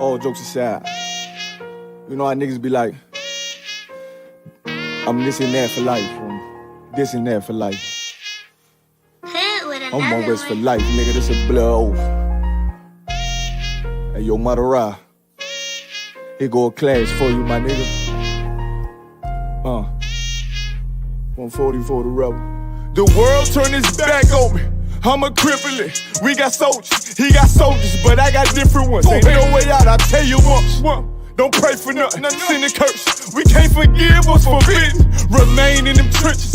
all jokes aside, you know how niggas be like, I'm this and that for life, this and that for life. I'm on West for life, nigga, this a blood oath. Hey, yo, Madara, here go a class for you, my nigga. 140 for the rebel. The world turned its back on me. I'm a cripple. We got soldiers, he got soldiers, but I got different ones. Ain't no way out, I tell you once. Don't pray for nothing, sin and curse. We can't forgive what's forbidden. Remain in them trenches.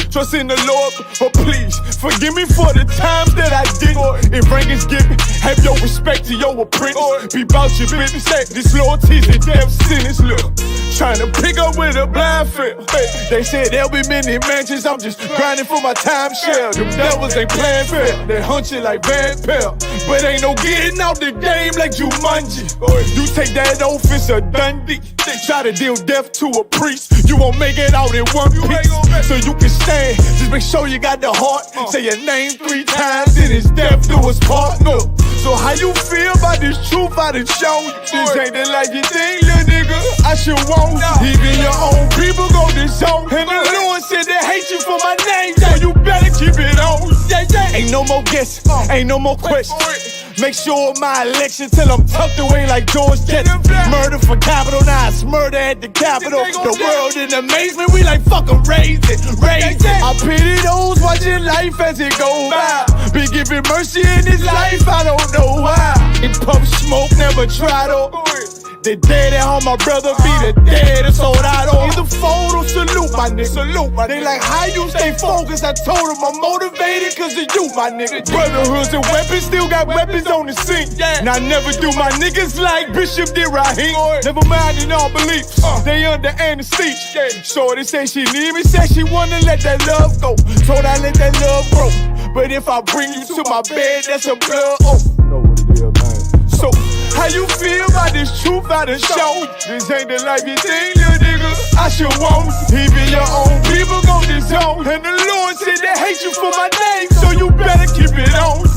Trust in the Lord, but please forgive me for the times that I didn't. If rank is given, have your respect to your apprentice. Be about your business. This loyalty's a death sentence. Look, trying to pick up with a blind field. They said there'll be many mansions. I'm just grinding for my time share. Them devils ain't playing fair. They hunt you like Van Pelt, but ain't no getting out the game like Jumanji. You take that oath, it's a Dundee. Try to deal death to a priest, you won't make it out in one piece. So you can stand, just make sure you got the heart. Say your name 3 times, then it's death do us part. No. So how you feel about this truth I done shown you? This ain't the life you think, little nigga, I should want. Even your own people go disown. And the Lord said they hate you for my name, so you better keep it on. Ain't no more guessing, ain't no more questions. Make sure my election till I'm tucked away like George Jetson. Murder for capital, now it's murder at the Capitol. The world in amazement, we like fuck 'em, raise it. I pity those watching life as it go by. Be giving mercy in this life, I don't know why. In pump smoke, never try to. The dead at home, my brother be the dead, it's all I don't. Either fold or salute, my nigga. They like, how you stay focused? I told them I'm motivated cause of you, my nigga. Brotherhoods and weapons, still got weapons on the scene. Now I never do my niggas like Bishop did Raheem. Never mind in all beliefs, they under anesthesia. Shorty say she need me, said she wanna let that love go. Told I let that love grow. But if I bring you to my bed, that's a blood oath. Know what it is, man. So, how you feel about this truth I done shown you? This ain't the life you think, little nigga, I should want. Even your own people go disown. And the Lord said they hate you for my name, so you better keep it on.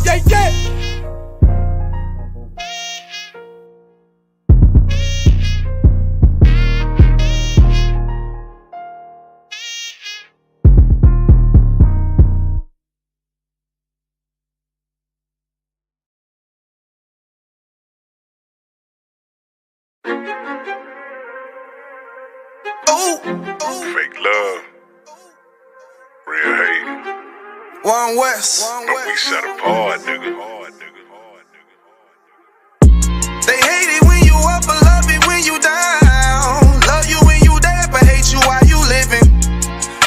Fake love, real hate. One West. But we set apart, nigga. They hate it when you up, but love it when you down. Love you when you dead, but hate you while you living.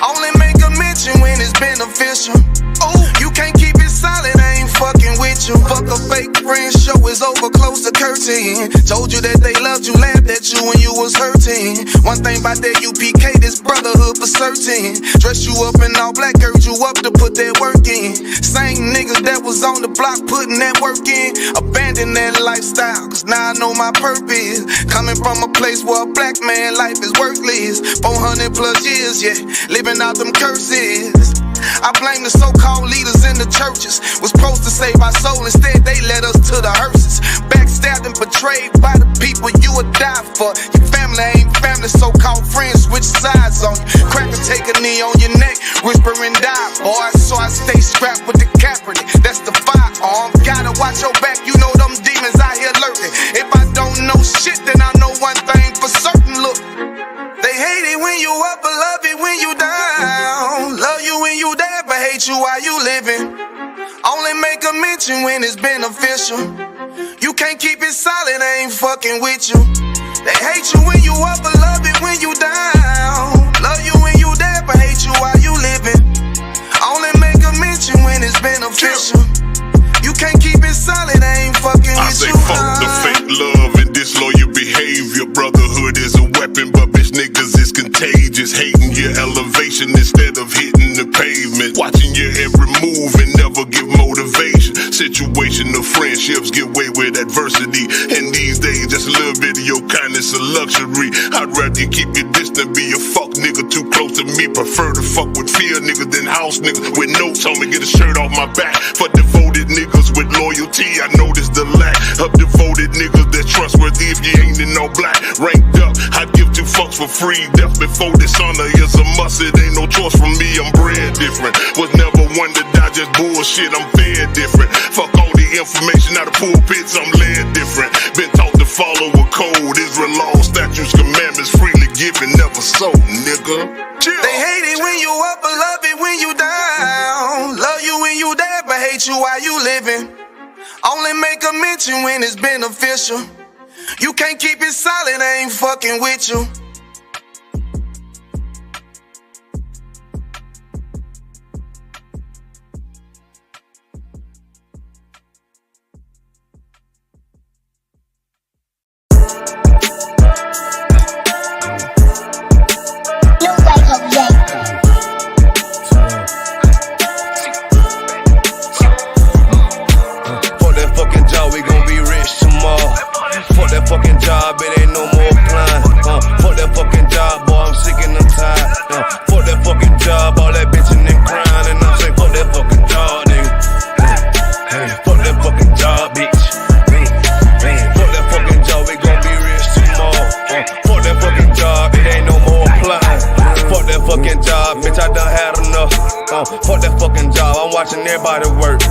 Only make a mention when it's beneficial. Oh, you can't keep it solid, I ain't fucking with you. Fuck a fake friend, show is over, close the curtain. Told you that they loved you, laughed at you when you was hurting. One thing about that UPK, this brotherhood for certain. Dress you up in all black, urge you up to put that work in. Same niggas that was on the block putting that work in. Abandon that lifestyle, cause now I know my purpose. Coming from a place where a black man life is worthless. 400 plus years, yeah, living out them curses. I blame the so-called leaders in the churches. Was supposed to save our soul, instead they led us to the hearses. Backstabbed and betrayed by the people you would die for. Your family ain't family, so-called friends switch sides on you. Crack and take a knee on your neck, whisper and die, boy. So I stay strapped with the Kaepernick, that's the firearm. Gotta watch your back, you know them demons out here lurking. If I don't know shit, then I know one thing for certain, look. They hate it when you up, but love it when you down. Love you when you dead, but hate you while you living. Only make a mention when it's beneficial. You can't keep it solid, I ain't fucking with you. They hate you when you up, but love it when you down. Love you when you dead, but hate you while you living. Only make a mention when it's beneficial. You can't keep it solid, I ain't fucking with you. I say fuck the fake love and disloyal behavior. Brotherhood is a weapon, but bitch niggas is contagious. Hating your elevation instead of hitting the pavement. Watching your every move and never give motivation. Situational friendships give way with adversity. And these days, just a little bit of your kindness a luxury. I'd rather you keep your distance, be a fuck nigga too close to me. Prefer to fuck with fear niggas than house niggas with notes on me. Get a shirt off my back for devoted niggas with loyalty. I noticed the lack. Up devoted niggas that's trustworthy if you ain't in no black. Ranked up, I'd give 2 fucks for free. Death before dishonor is a must. It ain't no choice from me, I'm bred different. Was never one to die, just bullshit, I'm fed different. Fuck all the information out of pulpits, I'm led different. Been taught to follow a code, Israel law, statutes, commandments, freely given, never sold, nigga. Chill. They hate it when you up, but love it when you down. Love you when you dead, but hate you while you living. Only make a mention when it's beneficial. You can't keep it silent, I ain't fucking with you. Fucking job, it ain't no more applying. Fuck that fucking job, boy, I'm sick and I'm tired. Fuck that fucking job, all that bitching and crying, and I'm saying fuck that fucking job, nigga. Hey, fuck that fucking job, bitch. Fuck that fucking job, we gon' be rich tomorrow. Fuck that fucking job, it ain't no more applying. Fuck that fucking job, bitch, I done had enough. Fuck that fucking job, I'm watching everybody work.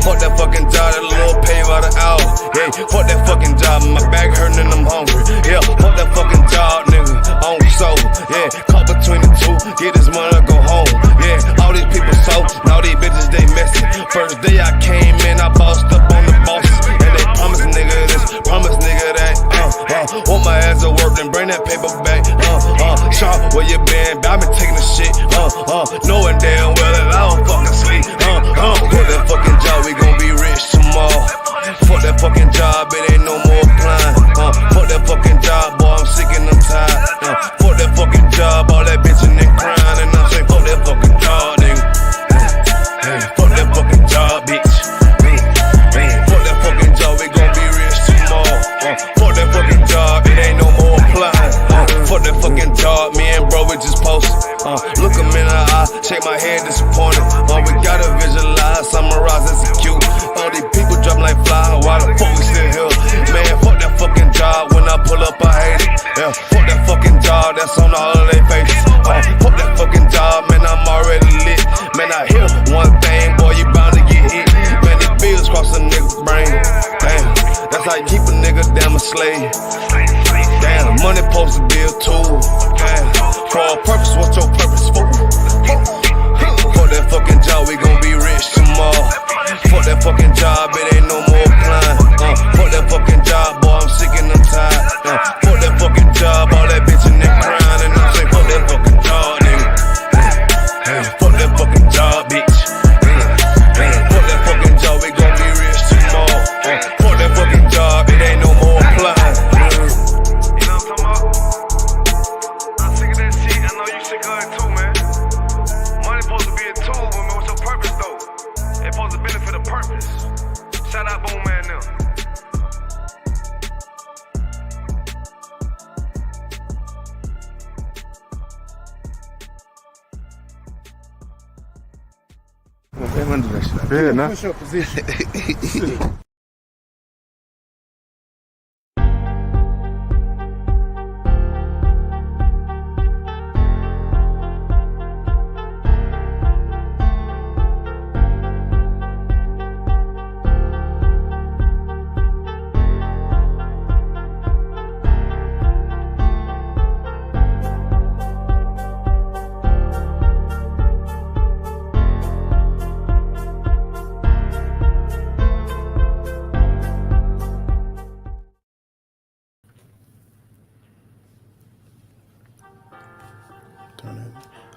Fuck that fucking job, that little pay by the hour. Yeah, fuck that fucking job, my back hurting and I'm hungry. Yeah, fuck that fucking job, nigga, on soul. Yeah, caught between the two, get this money, go home. Yeah, all these people so, now these bitches, they messy. First day I came in, I bossed up on the bosses. And they promised nigga this, promised nigga that. Want my ass to work, then bring that paper back. Sean, where you been? I been taking the shit. Knowing damn well that I don't fucking sleep. Fuck that fucking job, we gon' be rich tomorrow. Fuck that fucking job, it ain't no more applying. Fuck that fucking job, boy, I'm sick and I'm tired. Fuck that fucking job, all that bitching and crying, and I'm saying fuck that fucking job, nigga. Fuck that fucking job, bitch. Fuck that fucking job, we gon' be rich tomorrow. Fuck that fucking job, it ain't no more applying. Fuck that fucking job, me and bro, we just posted. Look him in the eye, shake my head disappointed. We gotta visualize, summarize, execute. All these people dropping like fly, why the fuck we still here? Man, fuck that fucking job, when I pull up I hate it. Yeah, fuck that fucking job, that's on all of their faces. Fuck that fucking job, man, I'm already lit. Man, I hear one thing, boy, you bound to get hit. Man, these bills cross a nigga's brain. Damn, that's how you keep a nigga damn a slave. Damn, money supposed to be a tool. Damn, for a purpose, what's your purpose for? Fuck that fucking job, we gon' be rich tomorrow. Fuck that fucking job, it ain't no more applying. Fuck that fucking job, boy, I'm sick and I'm tired. Fuck that fucking job, all that bitching and crying, and I'm saying fuck that fucking job, nigga. Fuck that fucking job, bitch. Fuck that fucking job, we gon' be rich tomorrow. Fuck that fucking job, it ain't no more applying. You know what I'm talking about? I'm sick of that shit, I know you sick of it too, man. Money supposed to be a tool, but what's your purpose though? It's supposed to benefit a purpose. Shout out Boom Man now. Fair enough. What's your position?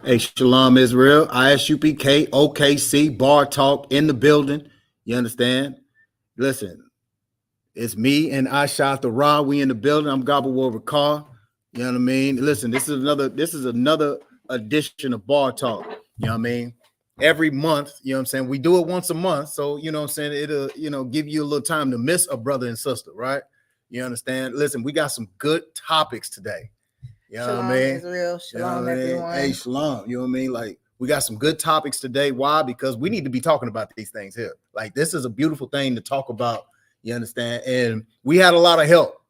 Hey, Shalom Israel, ISUPK, OKC, Bar Talk in the building. You understand? Listen, it's me and Asha the Ra. We in the building. I'm Gobble Warrior Carr. You know what I mean? Listen, this is another edition of Bar Talk. You know what I mean? Every month, you know what I'm saying? We do it once a month. So, you know what I'm saying? It'll, give you a little time to miss a brother and sister, right? You understand? Listen, we got some good topics today. You know Shalom, what I mean? Israel. Shalom, you know everyone. Hey, shalom. You know what I mean? Like, we got some good topics today. Why? Because we need to be talking about these things here. Like, this is a beautiful thing to talk about, You understand? And we had a lot of help.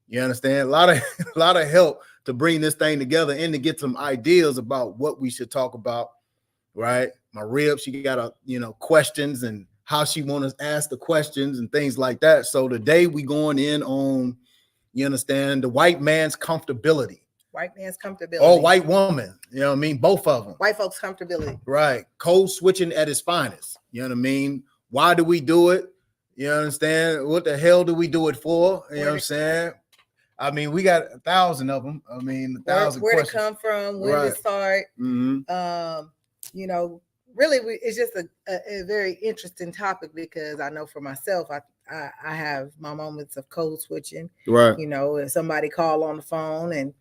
You understand? A lot of help to bring this thing together and to get some ideas about what we should talk about. Right? My rib, she got questions and how she want to ask the questions and things like that. So today we going in on, you understand, the white man's comfortability. White man's comfortability. Or white woman, you know what I mean? Both of them. White folks' comfortability. Right. Code switching at its finest. You know what I mean? Why do we do it? You understand? What the hell do we do it for? You know what I'm saying? I mean, we got 1,000 of them. I mean, 1,000 where questions. to come from, when to start. Mm-hmm. You know, really, it's just a very interesting topic because I know for myself, I have my moments of code switching. Right. You know, if somebody call on the phone and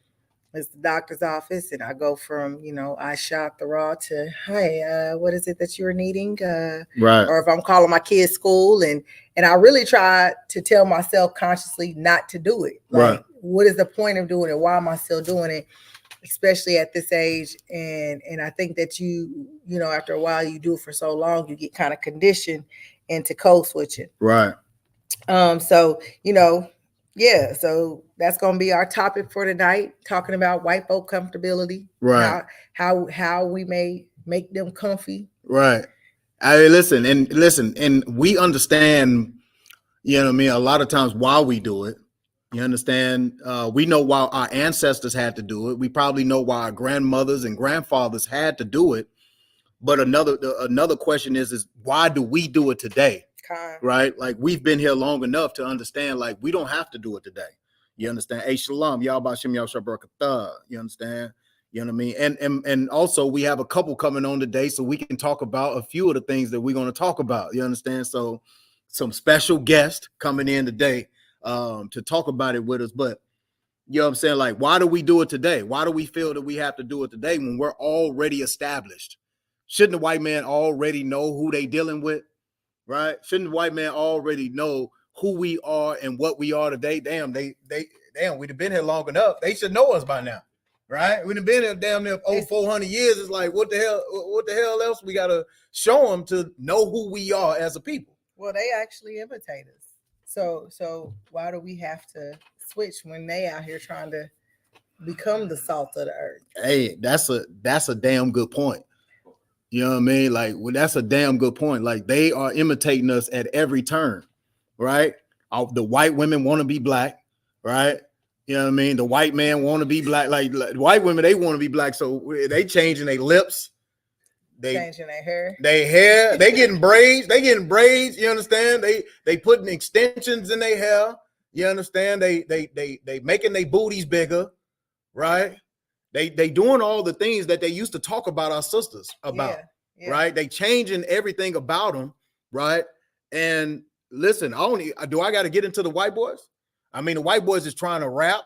it's the doctor's office, and I go from, I shot the raw to, hi, what is it that you're needing? Right. Or if I'm calling my kid's school, and I really try to tell myself consciously not to do it. Like, right. What is the point of doing it? Why am I still doing it? Especially at this age. And I think that after a while, you do it for so long, you get kind of conditioned into code switching. Right. So, yeah, so that's going to be our topic for tonight, talking about white folk comfortability. Right. How we may make them comfy. Right. Listen, and we understand, you know what I mean, a lot of times why we do it. You understand? We know why our ancestors had to do it. We probably know why our grandmothers and grandfathers had to do it. But another question is why do we do it today? Right? Like, we've been here long enough to understand, like, we don't have to do it today. You understand? Hey, shalom, y'all bashim y'all shabrakatah. You understand? You know what I mean? And also we have a couple coming on today, so we can talk about a few of the things that we're going to talk about. You understand? So some special guests coming in today to talk about it with us. But you know what I'm saying? Like, why do we do it today? Why do we feel that we have to do it today when we're already established? Shouldn't the white man already know who they dealing with? Right? Shouldn't the white man already know who we are and what we are today? Damn, we'd have been here long enough. They should know us by now, right? We'd have been here damn near 400 years. It's like, what the hell else we gotta show them to know who we are as a people? Well, they actually imitate us. So why do we have to switch when they out here trying to become the salt of the earth? Hey, that's a damn good point. You know what I mean? Like, well, that's a damn good point. Like, they are imitating us at every turn, right? The white women want to be black, right? You know what I mean? The white man want to be black. Like white women, they want to be black, so they changing their lips, they changing their hair. They getting braids. You understand? They putting extensions in their hair. You understand? They making their booties bigger, right? They doing all the things that they used to talk about our sisters about, right? They changing everything about them, right? And listen, do I got to get into the white boys? I mean, the white boys is trying to rap.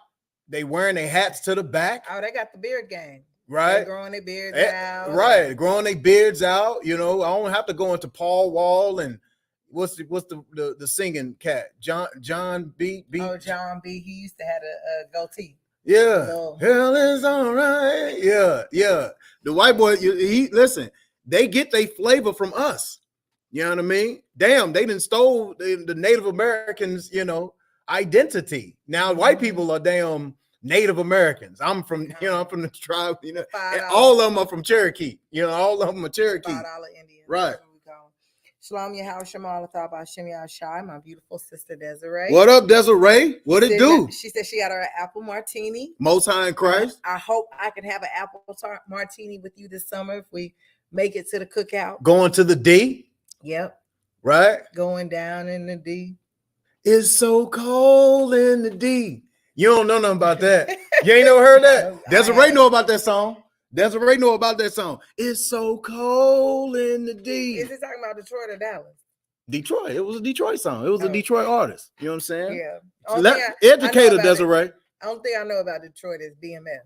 They wearing their hats to the back. Oh, they got the beard game, right? They growing their beards out, right? Growing their beards out. You know, I don't have to go into Paul Wall and what's the singing cat, John B. Oh, John B. He used to have a goatee. Yeah, so. Hell is all right. Yeah. The white boy, listen, they get their flavor from us. You know what I mean? Damn, they done stole the Native Americans, identity. Now white people are damn Native Americans. I'm from the tribe, all of them are from Cherokee. All of them are Cherokee. $5 Indian. Right. Shalom Yahweh Shemal Athaba Hashem Yahshai, my beautiful sister Desiree. What up, Desiree? What it do? She said she got her apple martini. Most High in Christ. I hope I can have an apple martini with you this summer if we make it to the cookout. Going to the D? Yep. Right? Going down in the D. It's so cold in the D. You don't know nothing about that. You ain't never heard that? Desiree know about that song. Desiree know about that song. It's so cold in the D. Is it talking about Detroit or Dallas? Detroit. It was a Detroit song. It was a Detroit artist. You know what I'm saying? Yeah. Educator Desiree. I don't think I know about Detroit is BMF.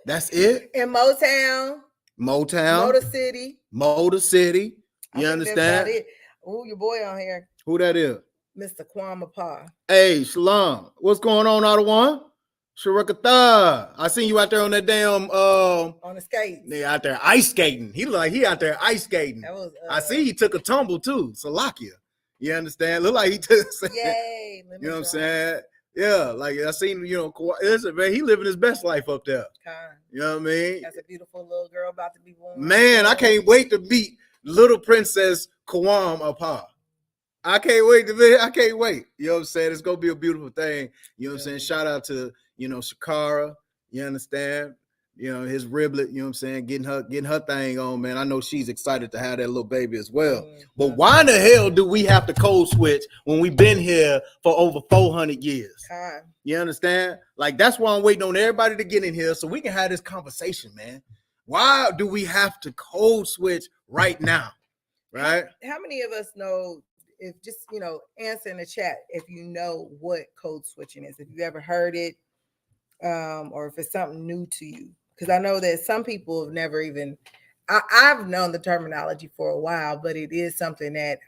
That's it? In Motown. Motor City. You understand? Oh, your boy on here. Who that is? Mr. Kwame Pa. Hey, Shalom. What's going on, Ottawa? Sharakatha. I seen you out there on that damn on the skates. nigga out there ice skating. He look like he out there ice skating. That was I see he took a tumble too. Salakia. You understand? Look like he took yay. you know what I'm saying? Yeah, like I seen, you know, listen, man, he living his best life up there. You know what I mean? That's a beautiful little girl about to be born. Man, I can't wait to meet little princess Kawam Apa. I can't wait to be, I can't wait. You know what I'm saying? It's gonna be a beautiful thing. You know what I'm saying? Shout out to, you know, Shakara. You understand? You know, his riblet, you know what I'm saying, getting her thing on, man. I know she's excited to have that little baby as well. But why in the hell do we have to code switch when we've been here for over 400 years? You understand? Like, that's why I'm waiting on everybody to get in here so we can have this conversation, man. Why do we have to code switch right now? Right? How many of us know, if just, you know, answer in the chat if you know what code switching is, if you've ever heard it, or if it's something new to you. Because I know that some people have never even, I've known the terminology for a while, but it is something that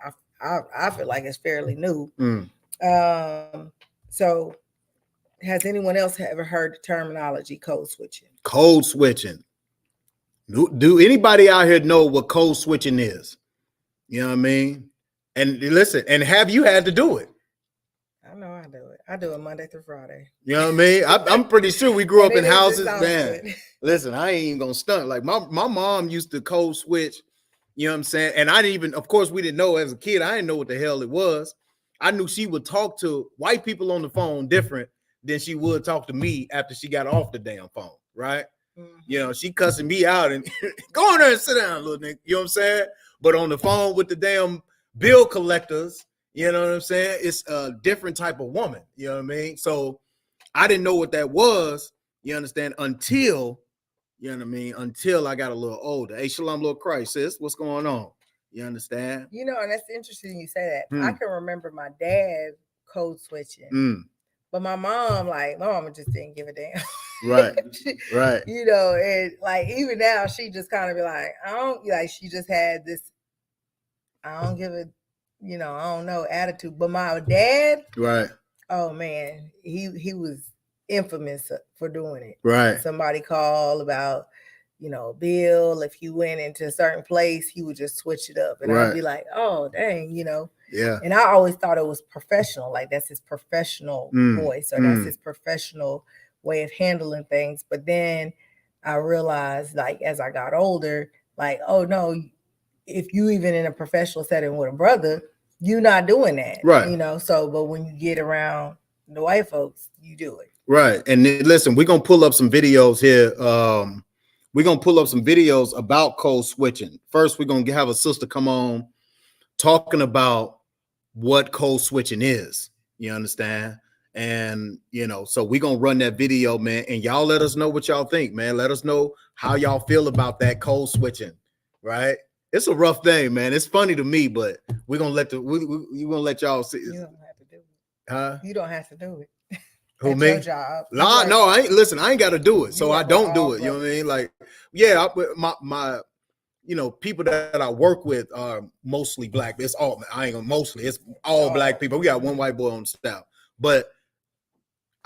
I feel like it's fairly new. So has anyone else ever heard the terminology code switching? Code switching. Do anybody out here know what code switching is? You know what I mean? And listen, and have you had to do it? I know I do it. I do it Monday through Friday. You know what I mean? I'm pretty sure we grew up in houses, man. Listen, I ain't even gonna stunt. Like my mom used to code switch, you know what I'm saying? And I didn't even, of course, we didn't know as a kid. I didn't know what the hell it was. I knew she would talk to white people on the phone different than she would talk to me after she got off the damn phone, right? You know, she cussing me out and go in there and sit down, little nigga. You know what I'm saying? But on the phone with the damn bill collectors, you know what I'm saying? It's a different type of woman. You know what I mean? So I didn't know what that was, you understand, until, you know what I mean, until I got a little older. Hey, Shalom, little Christ, sis, what's going on? You understand? You know, and that's interesting you say that. I can remember my dad code switching. But my mom just didn't give a damn. Right, right. You know, and like even now she just kind of be like, she just had this, I don't give a, you know, I don't know, attitude. But my dad, right. Oh man, he was infamous for doing it. Right. Somebody called about, you know, bill. If you went into a certain place, he would just switch it up. And I'd be like, oh dang, you know. Yeah. And I always thought it was professional, like that's his professional voice, or that's his professional way of handling things. But then I realized, like, as I got older, like, oh no, if you even in a professional setting with a brother, you're not doing that. Right. You know, so but when you get around the white folks, you do it. Right. And listen, we're gonna pull up some videos here. We're gonna pull up some videos about code switching. First, we're gonna have a sister come on talking about what code switching is. You understand? And you know, so we're gonna run that video, man. And y'all let us know what y'all think, man. Let us know how y'all feel about that code switching, right? It's a rough thing, man. It's funny to me, but we're gonna let we're gonna let y'all see. You don't have to do it. Huh? You don't have to do it. Who, me? Your job. No, I ain't. Listen, I ain't got to do it, so I don't do it. You know what I mean? Like, yeah, my, you know, people that I work with are mostly black. It's all, I ain't gonna mostly. It's all black people. We got one white boy on the staff, but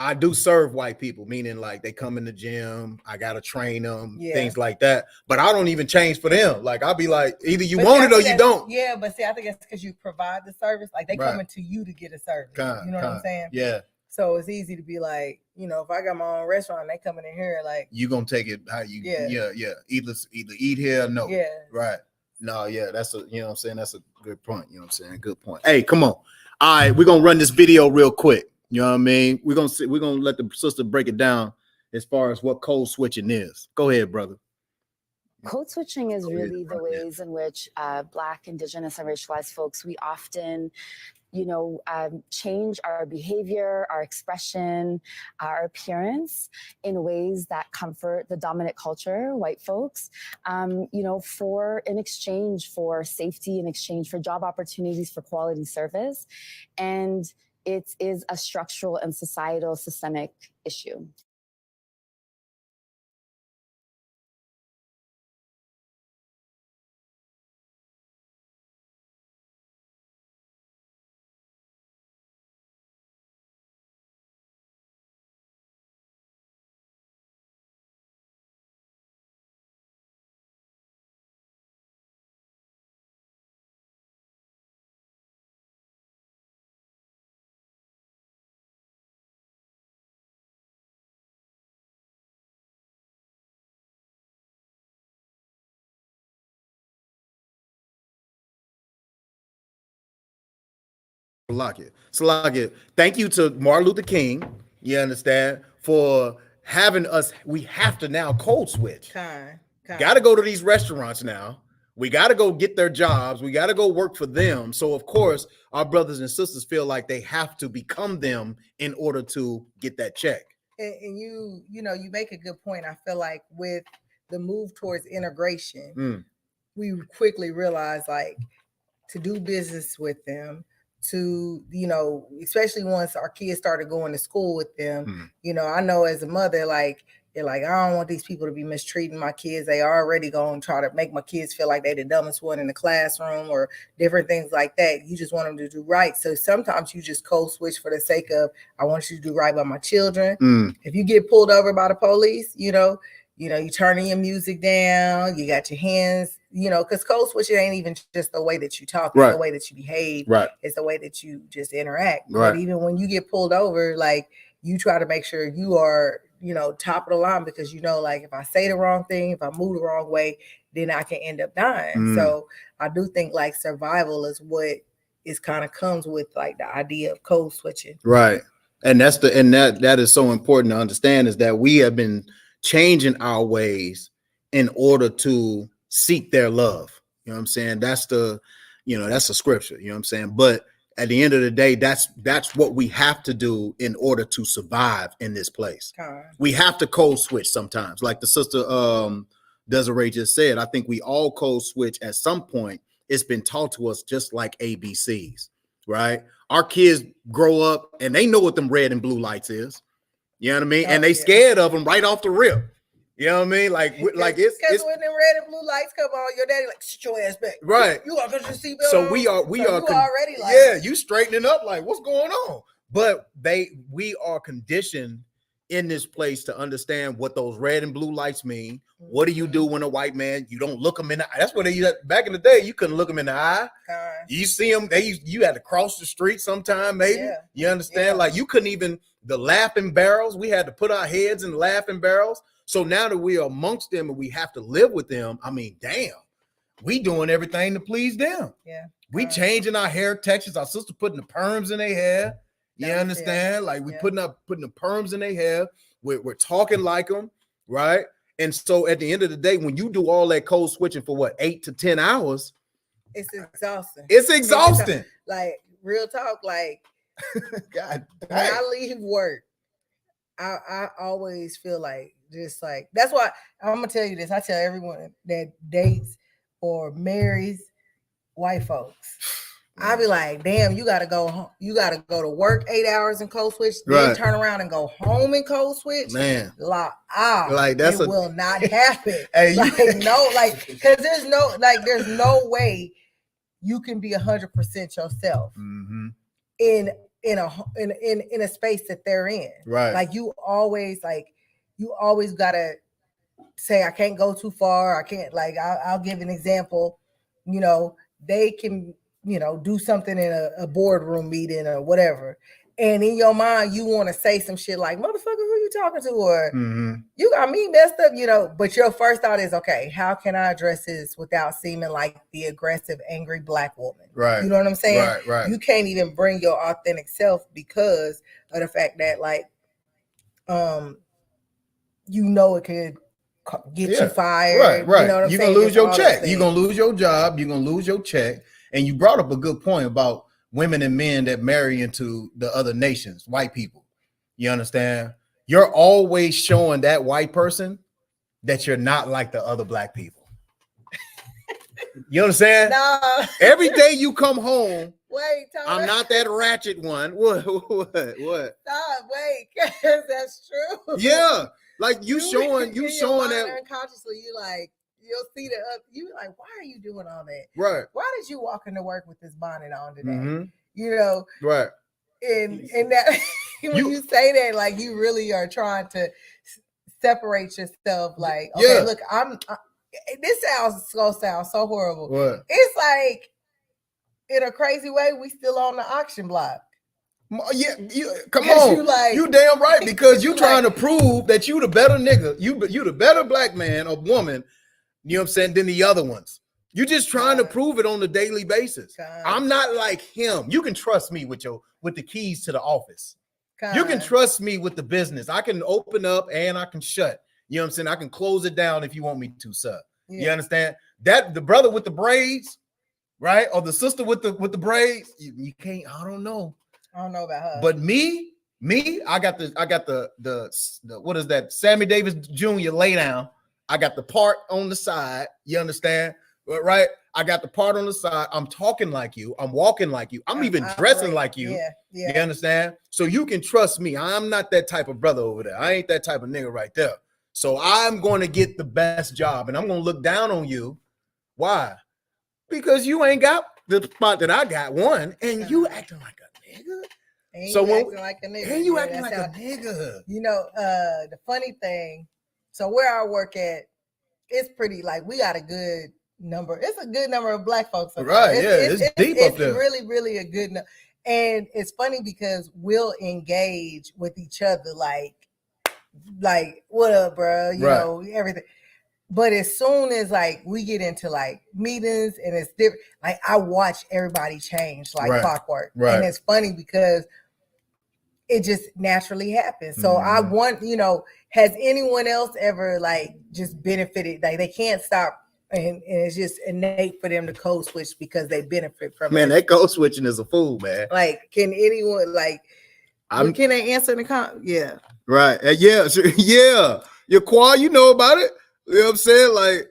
I do serve white people, meaning like they come in the gym, I gotta train them, things like that. But I don't even change for them. Like I'll be like, either you want it or you don't. Yeah, but see, I think it's because you provide the service. Like they coming to you to get a service. You know what I'm saying? Yeah. So it's easy to be like, you know, if I got my own restaurant and they coming in here, like you gonna take it how you either eat here or no. Yeah. Right. No, yeah, that's a, you know what I'm saying? That's a good point. You know what I'm saying? Good point. Hey, come on. All right, we're gonna run this video real quick. You know what I mean? We're gonna let the sister break it down as far as what code switching is. Go ahead, brother. Code switching is really the ways in which Black, Indigenous, and racialized folks, we often, you know, change our behavior, our expression, our appearance in ways that comfort the dominant culture, white folks, you know, in exchange for safety, in exchange for job opportunities, for quality service. And it is a structural and societal systemic issue. Salakia. Thank you to Martin Luther King, you understand, for having us. We have to now code switch. Got to go to these restaurants now. We got to go get their jobs. We got to go work for them. So, of course, our brothers and sisters feel like they have to become them in order to get that check. And you make a good point. I feel like with the move towards integration, we quickly realized, like, to do business with them, to, especially once our kids started going to school with them, I know as a mother, like, you're like, I don't want these people to be mistreating my kids. They already going to try to make my kids feel like they the dumbest one in the classroom or different things like that. You just want them to do right. So sometimes you just code switch for the sake of, I want you to do right by my children. If you get pulled over by the police, you turning your music down, you got your hands, because code switching ain't even just the way that you talk, it's the way that you behave, it's the way that you just interact. But even when you get pulled over, like, you try to make sure you are, top of the line, because like, if I say the wrong thing, if I move the wrong way, then I can end up dying. So I do think, like, survival is what is kind of comes with, like, the idea of code switching. Right. And that is so important to understand, is that we have been changing our ways in order to seek their love. You know what I'm saying? That's the scripture, you know what I'm saying? But at the end of the day, that's what we have to do in order to survive in this place. We have to code switch sometimes. Like the sister Desiree just said, I think we all code switch at some point. It's been taught to us just like ABCs, right? Our kids grow up and they know what them red and blue lights is. You know what I mean? And they scared of them right off the rip. You know what I mean? Like it's because when them red and blue lights come on, your daddy like, sit your ass back. Right. You are gonna seatbelt. So we are already like, you straightening up, like, what's going on? But we are conditioned in this place to understand what those red and blue lights mean. What do you do when a white man, you don't look them in the eye? That's what they used back in the day. You couldn't look them in the eye. You see them, you had to cross the street sometime, maybe. Yeah. You understand? Like, you couldn't even, the laughing barrels, we had to put our heads in the laughing barrels. So now that we are amongst them and we have to live with them, I mean, damn, we doing everything to please them. Yeah. We changing our hair textures. Our sister putting the perms in their hair. You understand? Like, we putting the perms in their hair. We're talking like them, right? And so at the end of the day, when you do all that code switching for 8 to 10 hours, it's exhausting. It's exhausting. Like, real talk, like, God, when I leave work, I always feel like, just like, that's why I'm gonna tell you this. I tell everyone that dates or marries white folks, I be like, damn, you gotta go home. You gotta go to work 8 hours and code switch, then turn around and go home and code switch. Man, like it will not happen. Hey, because there's no way you can be 100% yourself in a space that they're in. Right. Like, you always gotta say, I can't go too far. I can't, like, I'll give an example. They can, do something in a boardroom meeting or whatever. And in your mind, you want to say some shit like, motherfucker, who you talking to? Or you got me messed up, but your first thought is, okay, how can I address this without seeming like the aggressive, angry Black woman? Right. You know what I'm saying? Right. You can't even bring your authentic self because of the fact that, like, it could get you fired. Right. You know what I'm saying? You're going to lose your check. You're going to lose your job. You're going to lose your check. And you brought up a good point about women and men that marry into the other nations, white people. You understand? You're always showing that white person that you're not like the other Black people. You understand? No. Every day you come home, I'm not that ratchet one. What? Stop, wait, because that's true. Yeah. Like, you showing that unconsciously, you'll see you like, why are you doing all that? Right. Why did you walk into work with this bonnet on today? Right. And that when you say that, like, you really are trying to separate yourself. Like, okay, look, this gonna sound so horrible. What? It's like, in a crazy way, we still on the auction block. Yeah, come on. You damn right, because you trying to prove that you the better nigga. You the better Black man or woman, you know what I'm saying, than the other ones. You're just trying to prove it on a daily basis. I'm not like him. You can trust me with the keys to the office. You can trust me with the business. I can open up and I can shut. You know what I'm saying? I can close it down if you want me to, sir. Yeah. You understand? That the brother with the braids, right? Or the sister with the braids, you can't, I don't know. I don't know about her. But me, I got the what is that? Sammy Davis Jr. lay down. I got the part on the side. You understand? Right? I got the part on the side. I'm talking like you. I'm walking like you. I'm even dressing like you. Yeah. You understand? So you can trust me. I'm not that type of brother over there. I ain't that type of nigga right there. So I'm going to get the best job, and I'm going to look down on you. Why? Because you ain't got the spot that I got, one, and you acting like a nigga. And you acting like a nigga. And you acting like a nigga. You know, the funny thing, so where I work at, it's pretty, like, we got a good number. It's a good number of black folks. Right, it's deep up there. It's really, really a good number. And it's funny because we'll engage with each other like what up, bro? You know, everything. But as soon as like we get into like meetings and it's different, like I watch everybody change like clockwork. And it's funny because it just naturally happens. So I want, you know, has anyone else ever like just benefited? Like they can't stop and it's just innate for them to code switch because they benefit from it. Man, that code switching is a fool, man. Like, can anyone like can they answer in the comment? Yeah. Right. Yeah. Sure. Yeah. Your Qua, you know about it. You know what I'm saying? Like,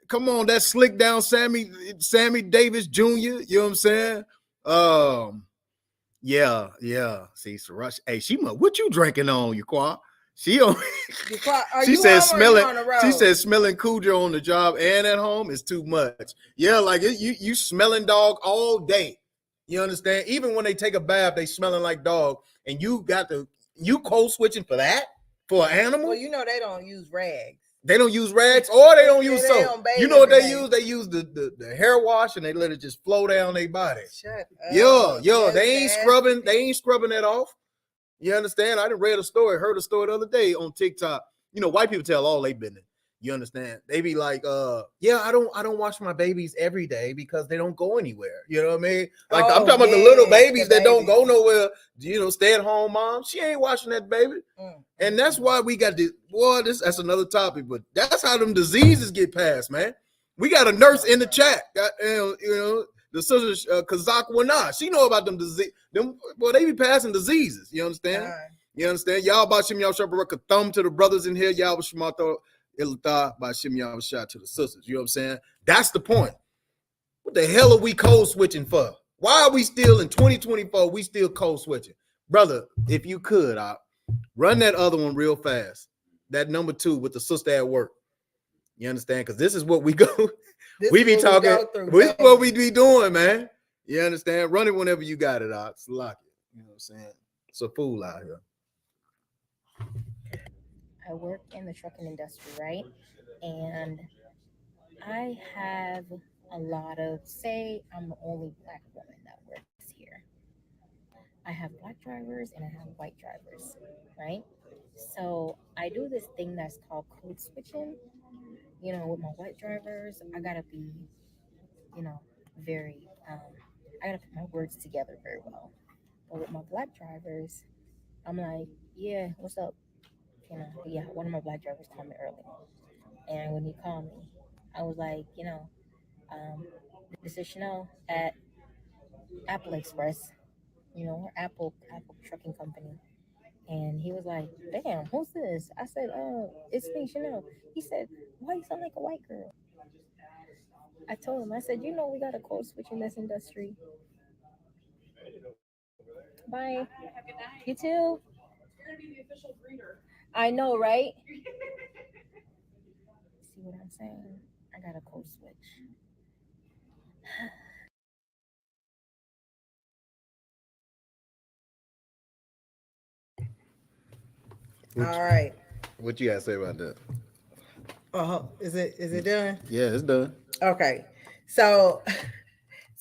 come on, that slick down Sammy Davis Jr. You know what I'm saying? Yeah. See, Sarash. Hey, what you drinking on, your Qua? She said smelling Cujo on the job and at home is too much. Yeah, like you smelling dog all day. You understand? Even when they take a bath, they smelling like dog, and you code switching for that for an animal. Well, you know they don't use rags. They don't use rags, or they don't use soap. You know what they use? They use the hair wash, and they let it just flow down their body. Shut up. Yo, they ain't scrubbing. They ain't scrubbing that off. You understand? I heard a story the other day on TikTok. You know, white people tell all they business. You understand? They be like, yeah, I don't wash my babies every day because they don't go anywhere. You know what I mean? Like I'm talking about the little babies that don't go nowhere. You know, stay at home mom. She ain't washing that baby. And that's why we got this. Boy, that's another topic, but that's how them diseases get passed, man. We got a nurse in the chat. You know, the sister Kazak Wana. She know about them disease. Boy, they be passing diseases. You understand? You understand? Y'all about Shim Yahweh thumb to the brothers in here. Y'all Shemato Ilta by Shim Yahweh to the sisters. You know what I'm saying? That's the point. What the hell are we code switching for? Why are we still in 2024? We still code switching, brother. If you could, run that other one real fast. That number 2 with the sister at work. You understand? Because this is what we go. We be talking. This is what we be doing, man. You understand? Run it whenever you got it out. Lock it. You know what I'm saying? It's a fool out here. I work in the trucking industry, right? And I have a lot of, say I'm the only black woman that works here. I have black drivers and I have white drivers, right? So I do this thing that's called code switching. You know, with my white drivers, I gotta be, you know, very, I gotta put my words together very well. But with my black drivers, I'm like, yeah, what's up? You know, yeah, one of my black drivers called me early. And when he called me, I was like, you know, this is Chanel at Apple Express, you know, Apple trucking company. And he was like, damn, who's this? I said, it's me, Chanel. He said, why you sound like a white girl? I told him, I said, you know, we got a code switch in this industry. Bye. You too. You're going to be the official breeder. I know, right? See what I'm saying? I got a code switch. All right. What you got to say about that? Is it done? Yeah, it's done. Okay. So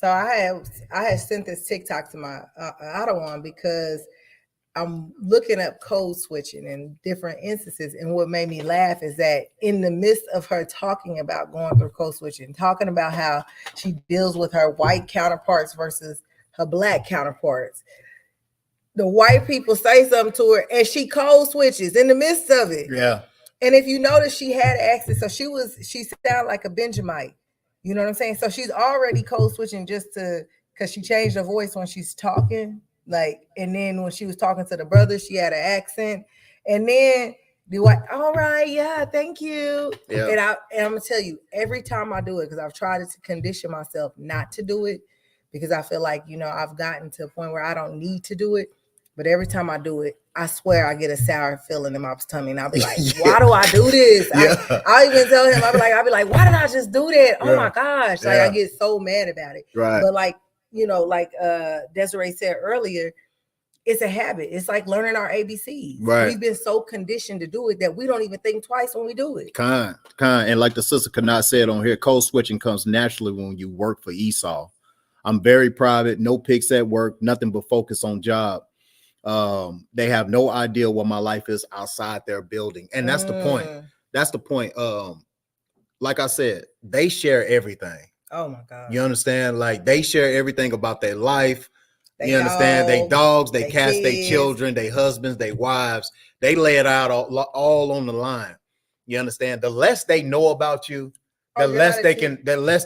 I had sent this TikTok to my Ottawa because I'm looking up code switching in different instances. And what made me laugh is that in the midst of her talking about going through code switching, talking about how she deals with her white counterparts versus her black counterparts, the white people say something to her and she code switches in the midst of it. Yeah. And if you notice, she had accent. So she sounded like a Benjamite. You know what I'm saying? So she's already code switching because she changed her voice when she's talking. And then when she was talking to the brother, she had an accent. And then all right, yeah, thank you. Yeah. And I'm gonna tell you, every time I do it, because I've tried to condition myself not to do it, because I feel like, I've gotten to a point where I don't need to do it. But every time I do it, I swear I get a sour feeling in my tummy, and I'll be like, "Why do I do this?" Yeah. I even tell him, I'll be like, "Why did I just do that? Oh my gosh!" I get so mad about it. Right. But Desiree said earlier, it's a habit. It's like learning our ABCs. Right. We've been so conditioned to do it that we don't even think twice when we do it. Kind. And like the sister Kanat said on here, code switching comes naturally when you work for Esau. I'm very private, no pics at work, nothing but focus on job. They have no idea what my life is outside their building. And that's the point. That's the point. Like I said, they share everything. Oh my God. You understand? Like they share everything about their life. You understand? They dogs, they cats, they children, they husbands, they wives. They lay it out all on the line. You understand? The less they know about you, the less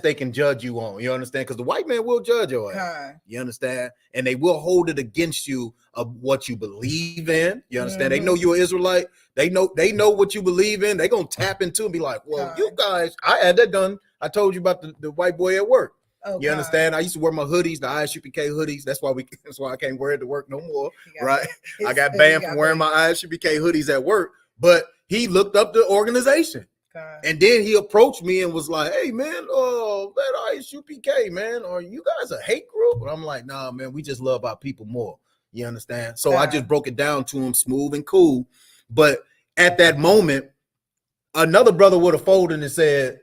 they can judge you on. You understand? Because the white man will judge your ass. You understand? And they will hold it against you of what you believe in. You understand? They know you're an Israelite. They know what you believe in. They're gonna tap into and be like, well, you guys, I had that done. I told you about the white boy at work. You understand? I used to wear my hoodies, the ISUPK hoodies. That's why I can't wear it to work no more. Right? I got banned from wearing my ISUPK hoodies at work, but he looked up the organization. And then he approached me and was like, hey, man, that ISUPK, man, are you guys a hate group? And I'm like, nah, man, we just love our people more. You understand? So I just broke it down to him smooth and cool. But at that moment, another brother would have folded and said,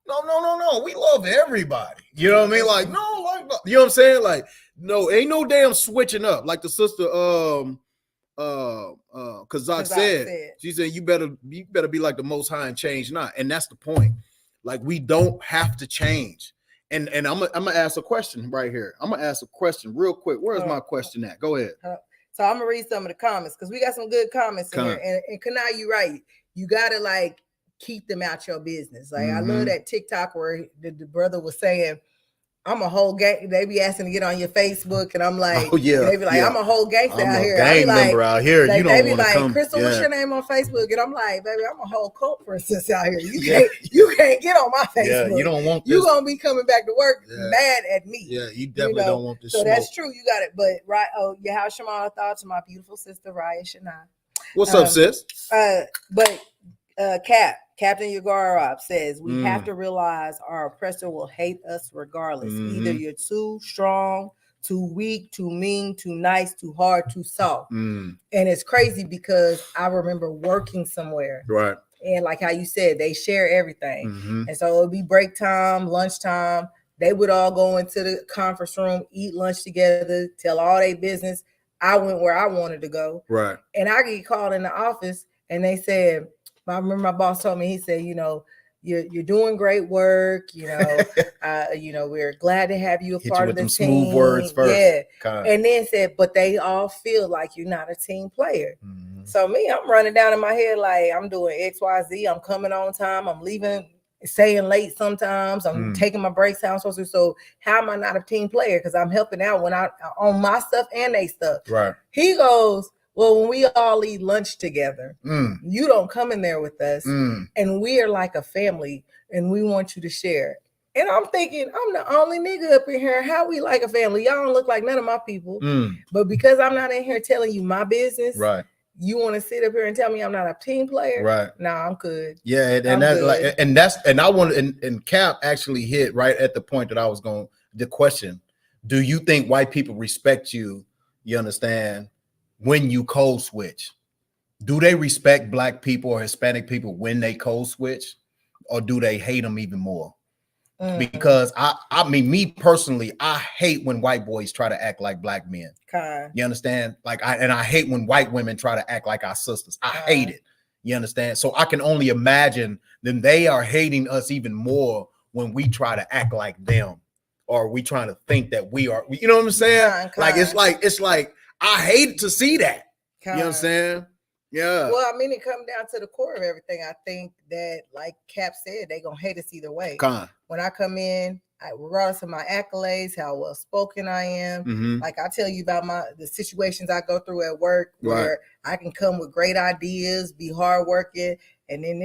no, we love everybody. You know what I mean? Like, no, like, you know what I'm saying? Like, no, ain't no damn switching up. Like the sister, Kazak said, she said, you better be like the Most High and change not. And that's the point. Like, we don't have to change. And I'm gonna ask a question right here. I'm gonna ask a question real quick. Where's my question at? Go ahead. So I'm gonna read some of the comments because we got some good comments in here. And Kanai, you right. You gotta like keep them out your business. Like I love that TikTok where the brother was saying, I'm a whole gang. They be asking to get on your Facebook, and I'm like, they be like, I'm a whole gangster out here. Gang member out here. Like, you don't want to like, come. Crystal, what's your name on Facebook? And I'm like, baby, I'm a whole cult princess out here. You can't get on my Facebook. Yeah, you don't want this. You gonna be coming back to work mad at me. Yeah, you definitely don't want this. So that's true. You got it. But right, Yahal Shema thoughts to my beautiful sister Raya Shana. What's up, sis? Captain Yagarab says we have to realize our oppressor will hate us regardless. Either you're too strong, too weak, too mean, too nice, too hard, too soft. And it's crazy because I remember working somewhere. Right. And like how you said, they share everything. And so it would be break time, lunchtime. They would all go into the conference room, eat lunch together, tell all their business. I went where I wanted to go. Right. And I get called in the office and they said, I remember my boss told me, he said, you're doing great work. We're glad to have you a part of the team. Smooth words first. Yeah. And then said, but they all feel like you're not a team player. So me, I'm running down in my head like I'm doing XYZ. I'm coming on time. I'm leaving, staying late sometimes. I'm taking my breaks how I'm supposed to. So how am I not a team player? Because I'm helping out when I on my stuff and they stuff. Right. He goes, well, when we all eat lunch together, you don't come in there with us. And we are like a family and we want you to share. And I'm thinking, I'm the only nigga up in here. How we like a family? Y'all don't look like none of my people. But because I'm not in here telling you my business, right? You want to sit up here and tell me I'm not a team player? Right. Nah, I'm good. Yeah, and that's like, and I want and Cap actually hit right at the point that I was going. The question: do you think white people respect you? You understand? When you code switch, do they respect black people or Hispanic people when they code switch, or do they hate them even more? because I mean, me personally, I hate when white boys try to act like black men. You understand? Like I hate when white women try to act like our sisters. I hate it. You understand? So I can only imagine them. They are hating us even more when we try to act like them, or we trying to think that we are. You know what I'm saying? Like it's like I hate to see that. You know what I'm saying? Yeah. Well, I mean, it comes down to the core of everything. I think that, like Cap said, they gonna hate us either way. When I come in, regardless of my accolades, how well spoken I am, like I tell you about the situations I go through at work, where I can come with great ideas, be hardworking, and then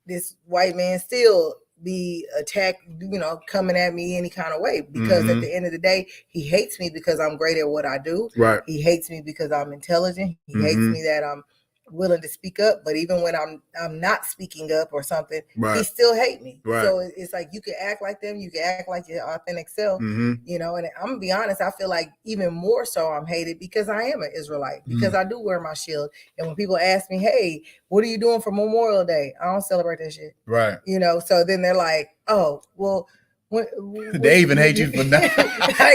this white man still be attacked, you know, coming at me any kind of way, because at the end of the day, he hates me because I'm great at what I do. He hates me because I'm intelligent. He hates me that I'm willing to speak up, but even when I'm not speaking up or something, he still hate me. So it's like, you can act like them, you can act like your authentic self, you know. And I'm gonna be honest, I feel like even more so I'm hated because I am an Israelite, because I do wear my shield. And when people ask me, hey, what are you doing for Memorial Day? I don't celebrate that shit, you know. So then they're like, oh, well, they even hate you for not.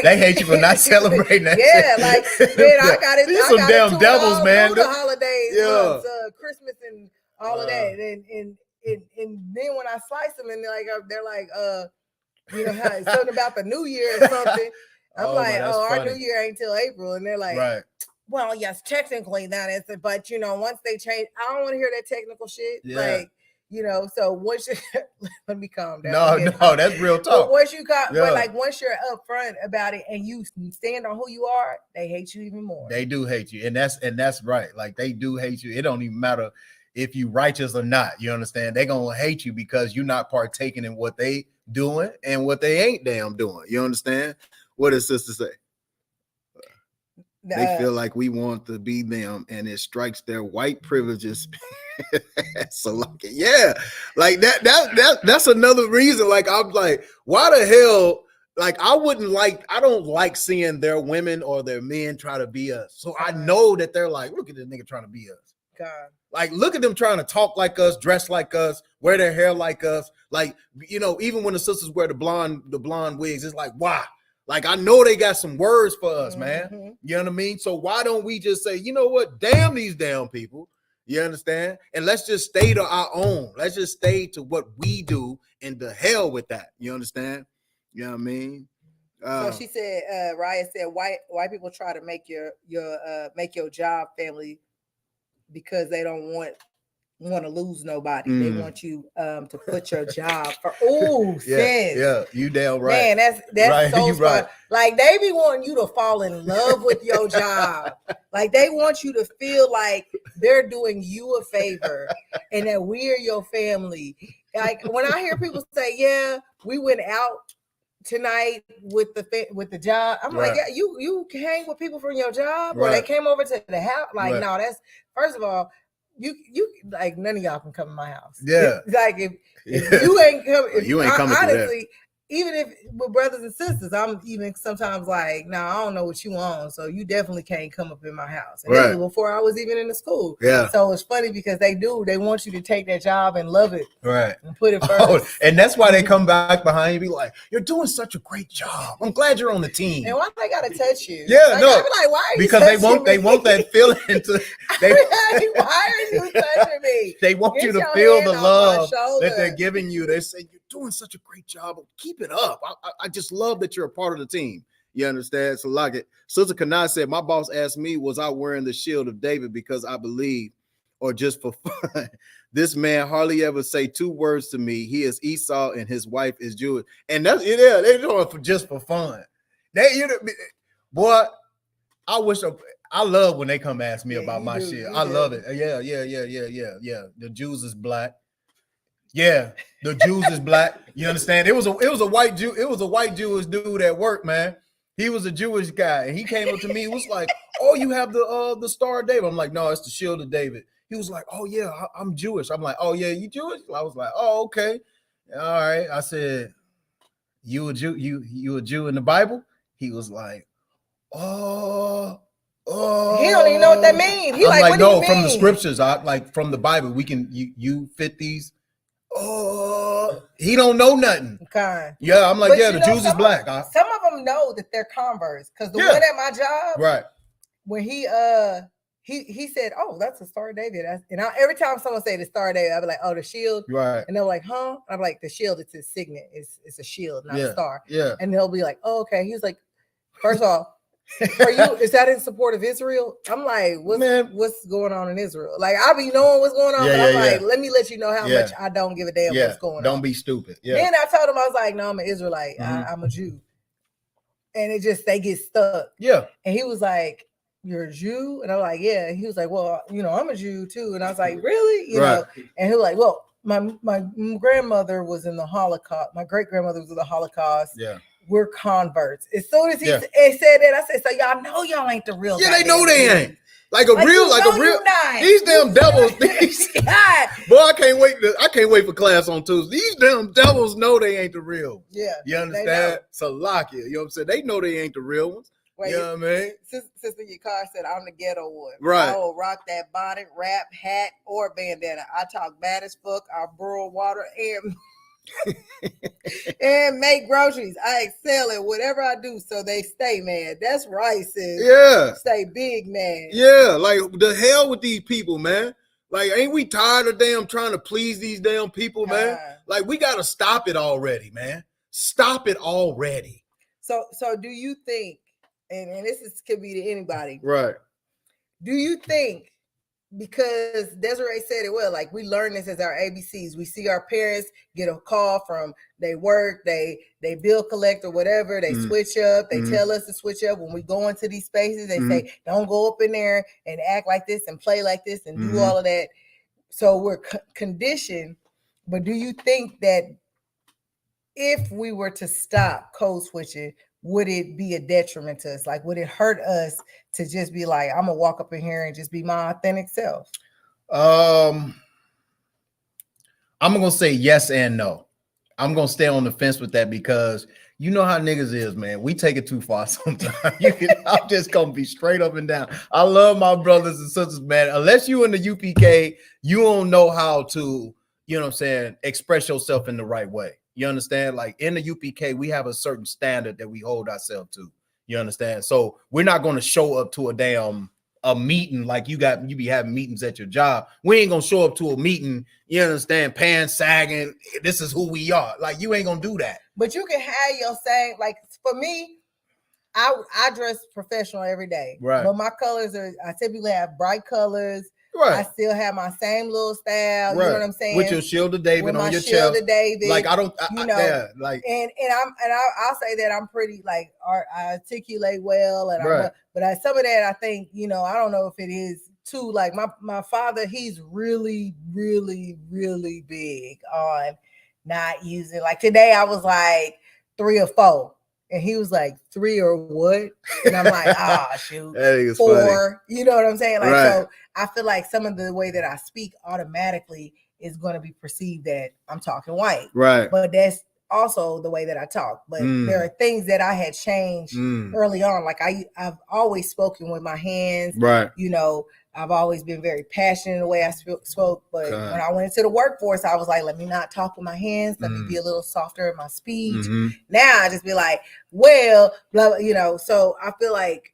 They hate you for not celebrating that. Yeah, like, man, I got it. These some damn devils, man. The holidays, Christmas and all of that, and then when I slice them, and they're like, you know, how something about the New Year or something. I'm like, our New Year ain't till April, and they're like, well, yes, technically that is it, but you know, once they change, I don't want to hear that technical shit, like. You know, so once you let me calm down. No, that's real talk. But once you got, but like once you're upfront about it and you stand on who you are, they hate you even more. They do hate you, and that's right. Like, they do hate you. It don't even matter if you righteous or not. You understand? They gonna hate you because you're not partaking in what they doing and what they ain't damn doing. You understand? What does sister say? They feel like we want to be them, and it strikes their white privileges. So like, yeah, like that's another reason. Like, I'm like, why the hell? Like, I don't like seeing their women or their men try to be us. So I know that they're like, look at this nigga trying to be us. Like, look at them trying to talk like us, dress like us, wear their hair like us. Like, you know, even when the sisters wear the blonde wigs, it's like, why? Like, I know they got some words for us, man. You know what I mean? So why don't we just say, you know what? Damn these damn people. You understand? And let's just stay to our own. Let's just stay to what we do, and the hell with that. You understand? You know what I mean? So she said, Raya said, white people try to make your job family because they don't want to lose nobody. They want you to put your job for you damn right. Man, that's right. So smart. Right. Like, they be wanting you to fall in love with your job. Like, they want you to feel like they're doing you a favor and that we're your family. Like, when I hear people say, yeah, we went out tonight with the job, I'm like, yeah, you hang with people from your job, or they came over to the house. Like, no, that's, first of all, you like, none of y'all can come to my house. Like, if you ain't coming, you ain't coming. Honestly, even if we're brothers and sisters, I'm even sometimes like, no, I don't know what you on, so you definitely can't come up in my house. And this was before I was even in the school. So it's funny because they want you to take that job and love it, and put it first. And that's why they come back behind you, be like, you're doing such a great job. I'm glad you're on the team. And why they gotta touch you? Like, no, I be like, why are you because they want that feeling to. Why are you touching me? They want you to feel the love that they're giving you. They say, you're doing such a great job. Keep it up. I just love that you're a part of the team. You understand? So like it. Sister Kanai said, my boss asked me, was I wearing the shield of David because I believe, or just for fun? This man hardly ever say two words to me. He is Esau and his wife is Jewish. And that's they're doing it just for fun. Boy, I love when they come ask me about my shit. I love it. Yeah. The Jews is black. Yeah, the Jews is black. You understand? It was a white Jew. It was a white Jewish dude at work, man. He was a Jewish guy, and he came up to me. He was like, "Oh, you have the Star of David." I'm like, "No, it's the Shield of David." He was like, "Oh yeah, I'm Jewish." I'm like, "Oh yeah, you Jewish?" I was like, "Oh okay, all right." I said, "You a Jew? You a Jew in the Bible?" He was like, "Oh." He don't even know what that means. He I'm like, what no, from the scriptures. I like from the Bible. We can you fit these. He don't know nothing. Kind. Yeah, I'm like, But yeah, you the know, Jews is some black. Some of them know that they're converts because the Yeah. one at my job, Right. when he said, "Oh, that's a Star of David," every time someone say the Star of David, I'd be like, "Oh, the shield," Right. and they're like, "Huh?" I'm like, "The shield, it's his signet. It's a shield, not Yeah. a star." Yeah. And they'll be like, "Oh, okay." He was like, first of all, are you? Is that in support of Israel? I'm like, what's going on in Israel? Like, I be knowing what's going on, Yeah, but yeah, I'm yeah. like, let me let you know how Yeah. much I don't give a damn Yeah. what's going on. Don't be stupid. Yeah. Then I told him, I was like, no, I'm an Israelite. Mhm. I'm a Jew. And it just, they get stuck. Yeah. And he was like, you're a Jew? And I'm like, yeah. And he was like, well, I'm a Jew too. And I was like, really? You know? And he was like, well, my grandmother was in the Holocaust. My great grandmother was in the Holocaust. Yeah. We're converts. As soon as he Yeah. said that, I said, so y'all know y'all ain't the real. Yeah, they know they goddamn ain't. Like a real. These damn devils. Boy, I can't wait for class on Tuesday. These damn devils know they ain't the real. Yeah. You understand? Salakia. You know what I'm saying? They know they ain't the real ones. Wait, you know what I mean? Sister Yakar said, I'm the ghetto one. Right. I will rock that bonnet, wrap, hat, or bandana. I talk bad as fuck. I brew water and make groceries. I excel at whatever I do, so they stay mad. That's right, sis. Yeah. Stay big, man. Yeah, like the hell with these people, man. Like, ain't we tired of damn trying to please these damn people, man? Like, we gotta stop it already, man. Stop it already. So do you think, and could be to anybody, right? Do you think, because Desiree said it well, like we learn this as our ABCs. We see our parents get a call from they work, they bill collect or whatever, they switch up, they tell us to switch up. When we go into these spaces, they say, don't go up in there and act like this and play like this and do all of that. So we're conditioned. But do you think that if we were to stop code switching, would it be a detriment to us? Like, would it hurt us to just be like, I'm gonna walk up in here and just be my authentic self? I'm gonna say yes and no. I'm gonna stay on the fence with that because you know how niggas is, man. We take it too far sometimes. I'm just gonna be straight up and down. I love my brothers and sisters, man. Unless you in the UPK, you don't know how to, you know what I'm saying, express yourself in the right way. You understand? Like in the UPK, we have a certain standard that we hold ourselves to. You understand? So we're not going to show up to a meeting like you be having meetings at your job. We ain't going to show up to a meeting, you understand, pants sagging. This is who we are. Like, you ain't going to do that. But you can have your same, like for me, I dress professional every day. Right. But my colors I typically have bright colors. Right. I still have my same little style. Right. You know what I'm saying? With your Shield of David on your chest. David, like I don't, I'll say that I'm pretty like I articulate well, and right. but some of that I think I don't know if it is too. Like my father, he's really, really, really big on not using. Like today, I was like 3 or 4. And he was like 3 or what? And I'm like, shoot, 4. Funny. You know what I'm saying? Like, right. So I feel like some of the way that I speak automatically is going to be perceived that I'm talking white. Right. But that's also the way that I talk. But there are things that I had changed early on. Like I've always spoken with my hands. Right. I've always been very passionate in the way I spoke, but when I went into the workforce, I was like, let me not talk with my hands. Let me be a little softer in my speech. Now I just be like, well, blah, so I feel like,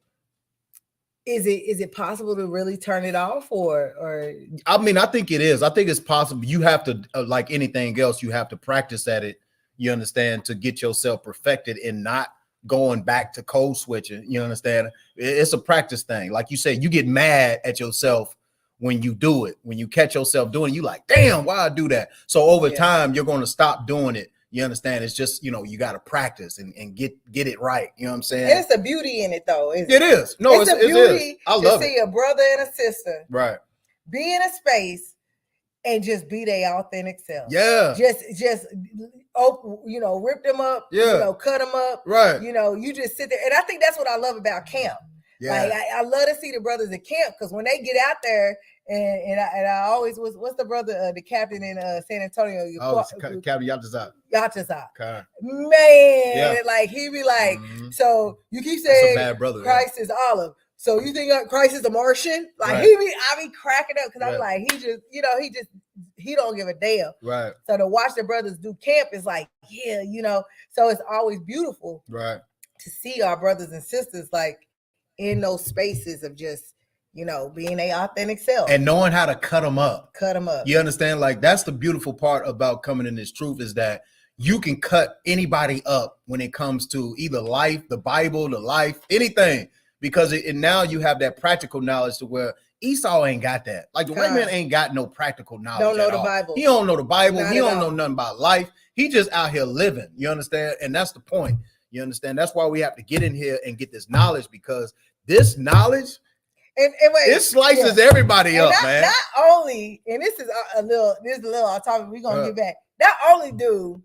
is it possible to really turn it off or? I mean, I think it is. I think it's possible. You have to, like anything else, you have to practice at it. You understand, to get yourself perfected and not going back to code switching. You understand? It's a practice thing. Like you said, you get mad at yourself when you do it. When you catch yourself doing it, you like, damn, why I do that? So over time, you're going to stop doing it. You understand? It's just, you got to practice and get it right. You know what I'm saying? It's a beauty in it, though. It is. No, it's a beauty. I love to see a brother and a sister be in a space and just be their authentic self. Yeah. Just rip them up. Yeah. Cut them up. Right. You just sit there. And I think that's what I love about camp. Yeah. Like I love to see the brothers at camp, because when they get out there and I always what's the brother, the captain in San Antonio? Captain Yatazak. Okay. Man, like he be like, so you keep saying bad brother, Christ is olive. So you think Christ is a Martian? Like I be cracking up because I'm like, he don't give a damn. Right. So to watch the brothers do camp is like, yeah, so it's always beautiful. Right. To see our brothers and sisters like in those spaces of just, being their authentic self. And knowing how to cut them up. Cut them up. You understand? Like that's the beautiful part about coming in this truth is that you can cut anybody up when it comes to either life, the Bible, the life, anything. Because now you have that practical knowledge to where Esau ain't got that. Like the white man ain't got no practical knowledge. Don't know at the all. Bible. He don't know the Bible. Not he don't at all. know nothing about life. He just out here living. You understand? And that's the point. You understand? That's why we have to get in here and get this knowledge because this knowledge, and wait, it slices everybody up, man. Not only, and this is a little off topic. We're gonna get back. Not only do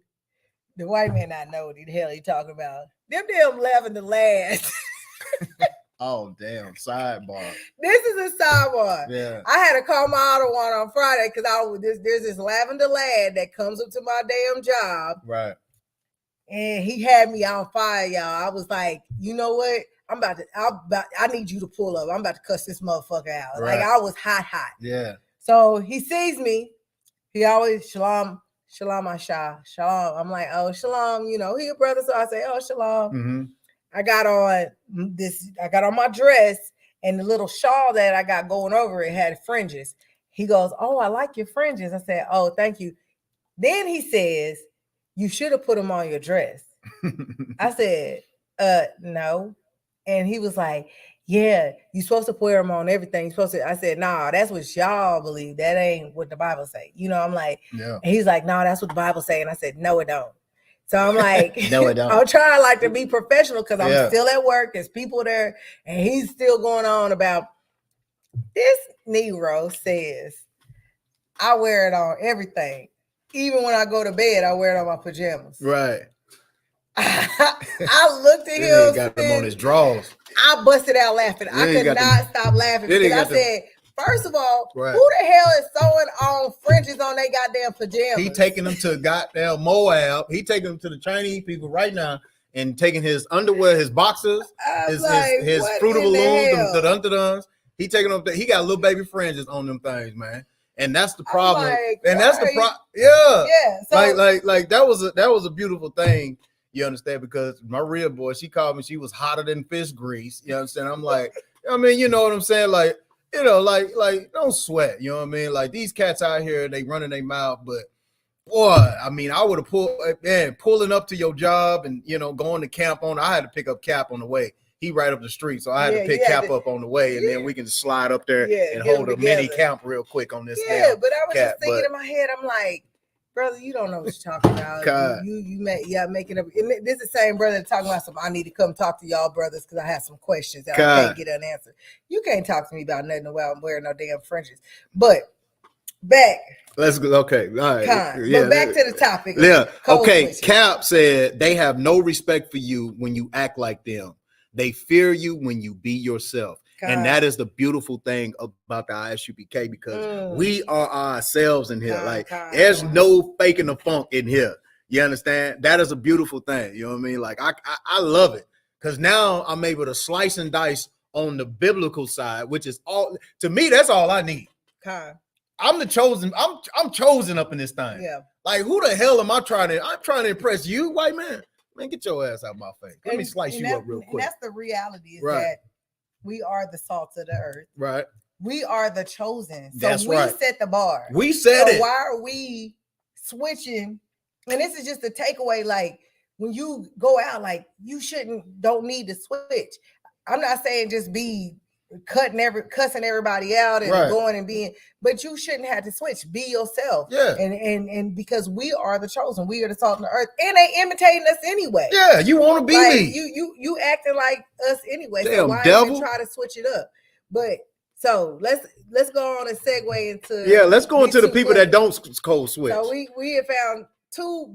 the white man not know what the hell he talking about, them damn lavender lads. Oh damn! Sidebar. This is a sidebar. Yeah. I had to call my auto one on Friday because there's this lavender lad that comes up to my damn job. Right. And he had me on fire, y'all. I was like, you know what? I need you to pull up. I'm about to cuss this motherfucker out. Right. Like I was hot. Yeah. So he sees me. He always shalom, Asha, shalom. I'm like, oh, shalom. He a brother. So I say, oh, shalom. Mm-hmm. I got on my dress and the little shawl that I got going over it had fringes. He goes, oh, I like your fringes. I said, oh, thank you. Then he says, you should have put them on your dress. I said, no. And he was like, yeah, you're supposed to wear them on everything. I said, nah, that's what y'all believe. That ain't what the Bible say. I'm like, yeah. And he's like, no, that's what the Bible say. And I said, no, it don't. So I'm like, no, it don't. I'm trying to be professional because I'm still at work. There's people there, and he's still going on about this. Negro says, I wear it on everything. Even when I go to bed, I wear it on my pajamas. Right. I looked at him. He got them on his drawers. I busted out laughing. I could not stop laughing because I said, first of all, who the hell is sewing on fringes on their goddamn pajamas? He taking them to goddamn Moab. He taking them to the Chinese people right now and taking his underwear, his boxers, his Fruit of the Looms, the dun-dun-duns. He taking them. He got little baby fringes on them things, man. And that's the problem. Like, and that's the problem. Yeah. Yeah. So, like that was a beautiful thing. You understand? Because my real boy, she called me. She was hotter than fish grease. You understand? I'm like, I mean, you know what I'm saying? Like, like don't sweat. You know what I mean? Like these cats out here, they running their mouth, but boy, I mean, I would have pulling up to your job and going to camp on. I had to pick up Cap on the way. He right up the street, so I had to pick Cap up on the way, and then we can slide up there and hold a mini camp real quick on this. Yeah, but I was just thinking in my head, I'm like, brother, you don't know what you're talking about. You making up. And this is the same brother talking about I need to come talk to y'all brothers because I have some questions that I can't get unanswered. You can't talk to me about nothing while I'm wearing no damn fringes. But back. Let's go. Okay. All right. But back to the topic. Yeah. Okay. Switching. Cap said they have no respect for you when you act like them. They fear you when you be yourself. And that is the beautiful thing about the ISUPK because we are ourselves in here. There's no faking the funk in here. You understand? That is a beautiful thing. You know what I mean? Like I love it because now I'm able to slice and dice on the biblical side, which is all to me. That's all I need. I'm the chosen. I'm chosen up in this thing. Yeah. Like who the hell am I trying to? I'm trying to impress you, white man. Man, get your ass out of my face. Let me slice you up real quick. And that's the reality is that we are the salt of the earth. Right. We are the chosen. So that's we set the bar. We said it. Why are we switching? And this is just a takeaway. Like when you go out, like you don't need to switch. I'm not saying just be cussing everybody out and going and being, but you shouldn't have to switch. Be yourself. Yeah. And because we are the chosen, we are the salt of the earth, and they imitating us anyway. Yeah, you want to be me. You acting like us anyway. Damn, so why devil. even try to switch it up? But so let's go on and segue into let's go into the people that don't code switch. So we have found two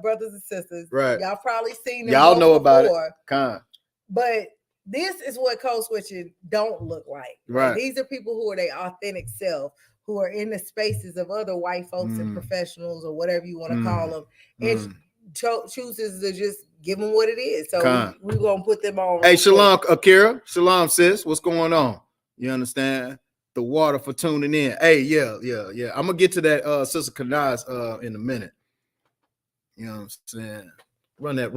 brothers and sisters. Right. Y'all probably seen them. Y'all know about it. But this is what code switching don't look like. Right. These are people who are their authentic self, who are in the spaces of other white folks and professionals or whatever you want to call them. And chooses to just give them what it is. So Con. we're gonna put them on. Hey, shalom, Akira. Shalom, sis. What's going on? You understand? The water for tuning in. Hey, yeah. I'm gonna get to that Sister Kanaz in a minute. You know what I'm saying? Run that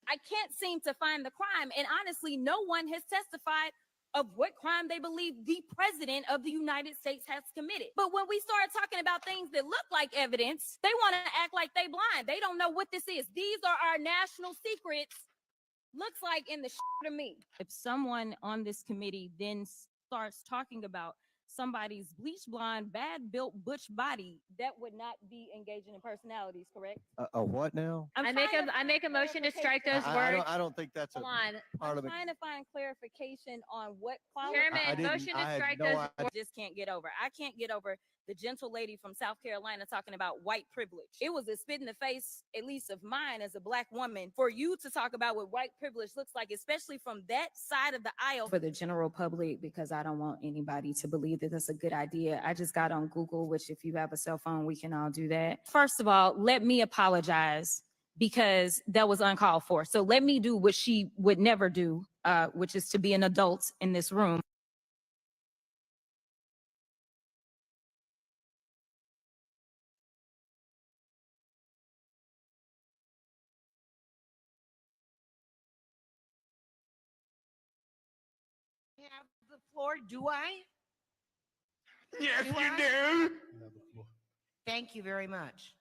I can't seem to find the crime. And honestly, no one has testified of what crime they believe the president of the United States has committed. But when we start talking about things that look like evidence, they want to act like they blind. They don't know what this is. These are our national secrets. Looks like in the to me. If someone on this committee then starts talking about somebody's bleach blonde, bad built butch body, that would not be engaging in personalities, correct? A what now? I make a motion to strike those words. I don't think that's a part I'm of the. trying to find clarification on what Chairman, motion I to had strike no those idea. words. Just can't get over. I can't get over the gentle lady from South Carolina talking about white privilege. It was a spit in the face, at least of mine as a black woman, for you to talk about what white privilege looks like, especially from that side of the aisle. For the general public, because I don't want anybody to believe that that's a good idea. I just got on Google, which if you have a cell phone, we can all do that. First of all, let me apologize because that was uncalled for. So let me do what she would never do, which is to be an adult in this room. Have the floor, do I? Yes, Do you I? do. Thank you very much.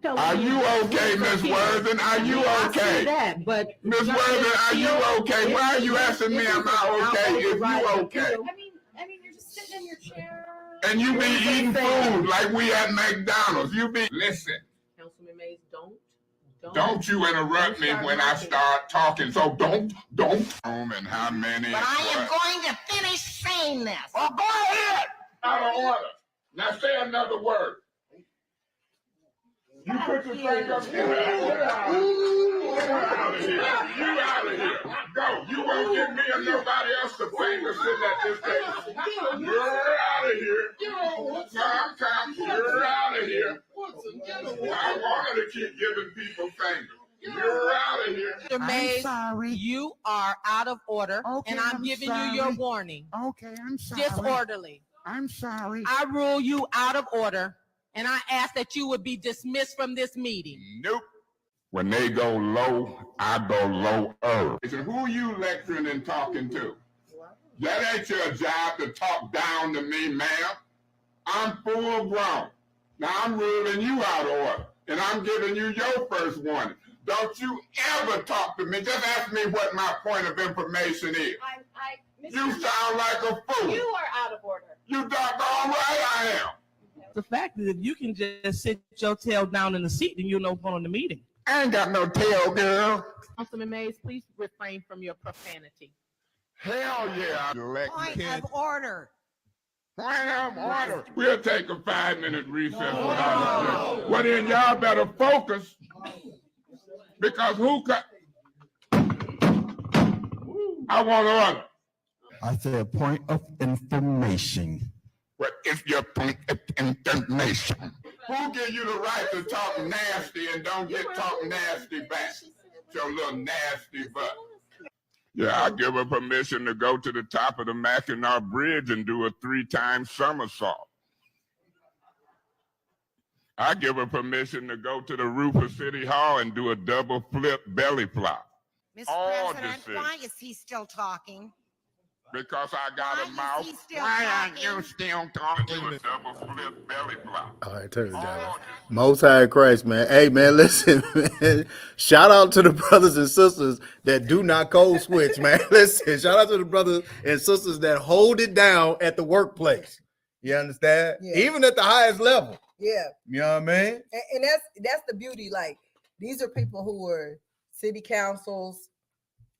Are you okay, Miss Worthing? Are you okay? That, but Miss Worthing, are you okay? Why are you asking me, am I okay? If you okay? I mean, you're just sitting in your chair. And you be eating food like we at McDonald's. You be, listen, Councilman Mays, don't you interrupt me when I start talking. So don't. And how many? But I am going to finish saying this. Oh, go ahead. Out of order. Now say another word. You put your finger up here. Get out of here. You out of here. Go. You won't give me or nobody else the finger sitting at this table. You're out of here. Tom, you're out of here. I wanted to keep giving people fingers. You're out of here. Mr. Mays, sorry. You are out of order, and I'm giving you your warning. Okay, I'm sorry. Disorderly. I'm sorry. I rule you out of order, and I ask that you would be dismissed from this meeting. Nope. When they go low, I go lower. Who you lecturing and talking to? That ain't your job to talk down to me, ma'am. I'm full grown. Now I'm ruling you out of order, and I'm giving you your first warning. Don't you ever talk to me. Just ask me what my point of information is. You sound like a fool. You are out of order. You doggone right I am. The fact is, if you can just sit your tail down in the seat, then you'll know what's on the meeting. I ain't got no tail, girl. Councilman Mays, please refrain from your profanity. Hell yeah. Point of order. Point of order. We'll take a 5-minute recess without a Well, then y'all better focus. Because who got... I want order. I say a point of information. What is your point of information? Who give you the right to talk nasty and don't get talk nasty back? Your little nasty butt. Yeah, I give her permission to go to the top of the Mackinac Bridge and do a 3-time somersault. I give her permission to go to the roof of City Hall and do a double flip belly flop. Mr. All President, decisions. why is he still talking? Because I got Why a is mouth. he still Why aren't talking? you still talking? Do a double flip belly flop. All right, turn it down. All Most High Christ, man. Hey, man, listen, man. Shout out to the brothers and sisters that do not code switch, man. Listen, shout out to the brothers and sisters that hold it down at the workplace. You understand? Yeah. Even at the highest level. Yeah. You know what I mean? And that's the beauty. Like, these are people who were city councils,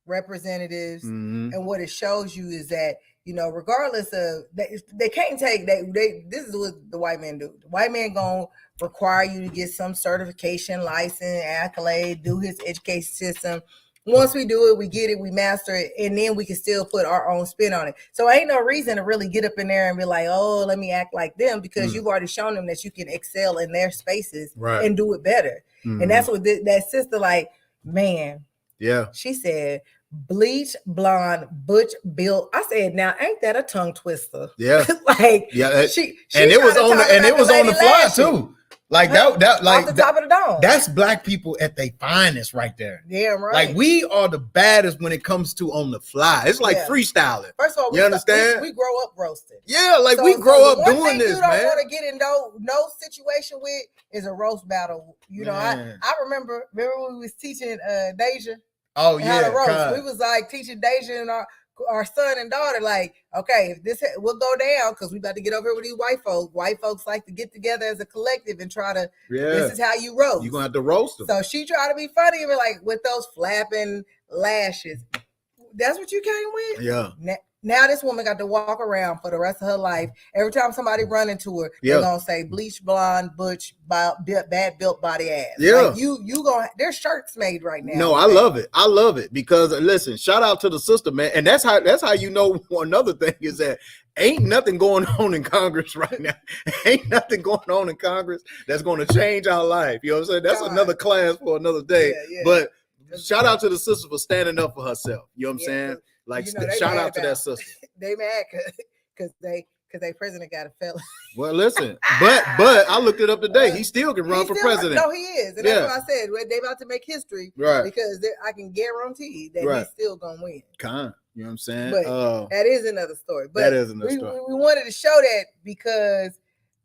representatives, Mhm. and what it shows you is that you know, regardless of they can't take this is what the white man do. The white man gonna require you to get some certification, license, accolade, do his education system. Once we do it, we get it, we master it, and then we can still put our own spin on it. So ain't no reason to really get up in there and be like, oh, let me act like them, because you've already shown them that you can excel in their spaces and do it better. And that's what that sister, like, man. Yeah. She said, bleach, blonde, butch, built. I said, now ain't that a tongue twister? Yeah. Like, yeah. She and it was on the fly lashes. Too. Like that, like off the top of the dome. That's black people at their finest right there. Yeah, right. Like we are the baddest when it comes to on the fly. It's like freestyling. First of all, you understand? We grow up roasted. Yeah, like we grow up doing this, you don't want to get in no situation with is a roast battle. You know, I remember when we was teaching Deja. Oh yeah, how to roast. We was like teaching Deja and our son and daughter, like, okay, if this will go down, because we about to get over here with these white folks. White folks like to get together as a collective and try to, this is how you roast. You're going to have to roast them. So she tried to be funny and be like, with those flapping lashes. That's what you came with? Yeah. Now this woman got to walk around for the rest of her life. Every time somebody run into her, they're gonna say bleach, blonde, butch, bad built body ass. Yeah, like you gonna. There's shirts made right now. No, I love it. I love it because listen, shout out to the sister, man, and that's how you know. Another thing is that ain't nothing going on in Congress right now. Ain't nothing going on in Congress that's going to change our life. You know what I'm saying? That's another class for another day. Yeah. But shout out to the sister for standing up for herself. You know what I'm saying? Like, shout out to that sister. They mad because they president got a felon. Well, listen, but I looked it up today. He still can run for president. No, he is, and that's what I said. They about to make history, right? Because I can guarantee that he's still gonna win. You know what I'm saying? But that is another story. But that is another story. We wanted to show that because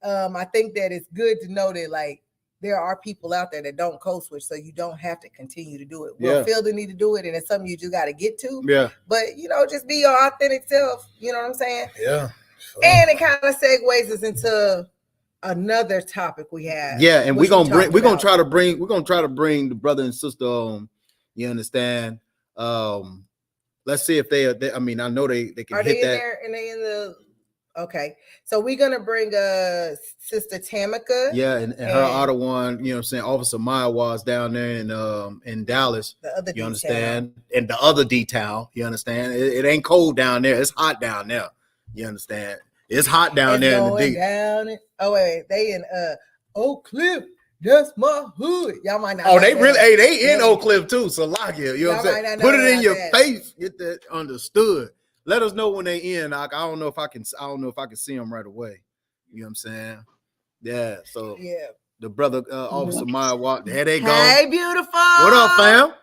I think that it's good to know that, like, there are people out there that don't code switch, so you don't have to continue to do it. We'll feel the need to do it, and it's something you just got to get to. Yeah. But, just be your authentic self. You know what I'm saying? Yeah. And it kind of segues us into another topic we have. Yeah, and we're gonna try to bring the brother and sister on. You understand? Let's see if they I mean, I know they can are hit they in that. There, and they in the okay. So we're gonna bring Sister Tamika. Yeah, and her other one, you know what I'm saying, Officer Maya was down there in Dallas. The other you understand? And the other D-town, you understand? It ain't cold down there, it's hot down there. You understand? It's hot down there in the D. Oh wait, they in Oak Cliff. That's my hood. Y'all might not. Oh, they really they in Oak Cliff too. So lock it. You know what I'm saying? Put it in your face. Get that understood. Let us know when they in. I don't know if I can see them right away. You know what I'm saying? Yeah. So the brother Officer Maya walked. There they go. Hey, beautiful. What up, fam?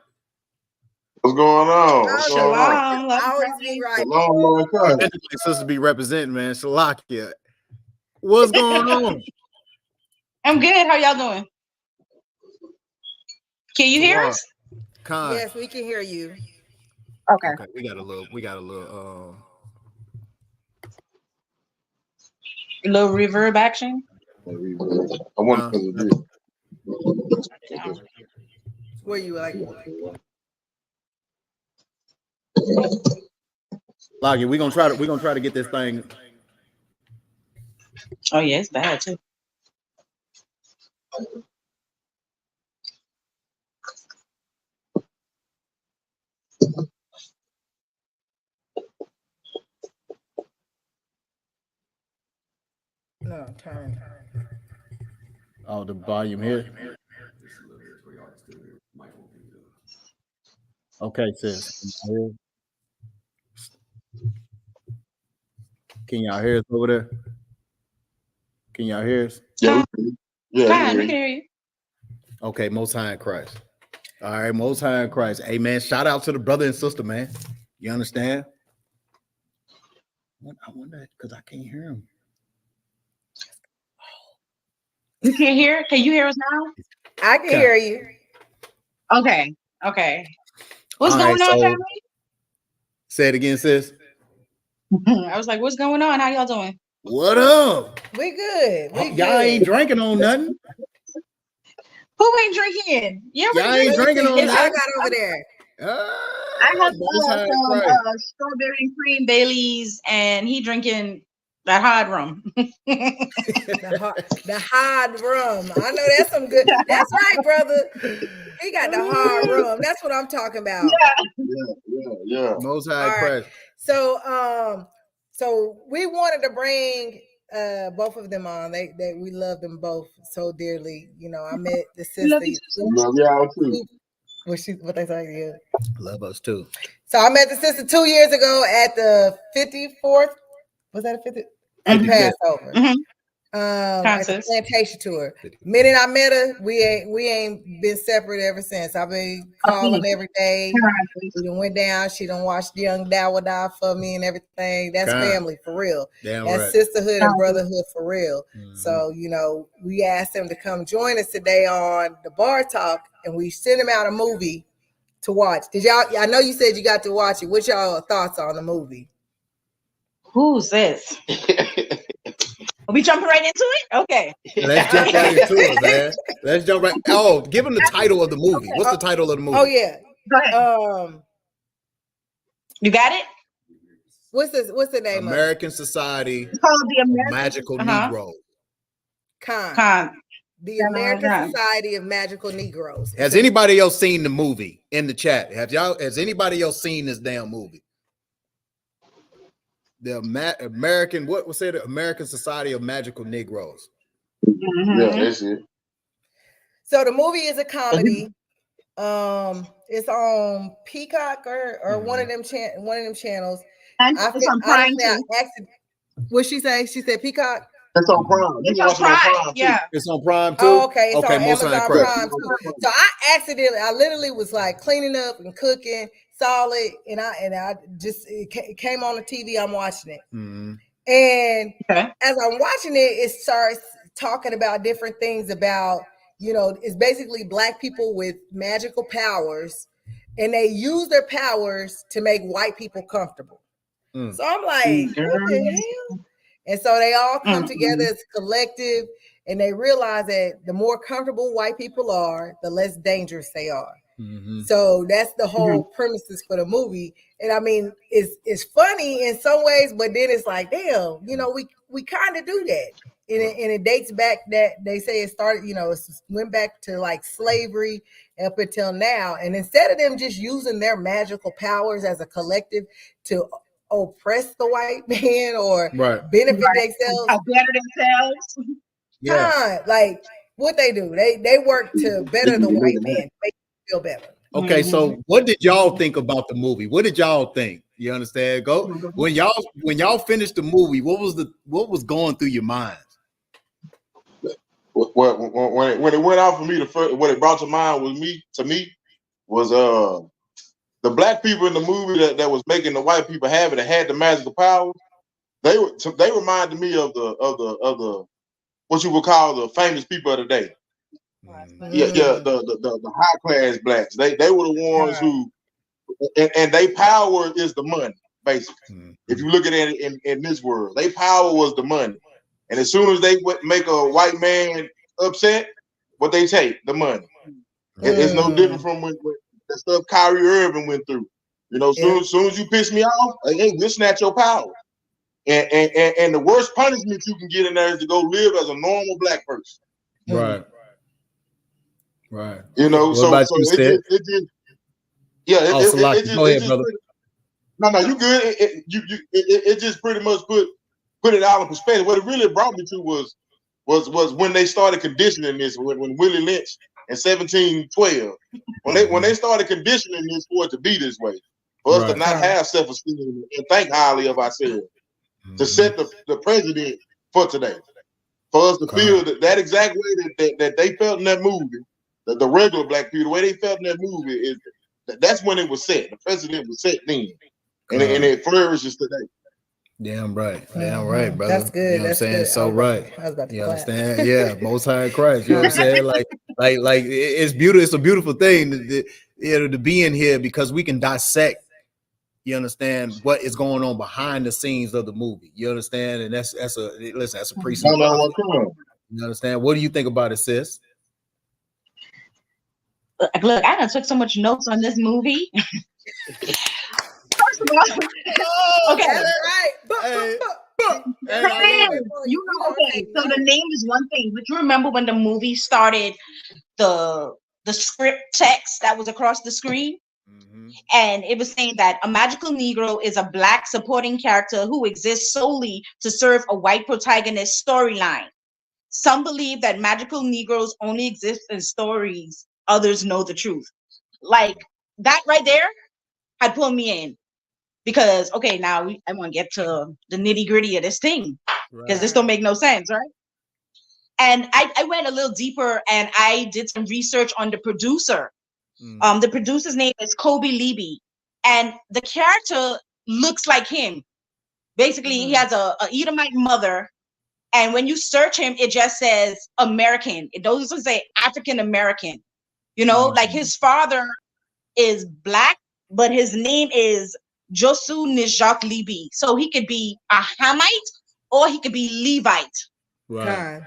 What's going on? What's going on? I always be right. Shalom, sisters be representing, man. Shalakia. What's going on? I'm good. How y'all doing? Can you hear us? Yes, we can hear you. Okay. We got a little a little reverb action. I want to Where you like? Loggy, we're gonna try to get this thing. Oh yeah, it's bad too. No, turn. Oh, the volume here. Okay, sis. Can y'all hear us over there? Can y'all hear us? Yeah, we can hear you. Okay, Most High in Christ. All right, Most High in Christ. Hey, man, shout out to the brother and sister, man. You understand? I wonder, because I can't hear him. You can't hear? Can you hear us now? I can hear you. Okay. What's going on, family? Say it again, sis. I was like, what's going on? How y'all doing? What up? We good. Y'all ain't drinking on nothing. Who ain't drinking? Y'all ain't drinking on nothing. I got over there. I have Most High some Christ. strawberry and cream Baileys, and he drinking that hard rum. The hard rum. I know that's some good. That's right, brother. He got the hard rum. That's what I'm talking about. Yeah. Most High All right. Christ. So we wanted to bring both of them on. They we love them both so dearly. You know, I met the sister. Love y'all too. What they say? Yeah. Love us too. So I met the sister 2 years ago at the 54th. Was that a 50? At Passover. At the plantation tour. Minute I met her, we ain't been separate ever since. I've been calling every day. We done went down. She done watched Young Dawada for me and everything. That's family for real. That's sisterhood and brotherhood for real. So, you know, we asked them to come join us today on the Bar Talk, and we sent them out a movie to watch. Did y'all? I know you said you got to watch it. What's y'all thoughts on the movie? Who's this? Are we jumping right into it? Okay. Let's jump right into it, man. Let's jump right. Oh, give them the title of the movie. What's the title of the movie? Oh yeah. Go ahead. You got it? What's the name American Society it's called the American Magical Negroes. The American Society of Magical Negroes. Has anybody else seen the movie in the chat? Has anybody else seen this damn movie? The American, what was it? The American Society of Magical Negroes. Yeah, that's it. So the movie is a comedy. It's on Peacock or one of them channels. And it's on Prime too. What'd she say? She said Peacock. It's on Prime. It's on Prime. Yeah. It's on Prime too. Oh, okay. It's on Most Amazon Prime too. So I literally was like cleaning up and cooking, saw it, and I just it came on the TV. I'm watching it, and as I'm watching it, it starts talking about different things about, you know, it's basically Black people with magical powers, and they use their powers to make white people comfortable. So I'm like, what the hell? And so they all come together as a collective, and they realize that the more comfortable white people are, the less dangerous they are. So that's the whole premises for the movie. And I mean, it's funny in some ways, but then it's like, damn, you know, we kind of do that. And it dates back that they say it started, you know, it went back to like slavery up until now. And instead of them just using their magical powers as a collective to oppress the white man or benefit themselves, better themselves. Yeah, like what they do, they work to better the white man, make him feel better. Okay, so what did y'all think about the movie? What did y'all think? You understand? Go when y'all finished the movie. What was going through your minds? When it went out for me, what it brought to mind was the Black people in the movie that was making the white people have it, that had the magical powers. They reminded me of the what you would call the famous people of the day. The high class Blacks. They were the ones who, and their power is the money, basically. If you look at it in this world, their power was the money. And as soon as they make a white man upset, what they take, the money. It's no different from when the stuff Kyrie Irving went through. You know, soon as you piss me off, hey, we'll snatch your power. And the worst punishment you can get in there is to go live as a normal Black person. Right. You know, Go ahead, brother. No, you good. It just pretty much put it out in perspective. What it really brought me to was when they started conditioning this, when Willie Lynch in 1712, when they started conditioning this for it to be this way, for us to not have self-esteem and think highly of ourselves, to set the precedent for today, for us to feel that exact way that they felt in that movie, the regular Black people, the way they felt in that movie, is that's when it was set. The precedent was set then, and it flourishes today. Damn right, brother. That's good. You know what I'm saying? So right. I was about to you clap. understand? Yeah, Most High Christ. You know what I'm saying? Like it's beautiful. It's a beautiful thing to be in here because we can dissect. You understand what is going on behind the scenes of the movie. You understand? And that's a precinct. You understand? What do you think about it, sis? Look, I done took so much notes on this movie. First of all, okay. That's right. You know, okay. So the name is one thing, but you remember when the movie started, the script text that was across the screen, and it was saying that a magical Negro is a Black supporting character who exists solely to serve a white protagonist storyline. Some believe that magical Negroes only exist in stories. Others know the truth. Like that right there had pulled me in. Because, okay, now I want to get to the nitty gritty of this thing because this don't make no sense, right? And I went a little deeper and I did some research on the producer. The producer's name is Kobe Levy, and the character looks like him. Basically, he has a Edomite mother, and when you search him, it just says American. It doesn't say African American. You know, like his father is Black, but his name is Josu Nijak Libi. So he could be a Hamite or he could be Levite. Right.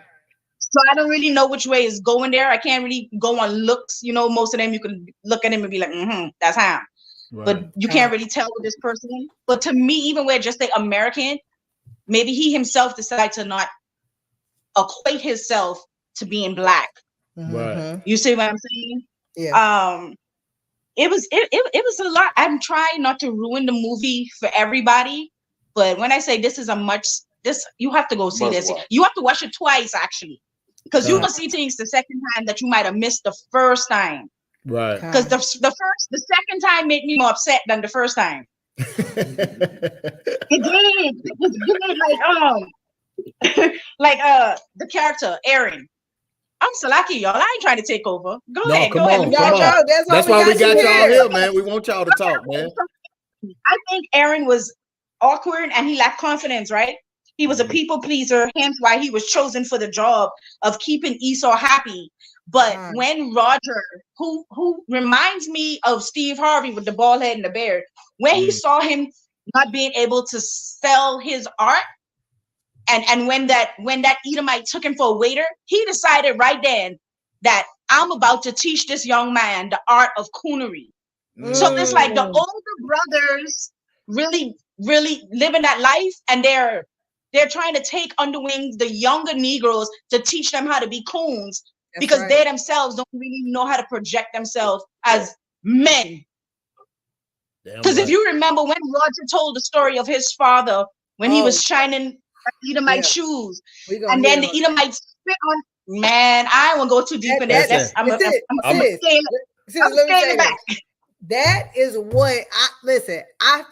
So I don't really know which way is going there. I can't really go on looks. You know, most of them you can look at him and be like, that's Ham. Right. But you can't really tell with this person. But to me, even where just say American, maybe he himself decided to not equate himself to being Black. Right. You see what I'm saying? Yeah. It was a lot. I'm trying not to ruin the movie for everybody, but when I say this you have to go see this. You have to watch it twice actually, because you will see things the second time that you might have missed the first time. Right. Because the second time made me more upset than the first time. It did. Like the character Aaron. I'm Salaki, y'all. I ain't trying to take over. Go ahead. Come on. That's why we got y'all here, man. We want y'all to talk, man. I think Aaron was awkward and he lacked confidence, right? He was a people pleaser, hence why he was chosen for the job of keeping Esau happy. But when Roger, who reminds me of Steve Harvey with the bald head and the beard, when he saw him not being able to sell his art, and when that Edomite took him for a waiter, he decided right then that I'm about to teach this young man the art of coonery. So it's like the older brothers really, really living that life, and they're trying to take under wings the younger Negroes to teach them how to be coons, because they themselves don't really know how to project themselves as men. Because if you remember when Roger told the story of his father when he was shining Edomite shoes, and then the Edomites spit on. Man, I won't go too deep in that. I'm scaling back. That is what I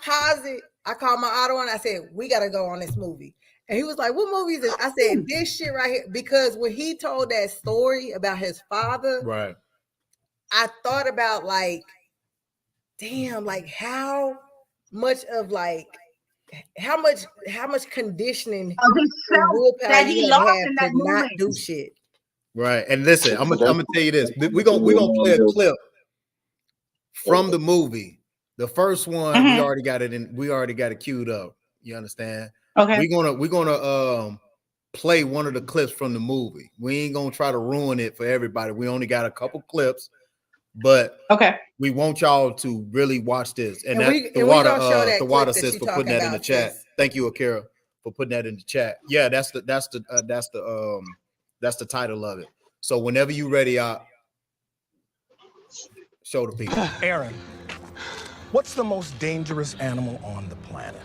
paused it. I called my auto and I said, we got to go on this movie. And he was like, what movie is this? I said, this shit right here. Because when he told that story about his father, right, I thought about like, damn, like how much conditioning that he lost in that to not moment. do shit. Right. And listen, I'm gonna tell you this. We're gonna play a clip from the movie. The first one, we already got it queued up. You understand? Okay. We're gonna play one of the clips from the movie. We ain't gonna try to ruin it for everybody. We only got a couple clips, but we want y'all to really watch this. And the water sis for putting that in the chat. Thank you, Akira, for putting that in the chat. Yeah, that's the title of it. So whenever you ready, show the people. Aaron, what's the most dangerous animal on the planet?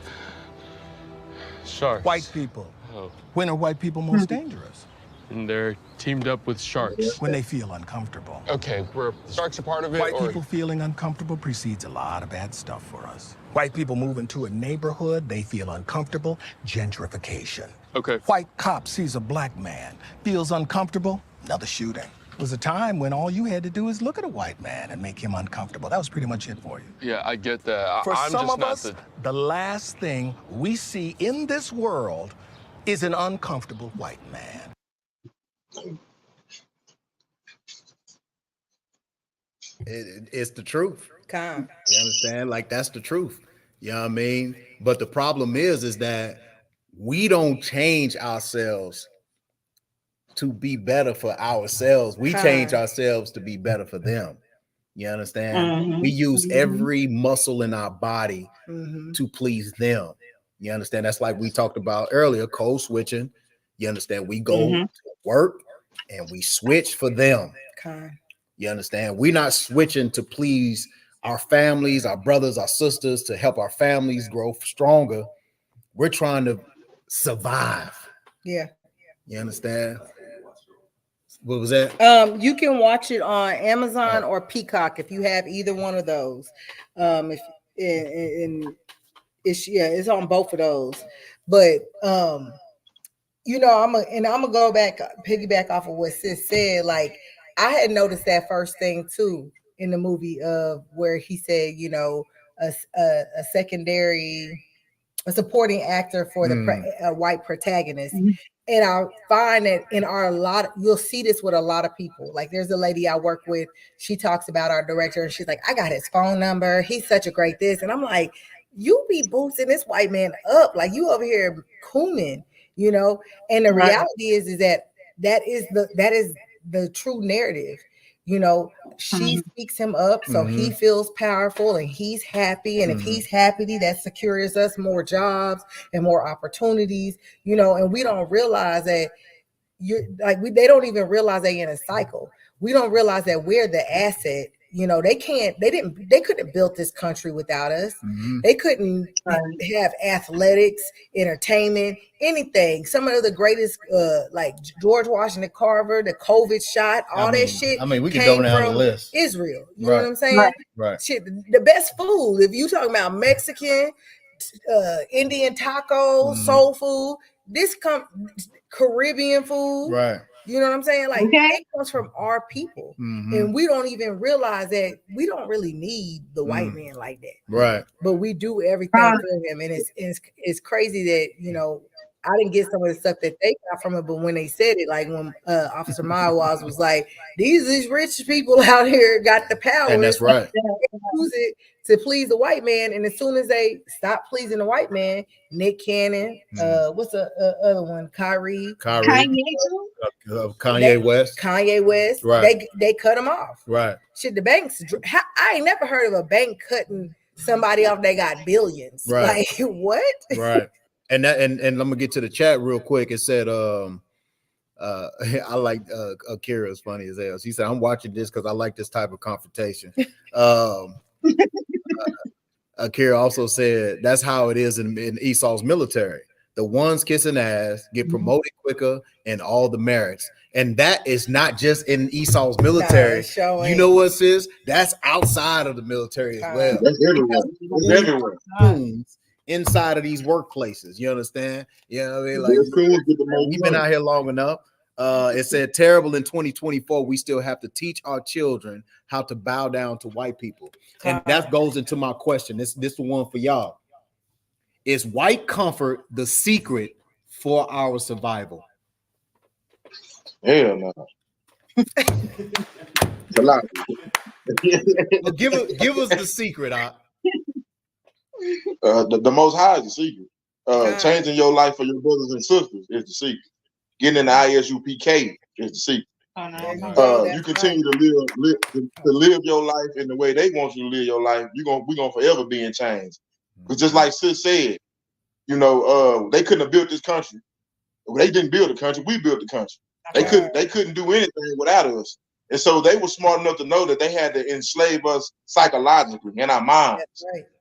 Sharks. White people. Oh. When are white people most dangerous? And they're teamed up with sharks. When they feel uncomfortable. Okay, were sharks a part of it? White people feeling uncomfortable precedes a lot of bad stuff for us. White people move into a neighborhood, they feel uncomfortable, gentrification. Okay. White cop sees a black man, feels uncomfortable, another shooting. It was a time when all you had to do is look at a white man and make him uncomfortable. That was pretty much it for you. Yeah, I get that. For I'm some just of not us, the last thing we see in this world is an uncomfortable white man. It's the truth. You understand? Like, that's the truth. You know what I mean? But the problem is that we don't change ourselves to be better for ourselves. We change ourselves to be better for them. You understand? We use every muscle in our body to please them. You understand? That's like we talked about earlier, code switching. You understand? We go to work and we switch for them. You understand? We're not switching to please our families, our brothers, our sisters, to help our families grow stronger. We're trying to survive. Yeah. You understand? What was that? You can watch it on Amazon or Peacock if you have either one of those. If it's on both of those. But you know, I'm gonna go back, piggyback off of what Sis said. Like, I had noticed that first thing too in the movie of where he said, you know, a supporting actor for the white protagonist. And I find that you'll see this with a lot of people. Like, there's a lady I work with, she talks about our director, and she's like, I got his phone number. He's such a great this. And I'm like, you be boosting this white man up. Like, you over here cooming, you know? And the reality is that is the true narrative. You know, she speaks him up so he feels powerful and he's happy. And if he's happy, that secures us more jobs and more opportunities, you know, and we don't realize that they don't even realize they in a cycle. We don't realize that we're the asset. You know, they couldn't have built this country without us. They couldn't have athletics, entertainment, anything. Some of the greatest, like George Washington Carver, the COVID shot, that shit. I mean, we can go down the list. Israel, you know what I'm saying? Right. Shit, the best food. If you talking about Mexican, Indian tacos, soul food, Caribbean food, right? You know what I'm saying? Like, it comes from our people. And we don't even realize that we don't really need the white man like that. Right. But we do everything for him. And it's crazy that, you know, I didn't get some of the stuff that they got from it, but when they said it, like when Officer Miles was like, these rich people out here got the power. And that's right. Use it to please the white man. And as soon as they stop pleasing the white man, Nick Cannon, what's the other one? Kyrie. Kanye West. Kanye West. Right. They cut him off. Right. Shit, the banks. I ain't never heard of a bank cutting somebody off. They got billions. Right. Like, what? Right. And I'm gonna get to the chat real quick. It said, I like Akira's funny as hell. She said, I'm watching this because I like this type of confrontation. Akira also said that's how it is in Esau's military. The ones kissing ass get promoted quicker and all the merits. And that is not just in Esau's military. You know what, sis? That's outside of the military as well. That's everywhere. That's everywhere. Inside of these workplaces, you understand? You know what I mean? Like, we've been out here long enough. It said terrible in 2024. We still have to teach our children how to bow down to white people, and that goes into my question. This is the one for y'all. Is white comfort the secret for our survival? Hell no. It's a lot. Well, give us the secret. The Most High is the secret. Changing your life for your brothers and sisters is the secret. Getting in the ISUPK is the secret. You continue to live your life in the way they want you to live your life. We're gonna forever be in chains. But just like Sis said, you know, they couldn't have built this country. They didn't build the country. We built the country. They couldn't do anything without us. And so they were smart enough to know that they had to enslave us psychologically in our minds.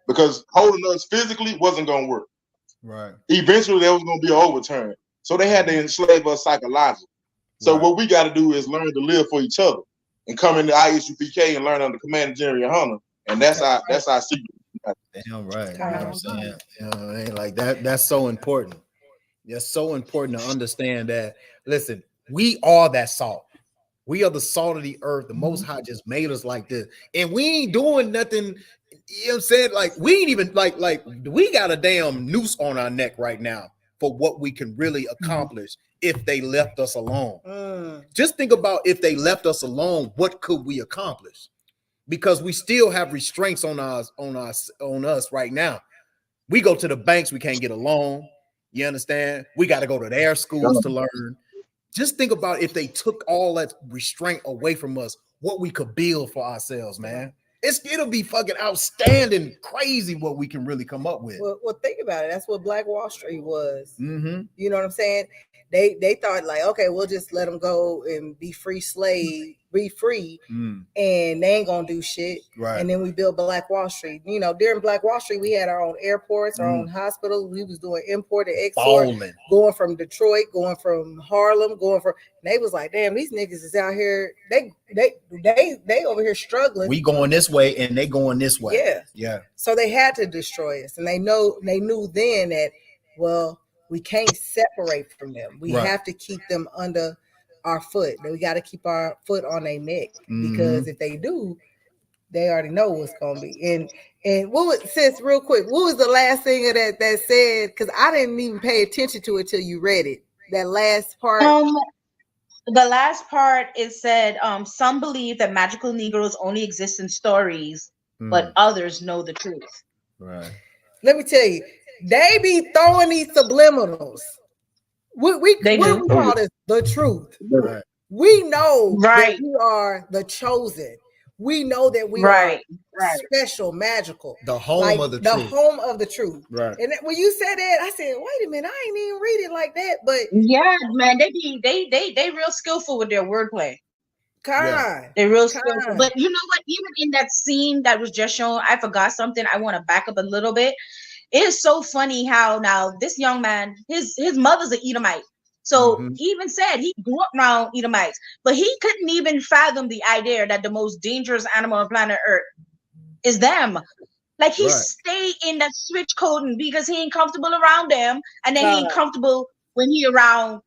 Because holding us physically wasn't going to work. Right. Eventually, there was going to be an overturn. So they had to enslave us psychologically. So what we got to do is learn to live for each other and come into ISUPK and learn under Commander General Hunter. And that's our secret. Damn right. You know what I'm saying? You know, like that's so important. It's so important to understand that, listen, we are that salt. We are the salt of the earth. The Most High just made us like this. And we ain't doing nothing. You know what I'm saying? Like, we ain't even like we got a damn noose on our neck right now for what we can really accomplish if they left us alone. Just think about if they left us alone, what could we accomplish? Because we still have restraints on us right now. We go to the banks, we can't get a loan. You understand? We got to go to their schools to learn. Just think about if they took all that restraint away from us, what we could build for ourselves, man. It'll be fucking outstanding, crazy what we can really come up with. Well, think about it. That's what Black Wall Street was. Mm-hmm. You know what I'm saying? They thought like, okay, we'll just let them go and be free slave, be free, and they ain't gonna do shit. Right. And then we built Black Wall Street. You know, during Black Wall Street, we had our own airports, our own hospitals. We was doing import and export, going from Detroit, going from Harlem, and they was like, damn, these niggas is out here. They over here struggling. We going this way and they going this way. Yeah. So they had to destroy us, and they knew then that, well, we can't separate from them. We have to keep them under our foot. We got to keep our foot on their neck, because if they do, they already know what's gonna be. And what was, sis, real quick, what was the last thing of that said? Because I didn't even pay attention to it till you read it. That last part. The last part, it said, some believe that magical Negroes only exist in stories, but others know the truth. Right. Let me tell you, they be throwing these subliminals. We call this the truth. Right. We know that we are the chosen. We know that we are special, magical. The home of the truth. The home of the truth. Right. And when you said that, I said, wait a minute, I ain't even read it like that. But yeah, man, they real skillful with their wordplay. They're real skillful. But you know what? Even in that scene that was just shown, I forgot something. I want to back up a little bit. It is so funny how now this young man, his mother's an Edomite. So he even said he grew up around Edomites, but he couldn't even fathom the idea that the most dangerous animal on planet Earth is them. Like he stayed in that switch coding because he ain't comfortable around them, and then he ain't comfortable when he around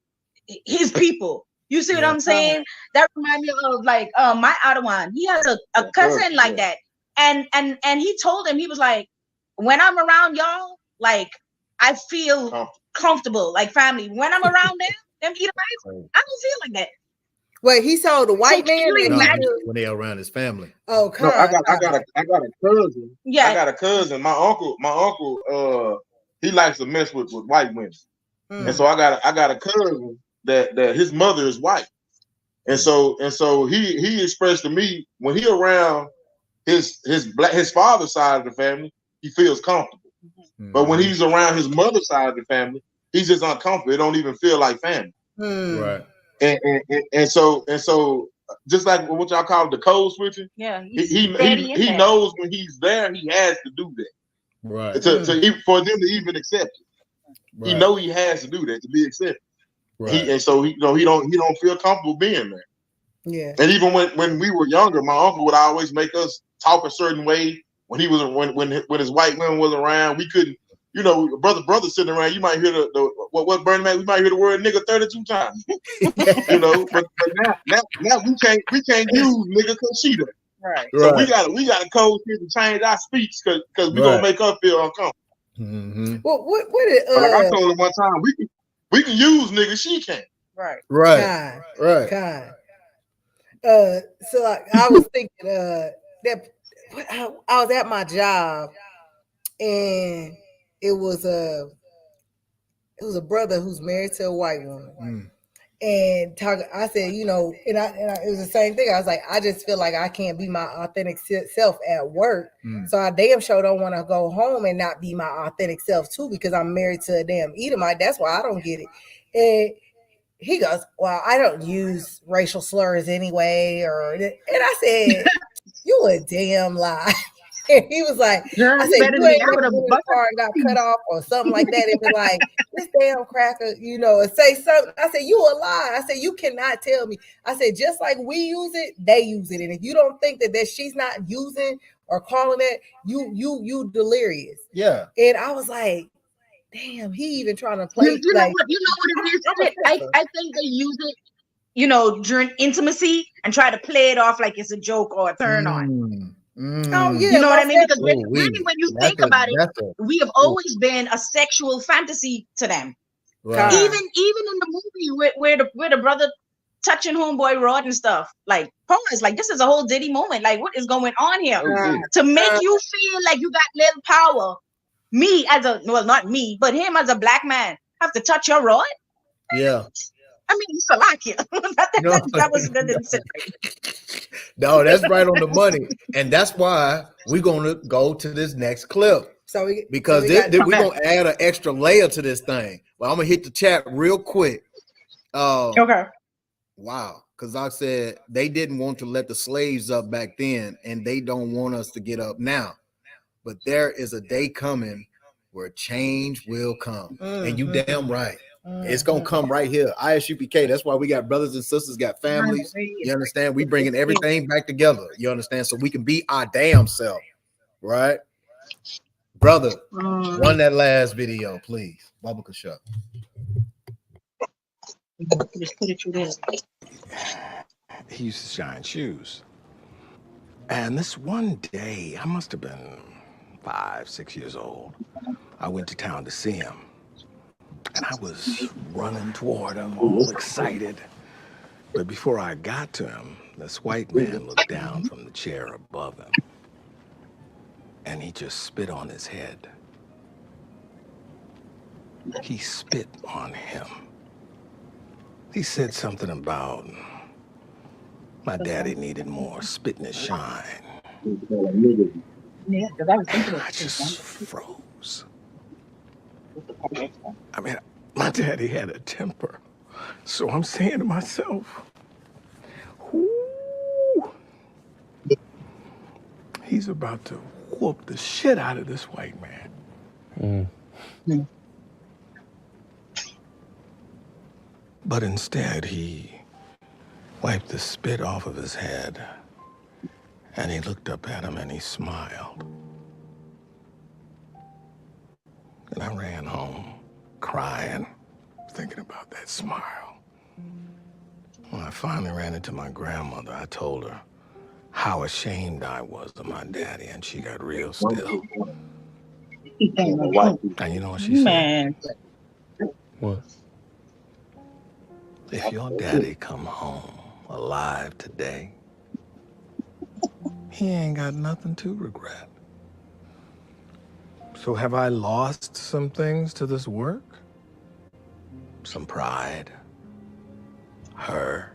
his people. You see what I'm saying? That reminds me of like my Adawan. He has a cousin like that, and he told him, he was like, when I'm around y'all, like I feel comfortable, like family. When I'm around them Edomites, I don't feel like that. Wait, he saw the white man when they around his family. Oh, no, I got a cousin. Yeah, I got a cousin. My uncle, he likes to mess with white women, and so I got a cousin that his mother is white, and so he expressed to me when he around his father's side of the family, he feels comfortable. But when he's around his mother's side of the family, he's just uncomfortable. It don't even feel like family. Right. And so just like what y'all call the code switching. Yeah. He knows when he's there, he has to do that. Right. For them to even accept it. Right. He know he has to do that to be accepted. Right. And so he don't feel comfortable being there. Yeah. And even when we were younger, my uncle would always make us talk a certain way. When he was when his white women was around, we couldn't, brother sitting around, you might hear what Bernie Mac, we might hear the word nigga 32 times. But now we can't use nigga because she does. Right. So we got a code here to change our speech because we gonna make her feel uncomfortable. Mm-hmm. Well, what did like I told him one time, we can use nigga, she can't. Right. Right. God. So I was thinking that I was at my job, and it was a brother who's married to a white woman, and I said, and it was the same thing. I was like, I just feel like I can't be my authentic self at work, so I damn sure don't want to go home and not be my authentic self too, because I'm married to a damn Edomite. That's why I don't get it. And he goes, well, I don't use racial slurs anyway, and I said, you a damn lie. And he was like, I said, you ain't never been in the car and got cut off or something like that. And be like, this damn cracker, and say something. I said, you a lie. I said, you cannot tell me. I said, just like we use it, they use it. And if you don't think that she's not using or calling it, you delirious. Yeah. And I was like, damn, he even trying to play. You know what it is? I think they use it, during intimacy and try to play it off like it's a joke or a turn on. Oh yeah, you know what I mean? Because really, when you think about it, we have always been a sexual fantasy to them. Right. Even in the movie where the brother touching homeboy Rod and stuff, like pause, like this is a whole Diddy moment. Like what is going on here? To make you feel like you got little power. Me not me, but him as a black man have to touch your Rod. Yeah. I mean, Salakia. No. that was good insight. No, that's right on the money. And that's why we're going to go to this next clip. Because we're going to add an extra layer to this thing. Well, I'm going to hit the chat real quick. Okay. Wow. Because I said they didn't want to let the slaves up back then, and they don't want us to get up now. But there is a day coming where change will come. And you damn right. It's going to come right here. ISUPK. That's why we got brothers and sisters, got families. You understand? We bringing everything back together. You understand? So we can be our damn self. Right? Brother, run that last video, please. Bubba Kasha. Just put it through there. He used to shine shoes. And this one day, I must have been 5, 6 years old. I went to town to see him. And I was running toward him, all excited. But before I got to him, this white man looked down from the chair above him. And he just spit on his head. He spit on him. He said something about my daddy needed more spit in his shine. Yeah, because I was thinking I just froze. I mean, my daddy had a temper. So I'm saying to myself, ooh, he's about to whoop the shit out of this white man. But instead, he wiped the spit off of his head, and he looked up at him and he smiled. And I ran home, crying, thinking about that smile. When I finally ran into my grandmother, I told her how ashamed I was of my daddy, and she got real still. And you know what she said? What? If your daddy come home alive today, he ain't got nothing to regret. So have I lost some things to this work? Some pride? Her?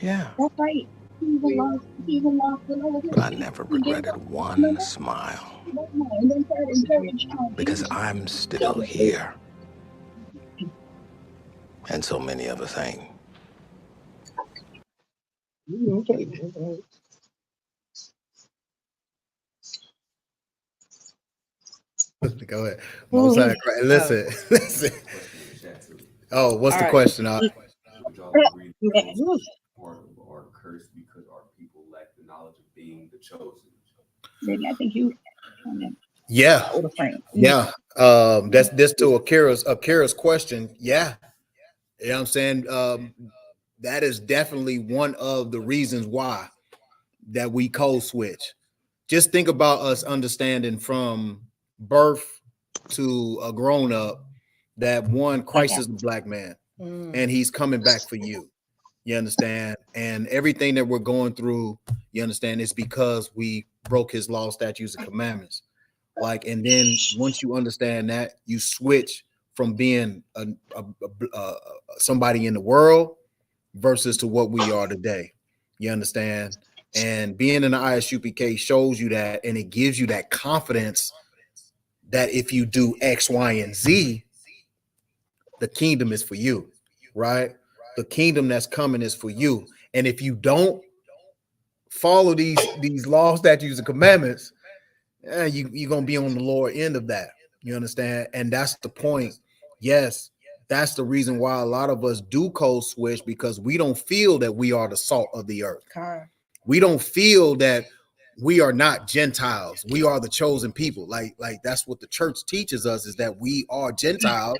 Yeah. That's right. But I never regretted one smile. Because I'm still here. And so many of us ain't. Go ahead. Mosaic, listen, listen. Oh, what's the question? Would y'all agree that or cursed because our people lack the knowledge of being the chosen? Maybe I think you. Yeah. Yeah. That's this to Akira's question. Yeah. You know what I'm saying? That is definitely one of the reasons why that we code switch. Just think about us understanding from birth to a grown up that one, Christ is the black man and he's coming back for you. You understand? And everything that we're going through, you understand, is because we broke his law, statutes, and commandments. Like, and then once you understand that, you switch from being somebody in the world versus to what we are today. You understand? And being in the ISUPK shows you that, and it gives you that confidence that if you do X, Y, and Z, the kingdom is for you, right? The kingdom that's coming is for you. And if you don't follow these laws, statutes, and commandments, you're going to be on the lower end of that. You understand? And that's the point. Yes, that's the reason why a lot of us do code switch, because we don't feel that we are the salt of the earth. We don't feel that we are not Gentiles. We are the chosen people. Like that's what the church teaches us, is that we are Gentiles.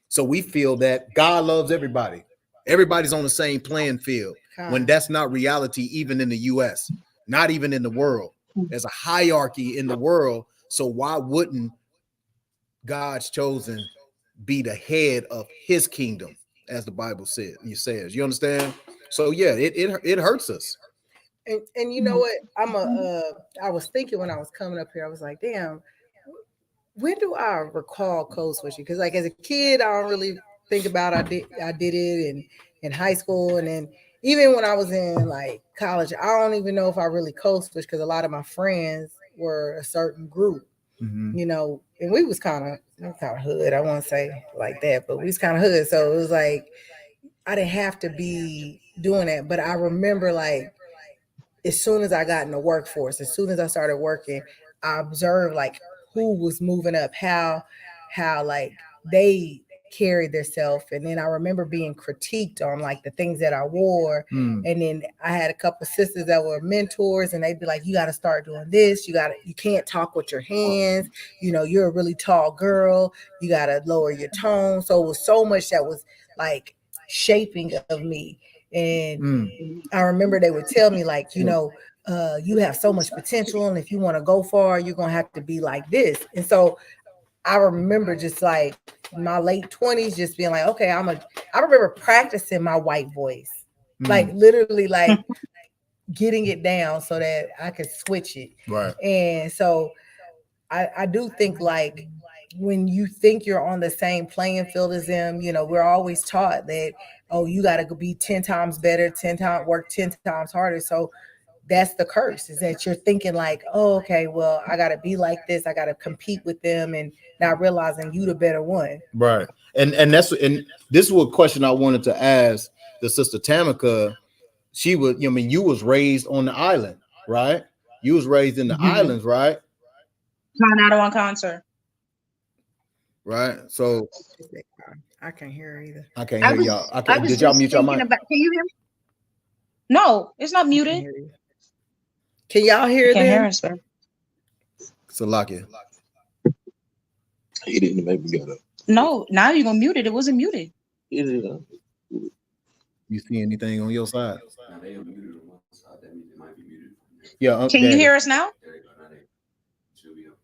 So we feel that God loves everybody. Everybody's on the same playing field, when that's not reality, even in the US, not even in the world. There's a hierarchy in the world. So why wouldn't God's chosen be the head of his kingdom, as the Bible says? You understand? So yeah, it hurts us. And you know what? I was thinking when I was coming up here, I was like, damn, when do I recall code switching? Because like as a kid, I don't really think about I did it in high school, and then even when I was in like college, I don't even know if I really code switched because a lot of my friends were a certain group, Mhm. you know, and we was kind of hood. I won't say like that, but we was kind of hood. So it was like I didn't have to be doing that, but I remember like as soon as I got in the workforce, as soon as I started working, I observed like who was moving up, how like they carried themselves. And then I remember being critiqued on like the things that I wore. Mm. And then I had a couple of sisters that were mentors, and they'd be like, you got to start doing this. You can't talk with your hands. You know, you're a really tall girl. You got to lower your tone. So it was so much that was like shaping of me. And I remember they would tell me like, you know, you have so much potential, and if you want to go far, you're gonna have to be like this. And so I remember just like my late 20s, just being like, okay, I remember practicing my white voice, like literally like getting it down so that I could switch it. Right. And so I do think like when you think you're on the same playing field as them, you know, we're always taught that, oh, you got to be 10 times better, 10 times work 10 times harder. So that's the curse, is that you're thinking like, oh, okay, well, I got to be like this. I got to compete with them, and not realizing you the better one. Right. And this is what question I wanted to ask the sister Tamika. She was, you know, I mean, you was raised on the island, right? You was raised in the islands, right? Tornado on concert. Right. So I can't hear her either. I can't hear y'all. Did y'all mute your mic? Can you hear me? No, it's not muted. Can y'all hear Can't them? hear us, sir. Salakia. He didn't make me get up. No, now you're gonna mute it. It wasn't muted. You see anything on your side? Now they are muted on one side. That means it might be muted. Yeah. Can you hear us now? There you go. Now they should be up.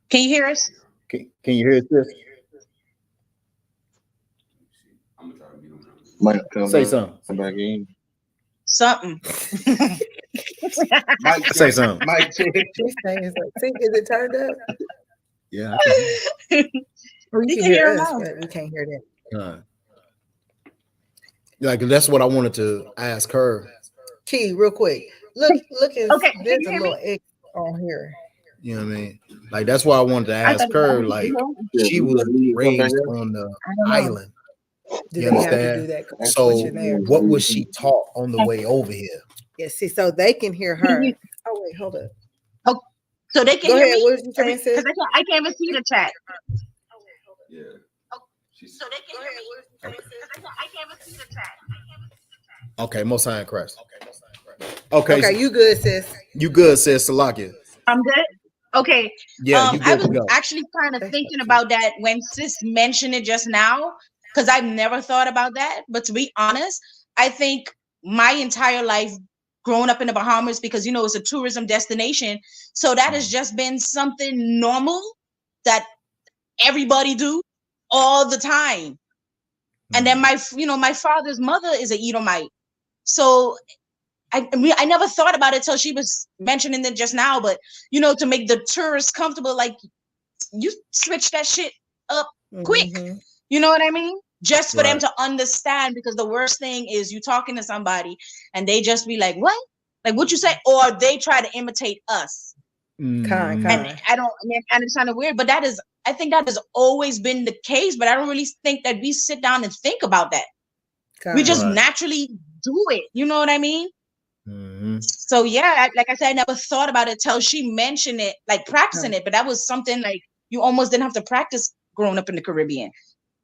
Can you hear us? Can you hear this? I'm gonna try to mute them now. Say something. Come back in. Something. Mike, Say something. Mike, She's saying, is it turned up? Yeah. Or you can can hear hear them us, now. but we can't hear them. Like that's what I wanted to ask her. Key, real quick. Look at Okay, can there's you a hear little X on here. You know what I mean? Like that's why I wanted to ask her. Like she was raised on the island. Do You they have to do understand? that code So switching there? what was she taught on the way over here? Yeah, see, so they can hear her. Oh wait, hold up. Oh, so they can Go hear ahead. me? What was you saying, sis? Because I can't even see the chat. Yeah. So they can hear me? I can't even see the chat. Okay, Most High in Christ. Okay, Okay, you good, sis? You good, sis Salakia. I'm good. Okay. Yeah, you I good to was go. actually kind of thinking about that when sis mentioned it just now, because I've never thought about that. But to be honest, I think my entire life growing up in the Bahamas, because you know it's a tourism destination, so that has just been something normal that everybody do all the time. And then my father's mother is an Edomite, so I mean, I never thought about it till she was mentioning it just now. But you know, to make the tourists comfortable, like you switch that shit up quick. You know what I mean? Just for them to understand, because the worst thing is you talking to somebody and they just be like, "What? Like what you say?" Or they try to imitate us. And I it's kind of weird, but I think that has always been the case. But I don't really think that we sit down and think about that. We just naturally do it. You know what I mean? So yeah, like I said, I never thought about it till she mentioned it, like practicing it. But that was something like you almost didn't have to practice growing up in the Caribbean.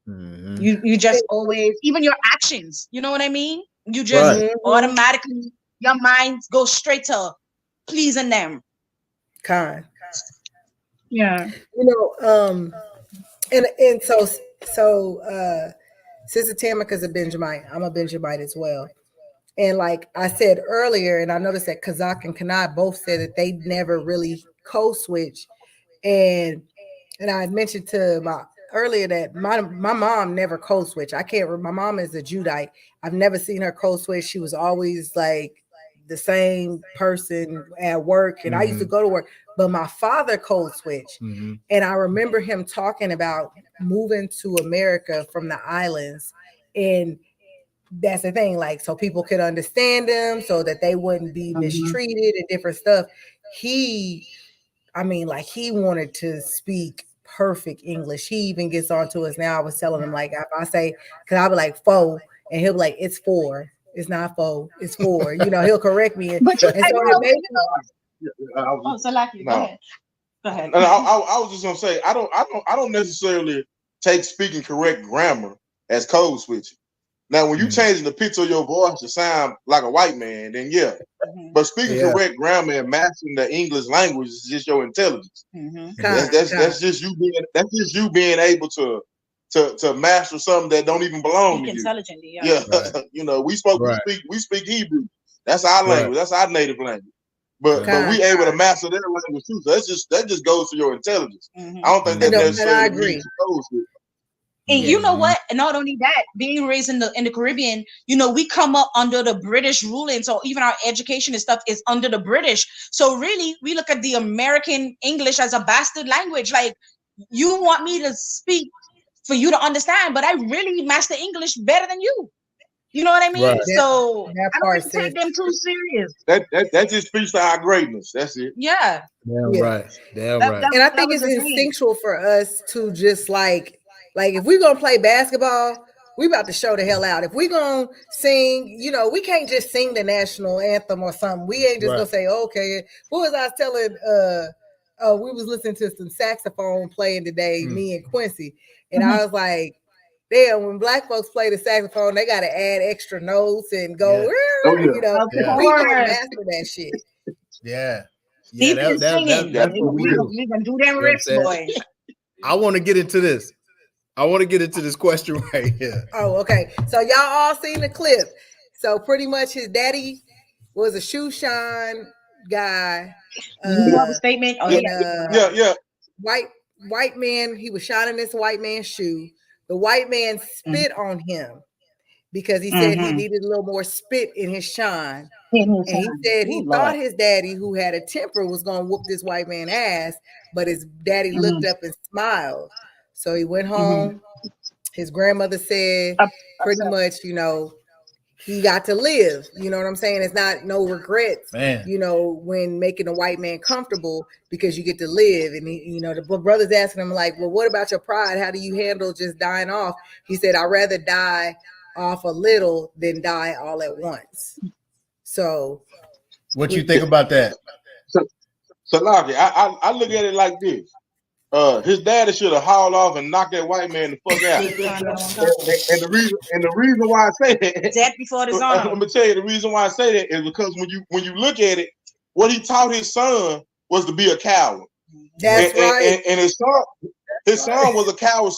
You just always, even your actions, you know what I mean? You just automatically, your mind goes straight to pleasing them. Yeah. You know, and so Sister Tamika's a Benjamite. I'm a Benjamite as well. And like I said earlier, and I noticed that Kazak and Kanai both said that they never really co-switch. And I had mentioned to my earlier that my mom never co-switch. I can't remember. My mom is a Judite. I've never seen her co-switch. She was always like the same person at work, and I used to go to work. But my father code switched, and I remember him talking about moving to America from the islands, and that's the thing, like, so people could understand them, so that they wouldn't be mistreated and different stuff. He wanted to speak perfect English. He even gets on to us now. I was telling him, like, if I say, because I'll be like, four, and he'll be like, it's four. It's not four, it's four. He'll correct me. And so it made Go ahead. I was just gonna say, I don't necessarily take speaking correct grammar as code switching. Now, when you changing the pitch of your voice to sound like a white man, then yeah. But speaking correct grammar and mastering the English language is just your intelligence. That's just you being able to master something that don't even belong to you. Intelligently, Yeah. Right. We speak Hebrew. That's our language. That's our native language. But we able to master their language too. So that just goes to your intelligence. I don't think that necessarily I agree. And you know what? And not only that, being raised in the Caribbean, we come up under the British ruling. So even our education and stuff is under the British. So really, we look at the American English as a bastard language. Like, you want me to speak for you to understand, but I really master English better than you. You know what I mean? Right. So I don't take them too serious. That just speaks to our greatness. That's it. Yeah. Damn right. And I think it's instinctual for us to just like if we're gonna play basketball, we about to show the hell out. If we're gonna sing, we can't just sing the national anthem or something. We ain't just gonna say, okay. What was I telling? We was listening to some saxophone playing today, me and Quincy, and I was like, damn, when black folks play the saxophone, they got to add extra notes and go, we gonna master that shit. Yeah. That's what we do. We gonna do them riffs, boy. I want to get into this. Question right here. Oh, okay. So y'all all seen the clip. So pretty much his daddy was a shoe shine guy. You have a statement? Oh, yeah. White man, he was shining this white man's shoe. The white man spit on him because he said he needed a little more spit in his shine. And he said he thought his daddy, who had a temper, was going to whoop this white man's ass, but his daddy looked up and smiled. So he went home. His grandmother said pretty much, he got to live. You know what I'm saying? It's not no regrets, when making a white man comfortable, because you get to live. And the brother's asking him, like, well, what about your pride? How do you handle just dying off? He said, I'd rather die off a little than die all at once. So what you think about that? So Lockie, I look at it like this. His daddy should have hauled off and knocked that white man the fuck out. and the reason why I say that, death before dishonor. I'm gonna tell you the reason why I say that is because when you look at it, what he taught his son was to be a coward. That's right. And his son was a coward.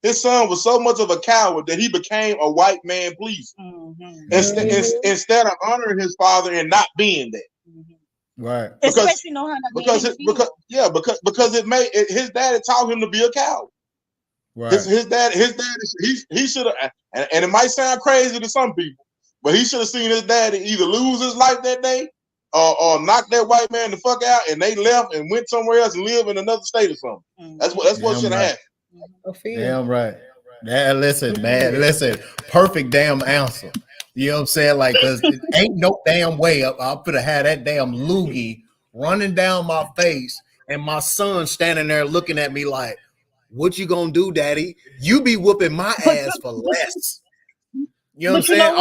His son was so much of a coward that he became a white man pleaser. Instead of honoring his father and not being that. Right. Especially know how because it made his daddy taught him to be a coward. Right. His dad he should have, and it might sound crazy to some people, but he should have seen his daddy either lose his life that day or knock that white man the fuck out, and they left and went somewhere else and live in another state or something. That's what should have happened. Damn right. Listen, man. Listen, perfect damn answer. You know what I'm saying? Like, cause it ain't no damn way I'll put had that damn loogie running down my face and my son standing there looking at me like, what you gonna do, daddy? You be whooping my ass for less. You know what I'm saying?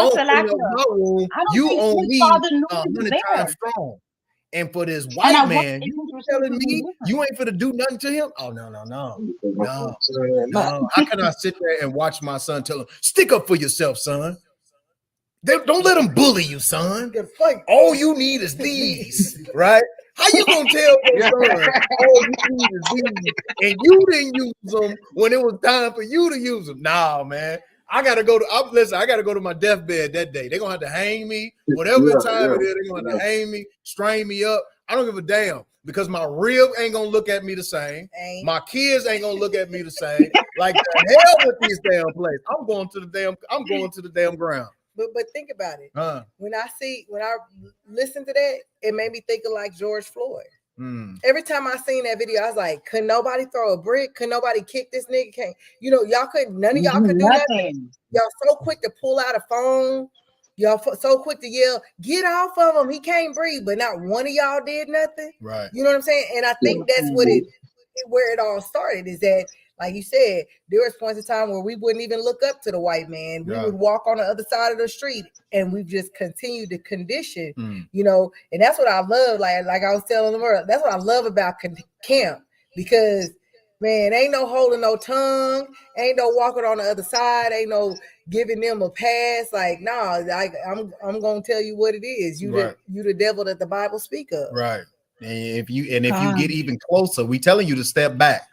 You own me 100 times strong. And for this white man, you telling me you ain't finna do nothing to him? Oh, no. How can I sit there and watch my son tell him, stick up for yourself, son? Don't let them bully you, son. All you need is these, right? How you gonna tell your son all you need is these, and you didn't use them when it was time for you to use them? Nah, man. I gotta go to my deathbed that day. They're gonna have to hang me, whatever time it is, they're gonna have to hang me, strain me up. I don't give a damn, because my rib ain't gonna look at me the same. My kids ain't gonna look at me the same. Like, the hell with these damn places. I'm going to the damn ground. But think about it. Huh. When I listen to that, it made me think of like George Floyd. Mm. Every time I seen that video, I was like, could nobody throw a brick? Could nobody kick this nigga? Can't y'all couldn't, none of y'all could do nothing. Y'all so quick to pull out a phone. Y'all so quick to yell, get off of him. He can't breathe. But not one of y'all did nothing. Right. You know what I'm saying? And I think that's where it all started, is that, like you said, there was points in time where we wouldn't even look up to the white man. We would walk on the other side of the street, and we've just continued to condition, and that's what I love. Like I was telling them earlier, that's what I love about camp, because man, ain't no holding no tongue, ain't no walking on the other side, ain't no giving them a pass. Like, nah, I'm gonna tell you what it is. You the devil that the Bible speak of. Right. And if you get even closer, we telling you to step back,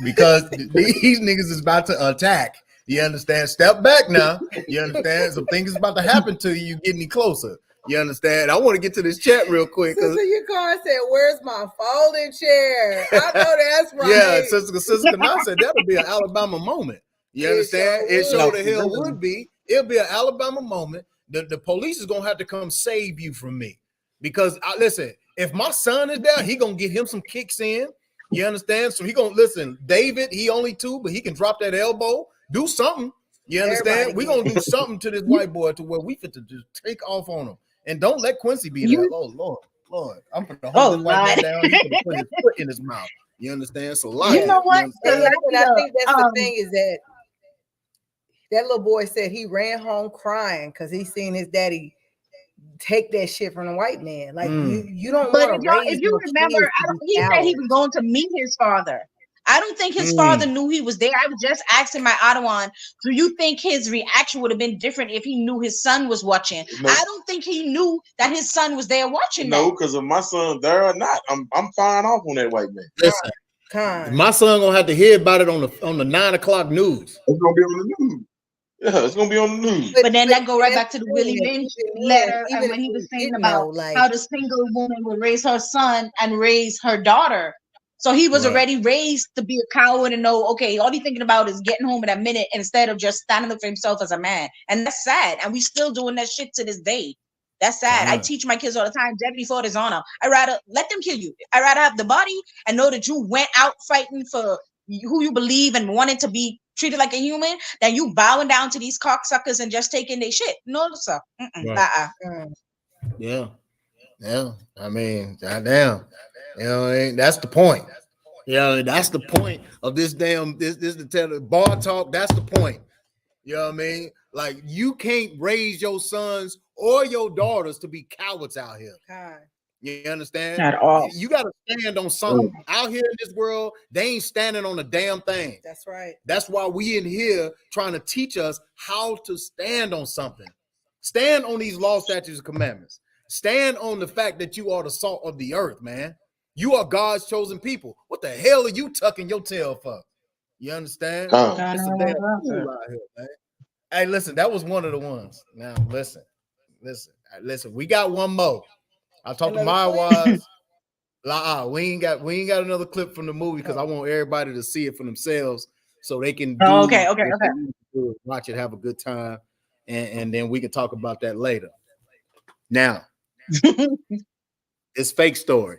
because these niggas is about to attack. You understand? Step back now. You understand? Some things is about to happen to you. You get any closer. You understand? I want to get to this chat real quick. Sister your car said, "Where's my folding chair?" I know that's right. Yeah, Sister Kana said that'll be an Alabama moment. You understand? It sure the hell would be. It'll be an Alabama moment. The police is gonna have to come save you from me. Because listen, if my son is there, he gonna get him some kicks in. You understand? So he gonna listen. David, he only 2, but he can drop that elbow, do something. You understand? We gonna do something to this white boy to where we fit to just take off on him. And don't let Quincy be there. Oh Lord, I'm gonna hold this white man down. He's gonna put his foot in his mouth. You understand? So you know what? And I think that's the thing, is that little boy said he ran home crying because he seen his daddy take that shit from the white man. Like you don't want to raise. If you remember, he said he was going to meet his father. I don't think his father knew he was there. I was just asking my Adawan, do you think his reaction would have been different if he knew his son was watching? No. I don't think he knew that his son was there watching. No, because if my son there or not, I'm fine off on that white man. Listen, my son gonna have to hear about it on the 9 o'clock news. It's gonna be on the news. Yeah, it's gonna be on the news. But then that go right back to the Willie Lynch letter, and when he was saying about how the single woman would raise her son and raise her daughter. So he was already raised to be a coward and know, okay, all he's thinking about is getting home in a minute instead of just standing up for himself as a man. And that's sad. And we still doing that shit to this day. That's sad. I teach my kids all the time, deputy for dishonor. I rather let them kill you. I rather have the body and know that you went out fighting for who you believe and wanted to be treated like a human than you bowing down to these cocksuckers and just taking their shit. No, sir. Yeah. I mean, goddamn. You know, that's the point. Yeah, that's the point of this damn this the tell bar talk. That's the point. You know what I mean? Like, you can't raise your sons or your daughters to be cowards out here. You understand? At all. You got to stand on something. Out here in this world, they ain't standing on a damn thing. That's right. That's why we in here trying to teach us how to stand on something. Stand on these law, statutes, and commandments. Stand on the fact that you are the salt of the earth, man. You are God's chosen people. What the hell are you tucking your tail for? You understand? It's a damn fool out here, man. Hey, listen, that was one of the ones. Now, listen. We got one more. I talked to my wives. We ain't got another clip from the movie because I want everybody to see it for themselves so they can okay. Watch it, have a good time, and then we can talk about that later. Now, it's fake story.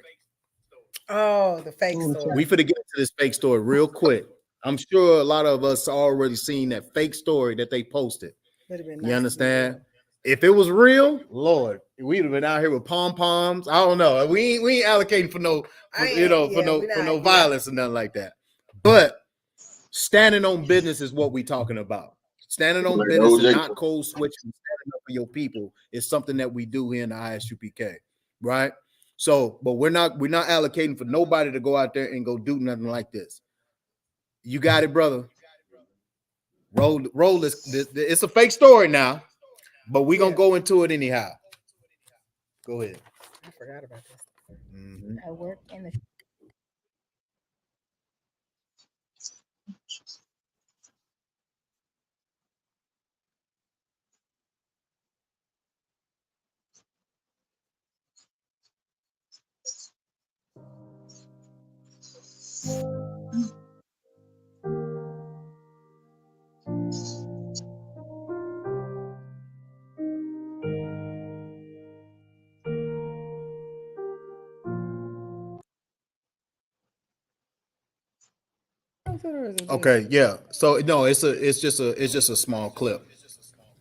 Oh, the fake story. We finna get into this fake story real quick. I'm sure a lot of us already seen that fake story that they posted. You understand? If it was real, Lord, we'd have been out here with pom-poms. I don't know. We ain't allocating for no violence or nothing like that. But standing on business is what we talking about. Standing on business and not code switching, standing up for your people is something that we do here in the ISUPK, right? So, but we're not allocating for nobody to go out there and go do nothing like this. You got it, brother. Roll this. It's a fake story now, but we're gonna go into it anyhow. Go ahead. I forgot about this. Mm-hmm. I work in the with it, or is it? Okay, yeah. So no, it's just a small clip.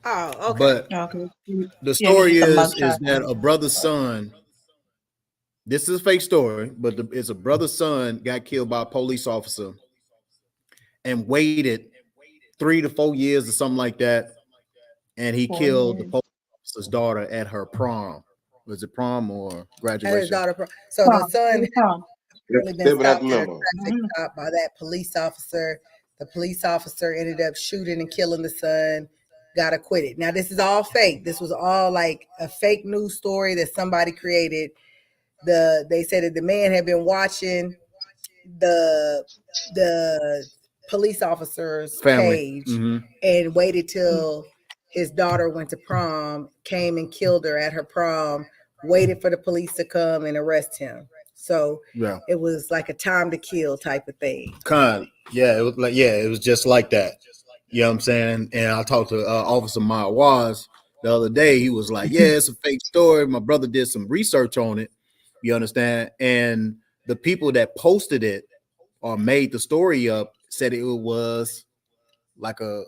Oh, okay. But Okay. the Yeah, it's story just a is mugshot. that a brother's son. This is a fake story, but it's a brother's son got killed by a police officer and waited 3 to 4 years or something like that, and he 4 killed the years. police officer's daughter at her prom. Was it prom or And his graduation? daughter. So the son Prom. really been Stepping out stopped the at a limo. traffic stop by that police officer. The police officer ended up shooting and killing the son, got acquitted. Now, this is all fake. This was all like a fake news story that somebody created. They said that the man had been watching the police officer's Family. page Mhm. and waited till his daughter went to prom, came and killed her at her prom, waited for the police to come and arrest him. So Yeah. it was like a time to kill type of thing. It was just like that. You know what I'm saying? And I talked to Officer Mawaz the other day. He was like, "Yeah, it's a fake story. My brother did some research on it. You understand?" And the people that posted it or made the story up said it was like a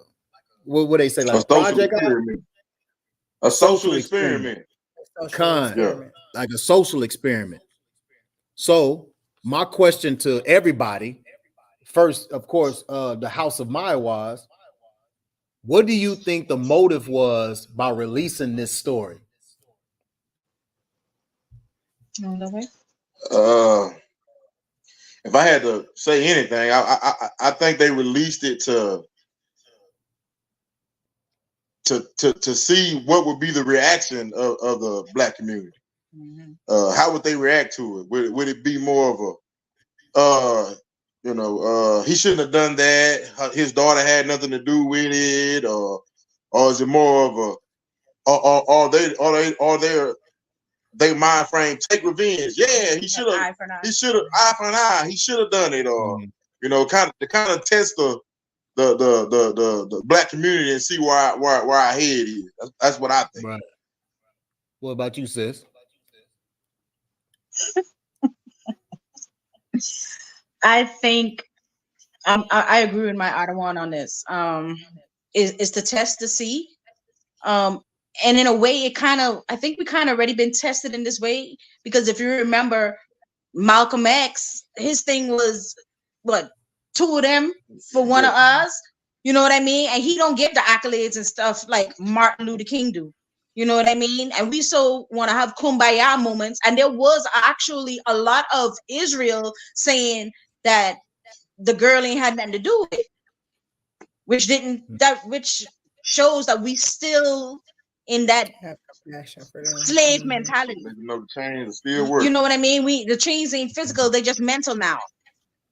what would they say, like a project? A social experiment. Like a social experiment. So my question to everybody, first, of course, the House of Maya was, what do you think the motive was by releasing this story? If I had to say anything, I think they released it to see what would be the reaction of the Black community. How would they react to it? Would it be more of he shouldn't have done that, his daughter had nothing to do with it, or is it more of they mind frame take revenge? Yeah, he should have eye for an eye. He should have done it, or kind of test the Black community and see where our head is. That's what I think. Right. What about you, sis? I think I agree with my Adawan on this. Is to test to see. And in a way, I think we kind of already been tested in this way, because if you remember Malcolm X, his thing was what, 2 of them for 1 of us. You know what I mean? And he don't get the accolades and stuff like Martin Luther King do. You know what I mean? And we so want to have kumbaya moments. And there was actually a lot of Israel saying that the girl ain't had nothing to do with it, which shows that we still in that slave mentality. The chains still work. You know what I mean? The chains ain't physical, they just mental now.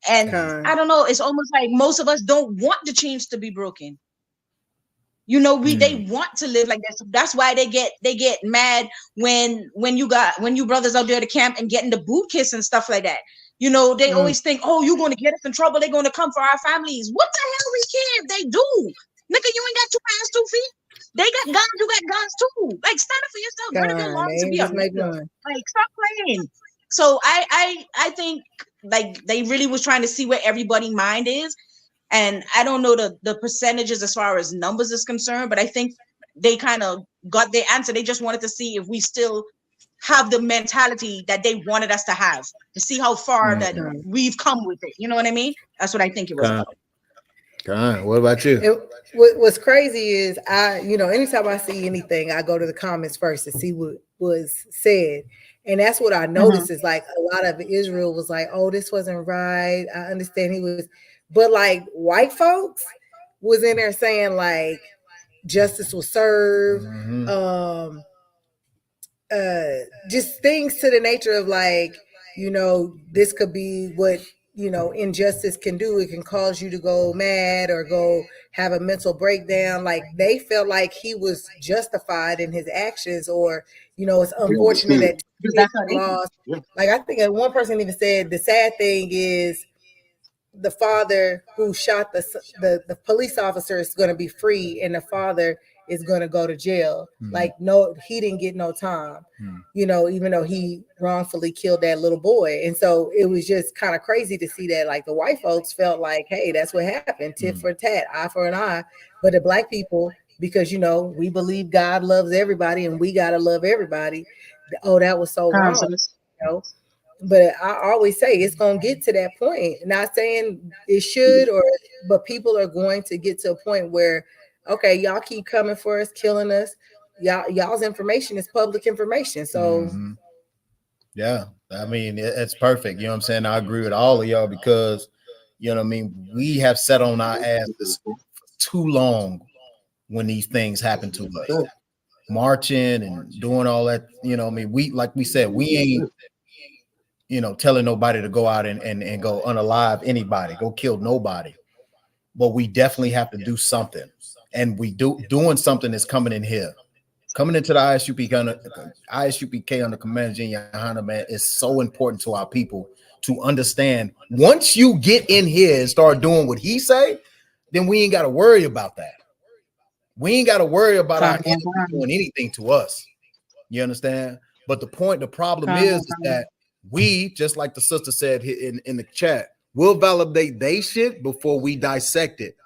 And I don't know, it's almost like most of us don't want the chains to be broken. They want to live like that. So that's why they get mad when you brothers out there to camp and getting the boot kiss and stuff like that. They always think, oh, you're going to get us in trouble. They're going to come for our families. What the hell we care if they do? Nigga, you ain't got 2 hands, 2 feet. They got guns, you got guns too. Like, stand up for yourself. What if it belongs to be a nigga? Like, stop playing. So I think like they really was trying to see where everybody's mind is. And I don't know the percentages as far as numbers is concerned, but I think they kind of got their answer. They just wanted to see if we still have the mentality that they wanted us to have, to see how far that we've come with it. You know what I mean? That's what I think it was about. What about you? What's crazy is anytime I see anything, I go to the comments first to see what was said. And that's what I noticed is like a lot of Israel was like, oh, this wasn't right. I understand he was, but like white folks was in there saying like justice was served. Just things to the nature of like, this could be what, injustice can do. It can cause you to go mad or go have a mental breakdown. Like they felt like he was justified in his actions, or, it's unfortunate that he lost. Like I think one person even said the sad thing is the father who shot the police officer is going to be free, and the father is going to go to jail. Like, no, he didn't get no time, you know, even though he wrongfully killed that little boy. And so it was just kind of crazy to see that, like, the white folks felt like, hey, that's what happened, tit for tat, eye for an eye. But the black people, because, you know, we believe God loves everybody and we got to love everybody. Oh, that was so wrong, you know? But I always say it's going to get to that point. Not saying it should, but people are going to get to a point where, okay, y'all keep coming for us, killing us. Y'all's information is public information. So yeah, I mean, it's perfect. You know what I'm saying? I agree with all of y'all because, you know what I mean, we have sat on our asses for too long when these things happen to us. Marching and doing all that, you know what I mean? Like we said, we ain't, you know, telling nobody to go out and go unalive anybody, go kill nobody. But we definitely have to do something. And doing something is coming in here. Coming into the ISUPK under Commander Junior Hunter, man, is so important to our people to understand. Once you get in here and start doing what he say, then we ain't got to worry about that. We ain't got to worry about our enemy doing anything to us. You understand? But the problem is that we, just like the sister said in the chat, we'll validate they shit before we dissect it.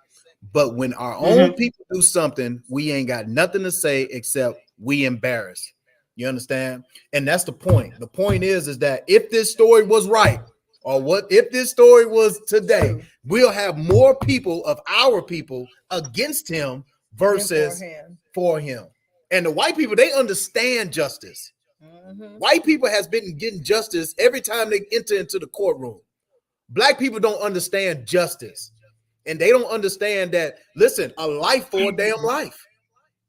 But when our own people do something, we ain't got nothing to say except we embarrassed. You understand? And that's the point. The point is that if this story was right, or what if this story was today, we'll have more people of our people against him versus for him. And the white people, they understand justice. White people has been getting justice every time they enter into the courtroom. Black people don't understand justice. And they don't understand that, listen, a life for a damn life.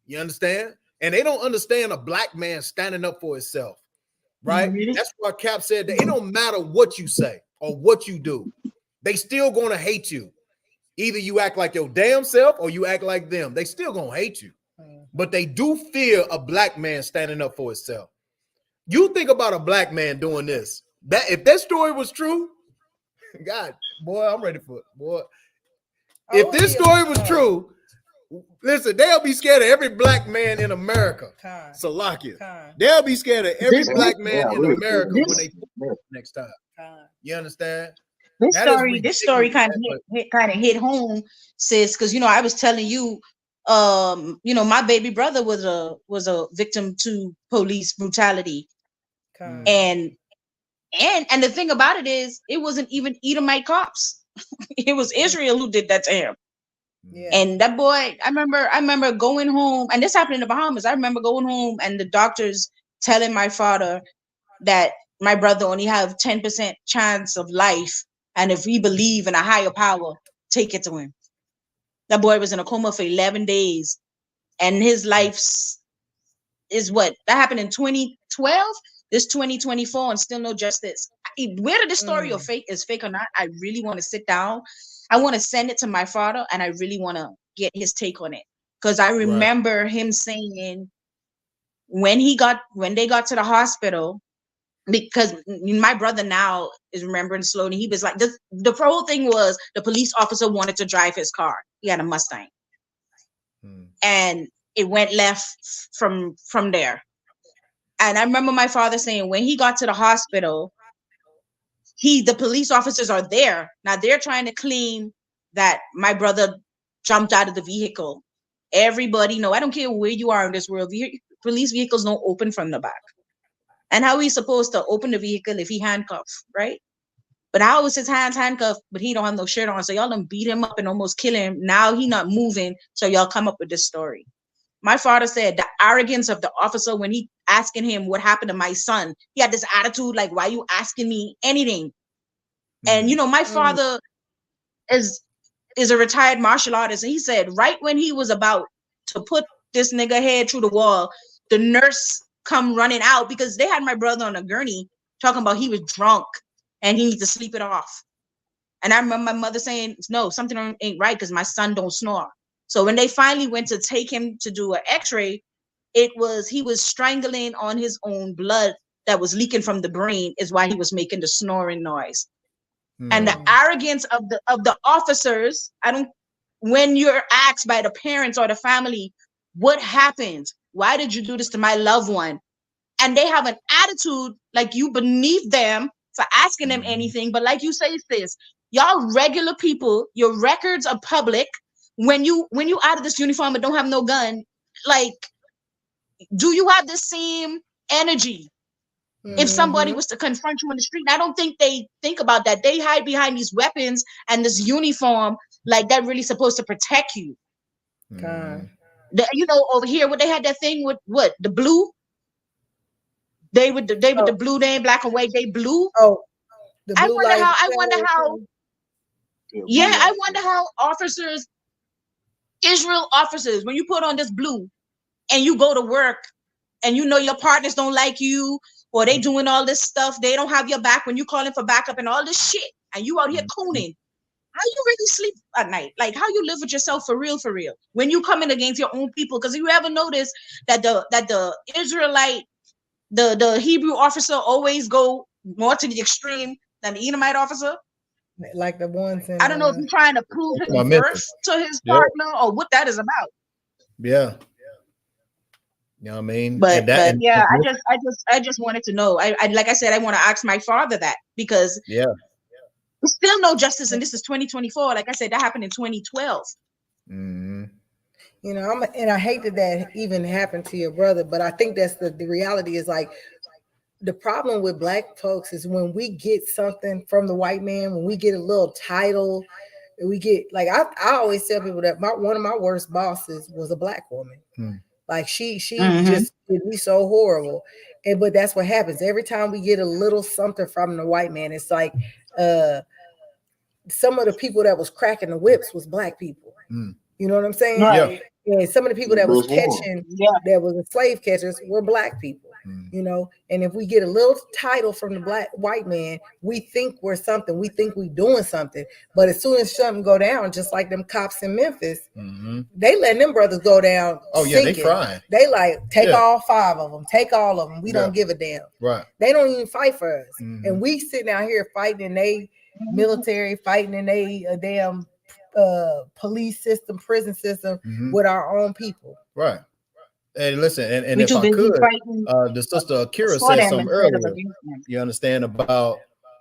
You understand? And they don't understand a black man standing up for himself, right? That's why Cap said that it don't matter what you say or what you do. They still going to hate you. Either you act like your damn self or you act like them. They still going to hate you. But they do fear a black man standing up for himself. You think about a black man doing this. That if that story was true, God, boy, I'm ready for it, boy. If this story was true, listen, they'll be scared of every black man in America. Salakia. They'll be scared of every black man in America when they next time. You understand? This story kind of hit home, sis, because you know I was telling you, you know, my baby brother was a victim to police brutality, and the thing about it is, it wasn't even Edomite cops. It was Israel who did that to him. And that boy, I remember going home, and this happened in the Bahamas. I remember going home and the doctors telling my father that my brother only have 10% chance of life, and if we believe in a higher power, take it to him. That boy was in a coma for 11 days, and his life is what? That happened in 2012. This 2024 and still no justice. Whether the story is fake or not, I really want to sit down. I want to send it to my father, and I really want to get his take on it. Because I remember him saying when they got to the hospital, because my brother now is remembering slowly, he was like, the whole thing was the police officer wanted to drive his car. He had a Mustang. And it went left from there. And I remember my father saying when he got to the hospital, the police officers are there. Now they're trying to claim that my brother jumped out of the vehicle. Everybody know, I don't care where you are in this world, police vehicles don't open from the back. And how are we supposed to open the vehicle if he handcuffed, right? But how was his hands handcuffed, but he don't have no shirt on? So y'all done beat him up and almost kill him. Now he not moving, so y'all come up with this story. My father said the arrogance of the officer when he asking him what happened to my son, he had this attitude like, why you asking me anything? And you know, my father is a retired martial artist, and he said right when he was about to put this nigga head through the wall, the nurse come running out because they had my brother on a gurney talking about he was drunk and he needs to sleep it off. And I remember my mother saying, no, something ain't right because my son don't snore. So when they finally went to take him to do an x-ray, he was strangling on his own blood that was leaking from the brain is why he was making the snoring noise. And the arrogance of the officers, when you're asked by the parents or the family, What happened? Why did you do this to my loved one? And they have an attitude like you beneath them for asking them anything. But like you say, sis, y'all regular people, your records are public. When you out of this uniform and don't have no gun, like, do you have the same energy if somebody was to confront you in the street? I don't think they think about that. They hide behind these weapons and this uniform like that really supposed to protect you. You know, over here, what they had that thing with what the blue. They with the blue, they ain't black and white, they blue. Oh, the blue I wonder how officers, Israel officers, when you put on this blue and you go to work and you know your partners don't like you or they doing all this stuff, they don't have your back when you calling for backup and all this shit, and you out here cooning. How you really sleep at night? Like, how you live with yourself for real? When you coming against your own people? Because you ever notice that the Israelite, the Hebrew officer always go more to the extreme than the Edomite officer? Like the ones in, I don't know if he's trying to prove his worth to his partner or what that is about. Yeah. You know what I mean? But yeah, I just wanted to know. I like I said, I want to ask my father that, because still no justice, and this is 2024. Like I said, that happened in 2012. You know, and I hate that even happened to your brother, but I think that's the reality is like the problem with black folks is when we get something from the white man, when we get a little title, we get like I always tell people that one of my worst bosses was a black woman. Like she just did me so horrible. But that's what happens every time we get a little something from the white man. It's like some of the people that was cracking the whips was black people. You know what I'm saying? Right. And some of the people that was catching, that was the slave catchers, were black people. You know, and if we get a little title from the white man, we think we're something. We think we're doing something. But as soon as something go down, just like them cops in Memphis, they letting them brothers go down. Oh yeah, they crying. They like take all 5 of them, take all of them. We don't give a damn. Right. They don't even fight for us, and we sitting out here fighting in they military, fighting in they damn police system, prison system with our own people. Right. And listen, and if I could, the sister Akira said something earlier. You understand about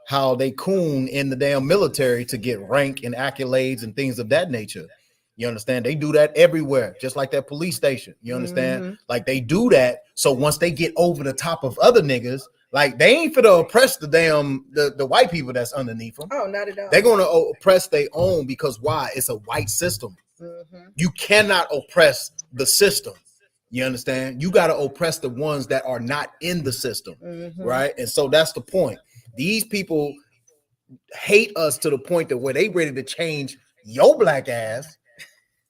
how they coon in the damn military to get rank and accolades and things of that nature. You understand? They do that everywhere, just like that police station. You understand? Like they do that. So once they get over the top of other niggas, like they ain't finna oppress the damn the white people that's underneath them. Oh, not at all. They're gonna oppress their own, because why? It's a white system. You cannot oppress the system. You understand? You got to oppress the ones that are not in the system, right? And so that's the point. These people hate us to the point that where they ready to change your black ass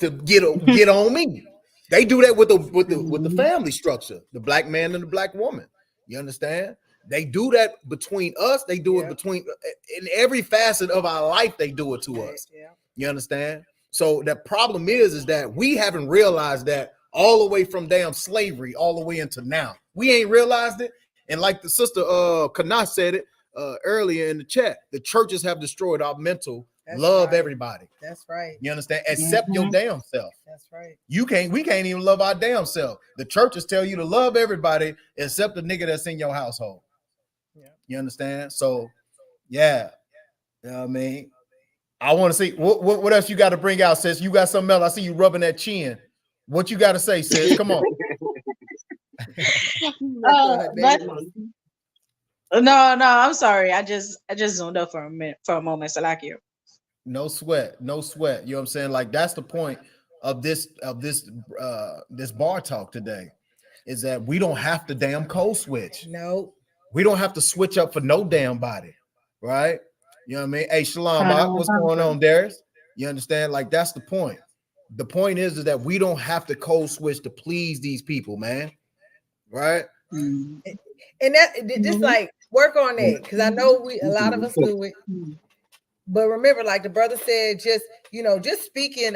to get on me. They do that with the family structure, the black man and the black woman. You understand? They do that between us. They do it between in every facet of our life. They do it to us. You understand? So the problem is that we haven't realized that all the way from damn slavery all the way into now. We ain't realized it. And like the sister Kana said it earlier in the chat, the churches have destroyed our mental. Love everybody. That's right. You understand? Except your damn self. That's right. We can't even love our damn self. The churches tell you to love everybody except the nigga that's in your household. You understand? So yeah. You know what I mean? I want to see what else you got to bring out, sis. You got something else. I see you rubbing that chin. What you got to say, sis? Come on. No, I'm sorry. I just zoned up for a moment. So like you. No sweat. You know what I'm saying? Like that's the point of this bar talk today, is that we don't have to damn code switch. No. We don't have to switch up for no damn body, right? You know what I mean? Hey, Shalom, what's going on, Darius? You understand? Like that's the point. The point is that we don't have to code switch to please these people, man. Right? And that just like work on that, because I know a lot of us do it. But remember, like the brother said, just speaking,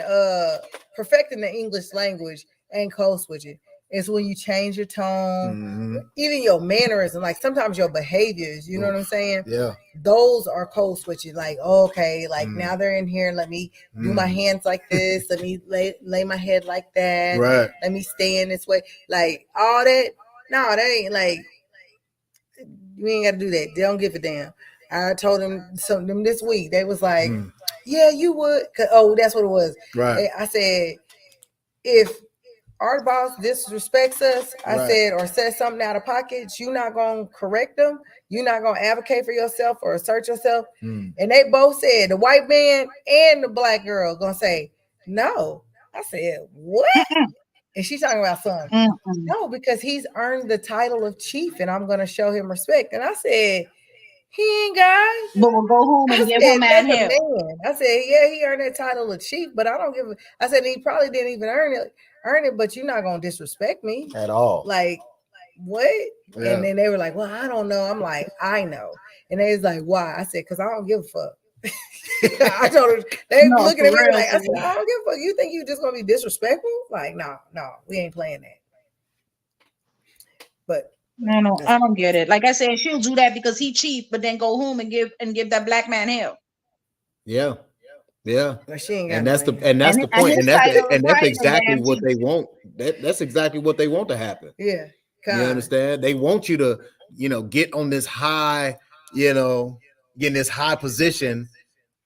perfecting the English language and code switching. It's when you change your tone, even your mannerism, like sometimes your behaviors, you know what I'm saying? Yeah. Those are code switching. Like, okay, like now they're in here. Let me do my hands like this. Let me lay my head like that. Right. Let me stand this way. Like all that. No, that ain't like, you ain't got to do that. They don't give a damn. I told them this week. They was like, yeah, you would. Oh, that's what it was. Right. I said, if our boss disrespects us, I said, or says something out of pocket, you're not going to correct them. You're not going to advocate for yourself or assert yourself. And they both said, the white man and the black girl going to say, no. I said, what? And she's talking about son. No, because he's earned the title of chief and I'm going to show him respect. And I said, he ain't guys. But we'll go home and give him man hair. I said, yeah, he earned that title of chief, but I don't give a, I said, he probably didn't even earn it, but you're not going to disrespect me. At all. Like, what? Yeah. And then they were like, well, I don't know. I'm like, I know. And they was like, why? I said, because I don't give a fuck. I told her, they looking at me like, I said, I don't give a fuck. You think you just going to be disrespectful? Like, no, we ain't playing that. But no, I don't get it. Like I said, she'll do that because he cheap, but then go home and give that black man hell. Yeah. Yeah. She ain't got and that's money. the point. And that's exactly what they want. That's exactly what they want to happen. Yeah. You understand? They want you to, get on this high, get in this high position,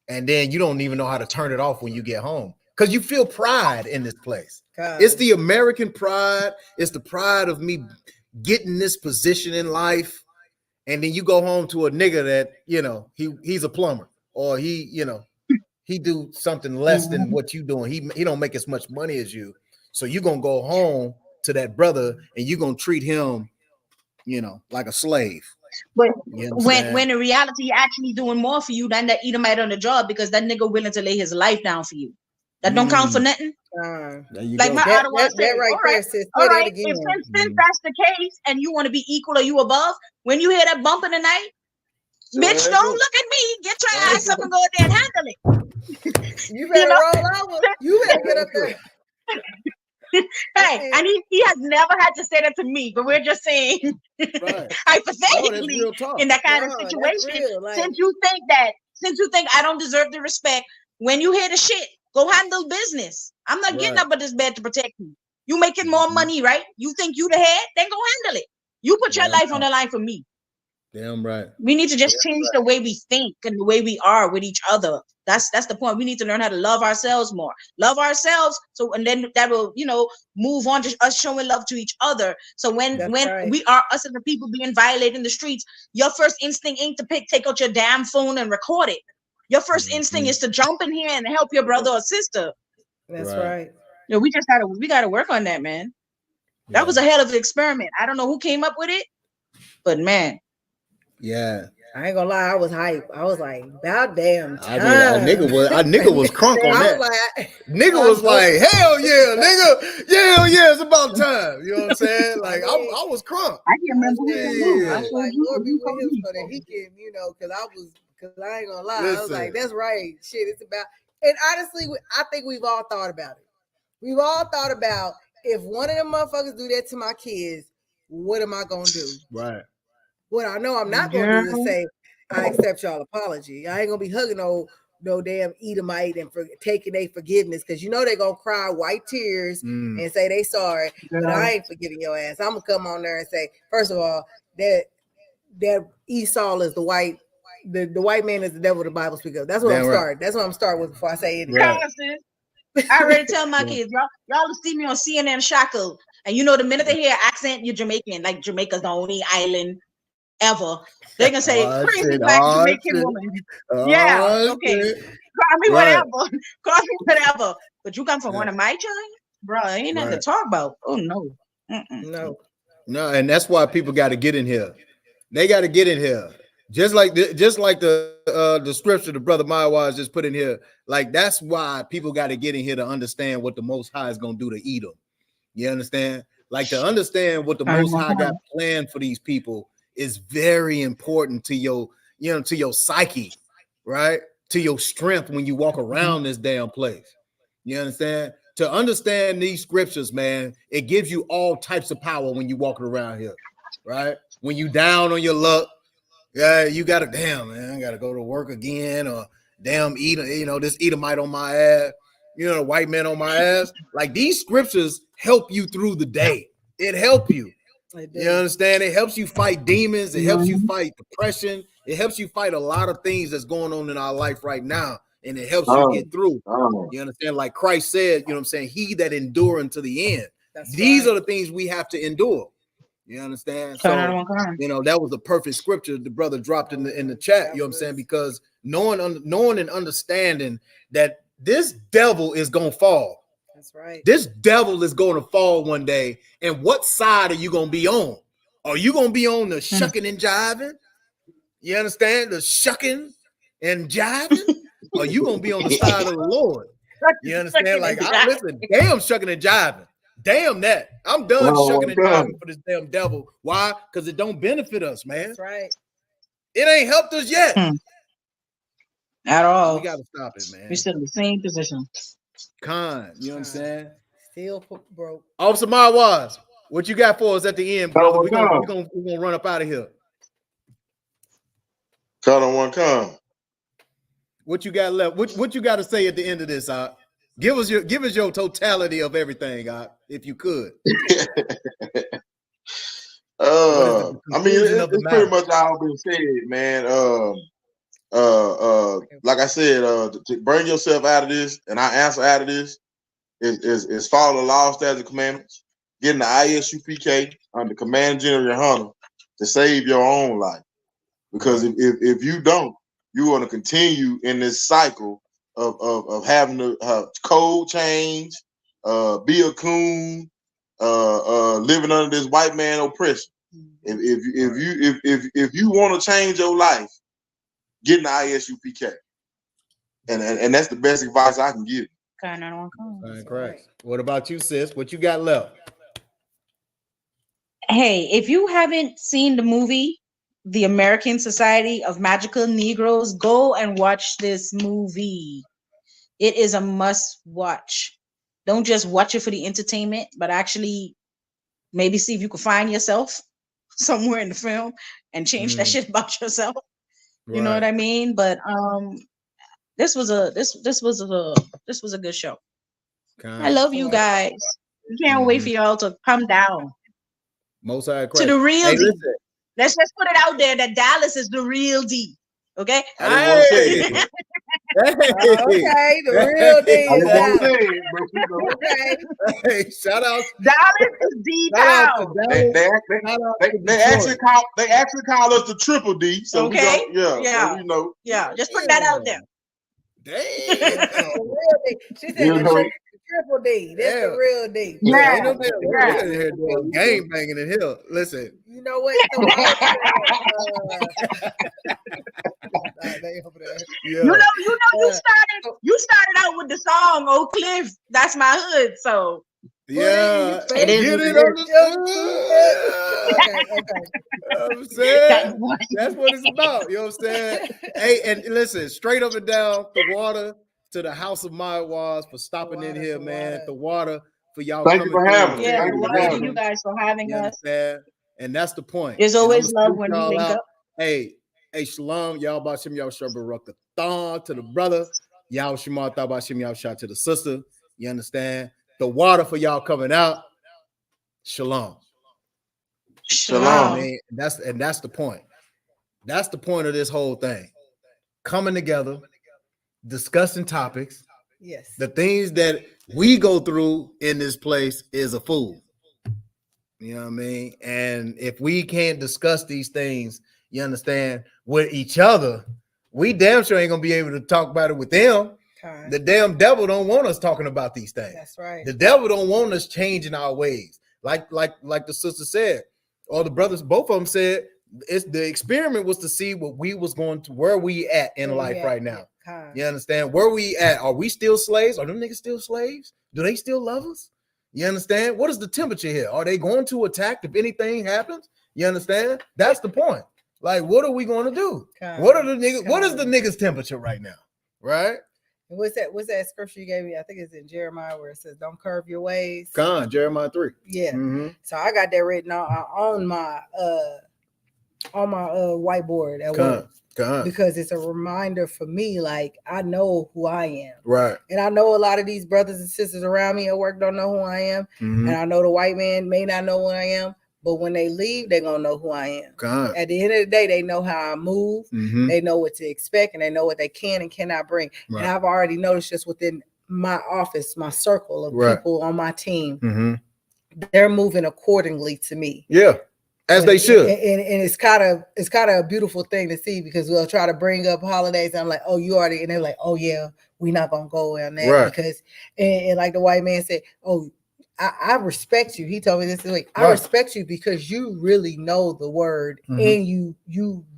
and then you don't even know how to turn it off when you get home. Because you feel pride in this place. It's the American pride. It's the pride of me getting this position in life. And then you go home to a nigga that, he's a plumber, or he do something less than what you doing. He don't make as much money as you. So you're going to go home to that brother and you're going to treat him, like a slave. But when in reality, you're actually doing more for you than that Edomite on the job, because that nigga willing to lay his life down for you. That don't count for nothing. Like my Ottawa said, all right, if since that's the case and you want to be equal or you above, when you hear that bump in the night, bitch, don't look at me. Get your ass up and go there and handle it. You better roll over. You better get up there. Hey, and he has never had to say that to me, but we're just saying hypothetically in that kind of situation. Since you think I don't deserve the respect, when you hear the shit, go handle business. I'm not getting up at this bed to protect you. You making more money, right? You think you the head? Then go handle it. You put your life on the line for me. Damn right. We need to just change the way we think and the way we are with each other. That's the point. We need to learn how to love ourselves more. Love ourselves. So, and then that will, move on to us showing love to each other. So when we are us and the people being violated in the streets, your first instinct ain't to take out your damn phone and record it. Your first instinct is to jump in here and help your brother or sister. That's right. We gotta work on that, man. That was a hell of an experiment. I don't know who came up with it, but man. Yeah. I ain't gonna lie, I was hype. I was like, about damn time. I nigga was crunk on that. Nigga was like, hell yeah, nigga. Hell yeah, it's about time. You know what I'm saying? Like, I was crunk. I can't remember. I was like, Lord be with him so that he can, because I ain't gonna lie. I was like, that's right. Shit, it's about, and honestly, I think we've all thought about it. We've all thought about, if one of them motherfuckers do that to my kids, what am I gonna do? Right. What I know I'm not gonna do is say, I accept y'all apology. I ain't gonna be hugging no damn Edomite and taking their forgiveness, because they're gonna cry white tears and say they sorry. But I ain't forgiving your ass. I'm gonna come on there and say, first of all, that Esau is the white man is the devil the Bible speaks of. That's what I'm starting. That's what I'm starting with before I say anything. I already tell my kids, y'all will see me on CNN shackled, and the minute they hear accent, you're Jamaican. Like Jamaica's the only island ever. They can say crazy black Jamaican woman. Okay. Call me whatever. But you come from one of my children, bro. Ain't nothing to talk about. Oh no. No, and that's why people got to get in here. They got to get in here. Just like the scripture the brother Maiwaz just put in here. Like, that's why people got to get in here to understand what the Most High is gonna do to Edom. You understand? Like, to understand what the Most High got planned for these people is very important to your, to your psyche, right? To your strength when you walk around this damn place. You understand? to understand these scriptures, man, it gives you all types of power when you walking around here, right? When you down on your luck, yeah, you gotta man, I gotta go to work again, or damn, this Edomite on my ass, the white man on my ass. Like these scriptures help you through the day. It help you. You understand? It helps you fight demons. It helps you fight depression. It helps you fight a lot of things that's going on in our life right now. And it helps you get through. You understand? Like Christ said, he that endure unto the end. These are the things we have to endure. You understand? So, that was the perfect scripture the brother dropped in the chat. You know what I'm saying? Because knowing and understanding that this devil is going to fall. That's right. This devil is going to fall one day. And what side are you going to be on? Are you going to be on the shucking and jiving? You understand? The shucking and jiving? Or you going to be on the side of the Lord? You understand? Like, listen, damn shucking and jiving. Damn that. I'm done shucking and jiving for this damn devil. Why? Because it don't benefit us, man. That's right. It ain't helped us yet. At all. We got to stop it, man. We're still in the same position. You know what I'm saying? Still broke. Officer Mawaz, what you got for us at the end, brother? We're gonna run up out of here. Cut on one come. What you got left? What you got to say at the end of this? Give us your totality of everything, if you could. It's pretty much all been said, man. Like I said, to bring yourself out of this, and our answer out of this is follow the law, statutes, and commandments, getting the ISUPK under command General Hunter to save your own life. Because if you don't, you're going to continue in this cycle of having to code change, be a coon, living under this white man oppression. If you want to change your life, get in the ISUPK, and that's the best advice I can give. Correct. What about you, sis? What you got left? Hey, if you haven't seen the movie The American Society of Magical Negroes, go and watch this movie. It is a must watch. Don't just watch it for the entertainment, but actually maybe see if you can find yourself somewhere in the film and change that shit about yourself. You know what I mean? But this was a good show. I love you guys. We can't wait for y'all to come down Most High to the real D. Let's just put it out there that Dallas is the real D. Okay? Hey. Okay, the real D. Hey, shout out. Dallas is D town. They actually call us the triple D. So okay. So just put that out there. Damn. She said the triple D. That's the real D. Game banging in here. Listen. You know what? You started out with the song Oak Cliff. That's my hood. So yeah, it is. Get it I'm saying that's what it's about. You know what I'm saying? Hey, and listen, straight up and down, the water to the House of Mawaz for stopping in here, man. The water for y'all. Thank you for having me. Thank you guys for having us. And that's the point. There's always love when we link up. Hey, shalom, y'all bashim y'all shabbaraka thon to the brother. Y'all shema tabashim y'all shot to the sister. You understand? The water for y'all coming out. Shalom. Shalom. Man. That's the point. That's the point of this whole thing. Coming together, discussing topics. Yes. The things that we go through in this place is a fool. You know what I mean? And if we can't discuss these things, you understand, with each other, we damn sure ain't gonna be able to talk about it with them. Okay. The damn devil don't want us talking about these things. That's right. The devil don't want us changing our ways. Like the sister said, or the brothers, both of them said, it's the experiment was to see what we was going to, where we at in life right now. Okay. You understand? Where we at? Are we still slaves? Are them niggas still slaves? Do they still love us? You understand? What is the temperature here? Are they going to attack if anything happens? You understand? That's the point. Like, what are we going to do? Okay. What are the niggas? What is the niggas' temperature right now? Right? What's that scripture you gave me? I think it's in Jeremiah where it says, "Don't curve your ways." Jeremiah 3. Yeah. Mm-hmm. So I got that written on my whiteboard at work. Because it's a reminder for me, like I know who I am. Right. And I know a lot of these brothers and sisters around me at work don't know who I am. Mm-hmm. And I know the white man may not know who I am, but when they leave, they're gonna know who I am. At the end of the day, they know how I move, they know what to expect, and they know what they can and cannot bring. Right. And I've already noticed just within my office, my circle of people on my team, they're moving accordingly to me. Yeah. As they should. And it's kind of a beautiful thing to see, because we'll try to bring up holidays. And I'm like, oh, you already, and they're like, oh yeah, we're not gonna go on that. Right. Because and like the white man said, oh, I respect you. He told me this week. I respect you because you really know the word and you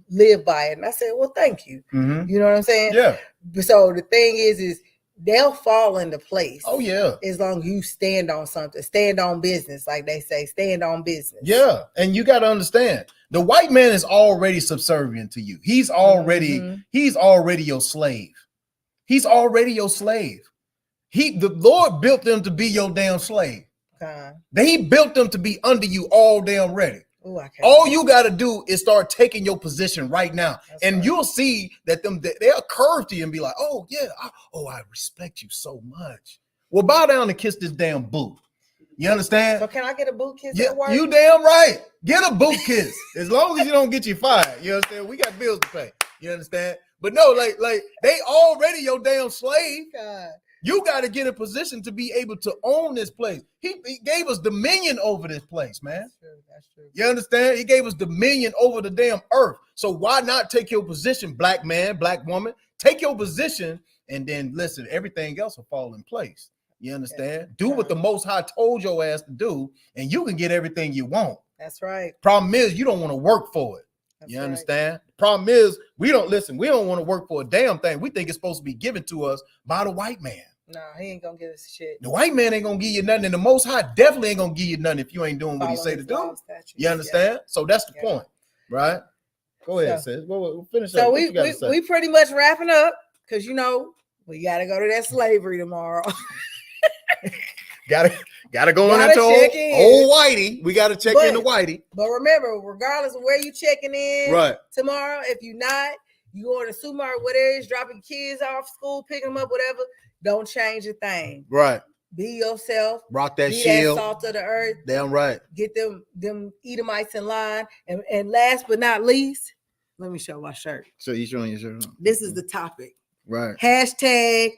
live by it. And I said, well, thank you. You know what I'm saying? Yeah. So the thing is they'll fall into place. Oh yeah. As long as you stand on something, stand on business, like they say, stand on business. Yeah. And you got to understand, the white man is already subservient to you. He's already your slave. He's already your slave. The Lord built them to be your damn slave. He built them to be under you all damn ready. Ooh, all you got to do is start taking your position right now. And you'll see that they'll curve to you and be like, oh yeah, I respect you so much. Well, bow down and kiss this damn boot. You understand? So can I get a boot kiss Yeah, at work? you damn right. Get a boot kiss. As long as you don't get you fired. You understand? We got bills to pay. You understand? But no, like they already your damn slave. God. You got to get a position to be able to own this place. He gave us dominion over this place, man. That's true. You understand? He gave us dominion over the damn earth. So why not take your position, black man, black woman? Take your position, and then listen, everything else will fall in place. You understand? Do what the Most High told your ass to do, and you can get everything you want. That's right. Problem is, you don't want to work for it. You understand? Problem is, we don't want to work for a damn thing. We think it's supposed to be given to us by the white man. No, he ain't gonna give us shit. The white man ain't gonna give you nothing, and the Most High definitely ain't gonna give you nothing if you ain't doing what he say to do. You understand? So that's the point, right? Go ahead, sis. We'll finish So up. we pretty much wrapping up, because we gotta go to that slavery tomorrow. Gotta go on that old Whitey. We gotta check in the Whitey. But remember, regardless of where you checking in tomorrow, if you're not, you go to the supermarket, whatever it is, dropping kids off school, picking them up, whatever. Don't change a thing. Right. Be yourself. Rock that be shield. That salt of the earth. Damn right. Get them Edomites in line. And last but not least, let me show my shirt. So you showing your shirt? This is the topic. Right. Hashtag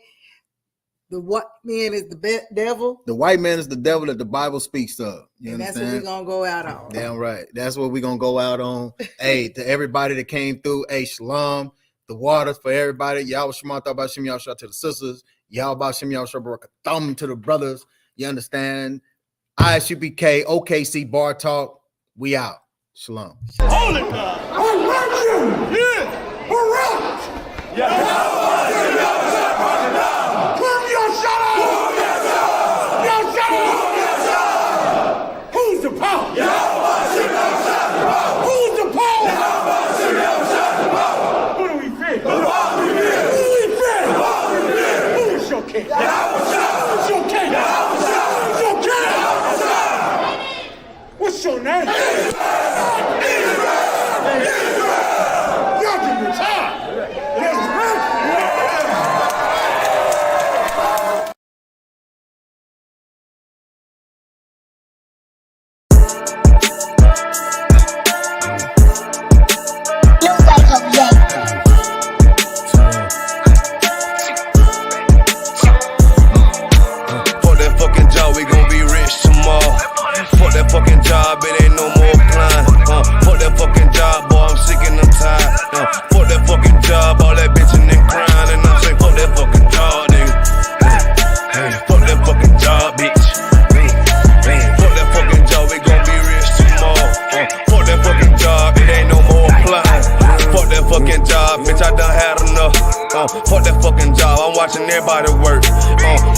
the white man is the devil. The white man is the devil that the Bible speaks of. You and understand? that's what we're gonna go out on. Damn right. That's what we're gonna go out on. Hey, to everybody that came through, hey, shalom. The water for everybody. Y'all Shema about Shem Yahshua to the sisters. Y'all about Shem Yahshua Barak thumb to the brothers. You understand? ISUPK, OKC, Bar Talk. We out. Shalom. Hold it now. I want you. Yeah. Barak. Yeah. Who's the power? Who's the power? Who do we fear? Who do we fear? Who is your king? Who's your king? Who's your king? What's your name? Y'all can retire. That fucking job, it ain't no more climb. Fuck that fucking job, boy, I'm sick and I'm tired. Fuck that fucking job, all that bitching and crying, and I'm saying fuck that fucking job, nigga. Fuck that fucking job, bitch. Fuck that fucking job, we gon' be rich tomorrow. Fuck that fucking job, it ain't no more climb. Fuck that fucking job, bitch, I done had enough. Fuck that fucking job, I'm watching everybody work.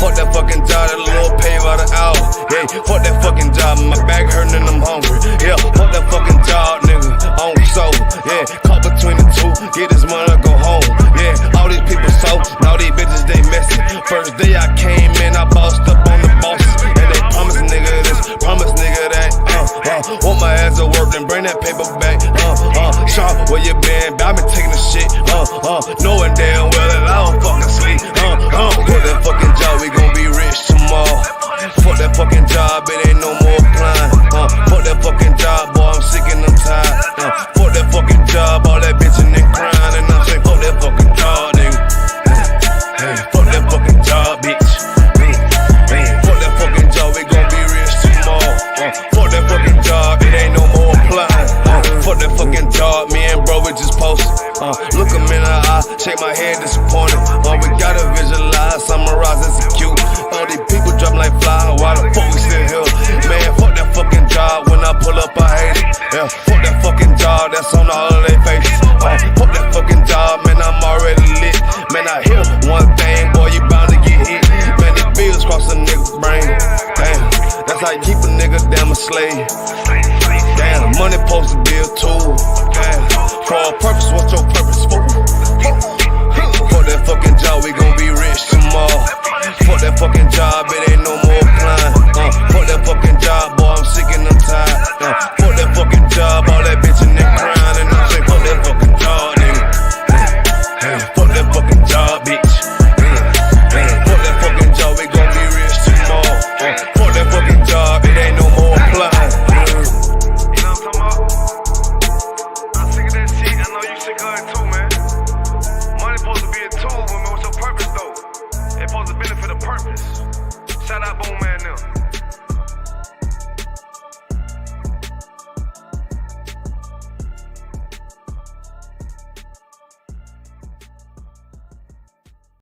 Fuck that fucking job, that little pay by the hour. Yeah, fuck that fucking job, my back hurting and I'm hungry. Yeah, fuck that fucking job, nigga, on soul. Yeah, caught between the two, get this money, go home. Yeah, all these people so, all these bitches, they messy. day I came in, I bossed up on the bosses. And they promise nigga this, promise nigga that. Want my ass to work, then bring that paper back. Sharp, where you been? I been taking the shit. Knowing damn well that I don't fucking sleep. Fuck that fucking job, we gon' be rich tomorrow. Fuck that fucking job, it ain't no more applying. Fuck that fucking job, boy, I'm sick and I'm tired. Fuck that fucking job, all that bitching and crying. And I'm saying, fuck that fucking job, nigga. Fuck that fucking job, bitch. Fuck that fucking job, we gon' be rich tomorrow. Fuck that fucking job, it ain't no more applying. Fuck that fucking job, me and bro, we just posted. Look him in the eye, shake my head disappointed. We gotta visualize, summarize, execute.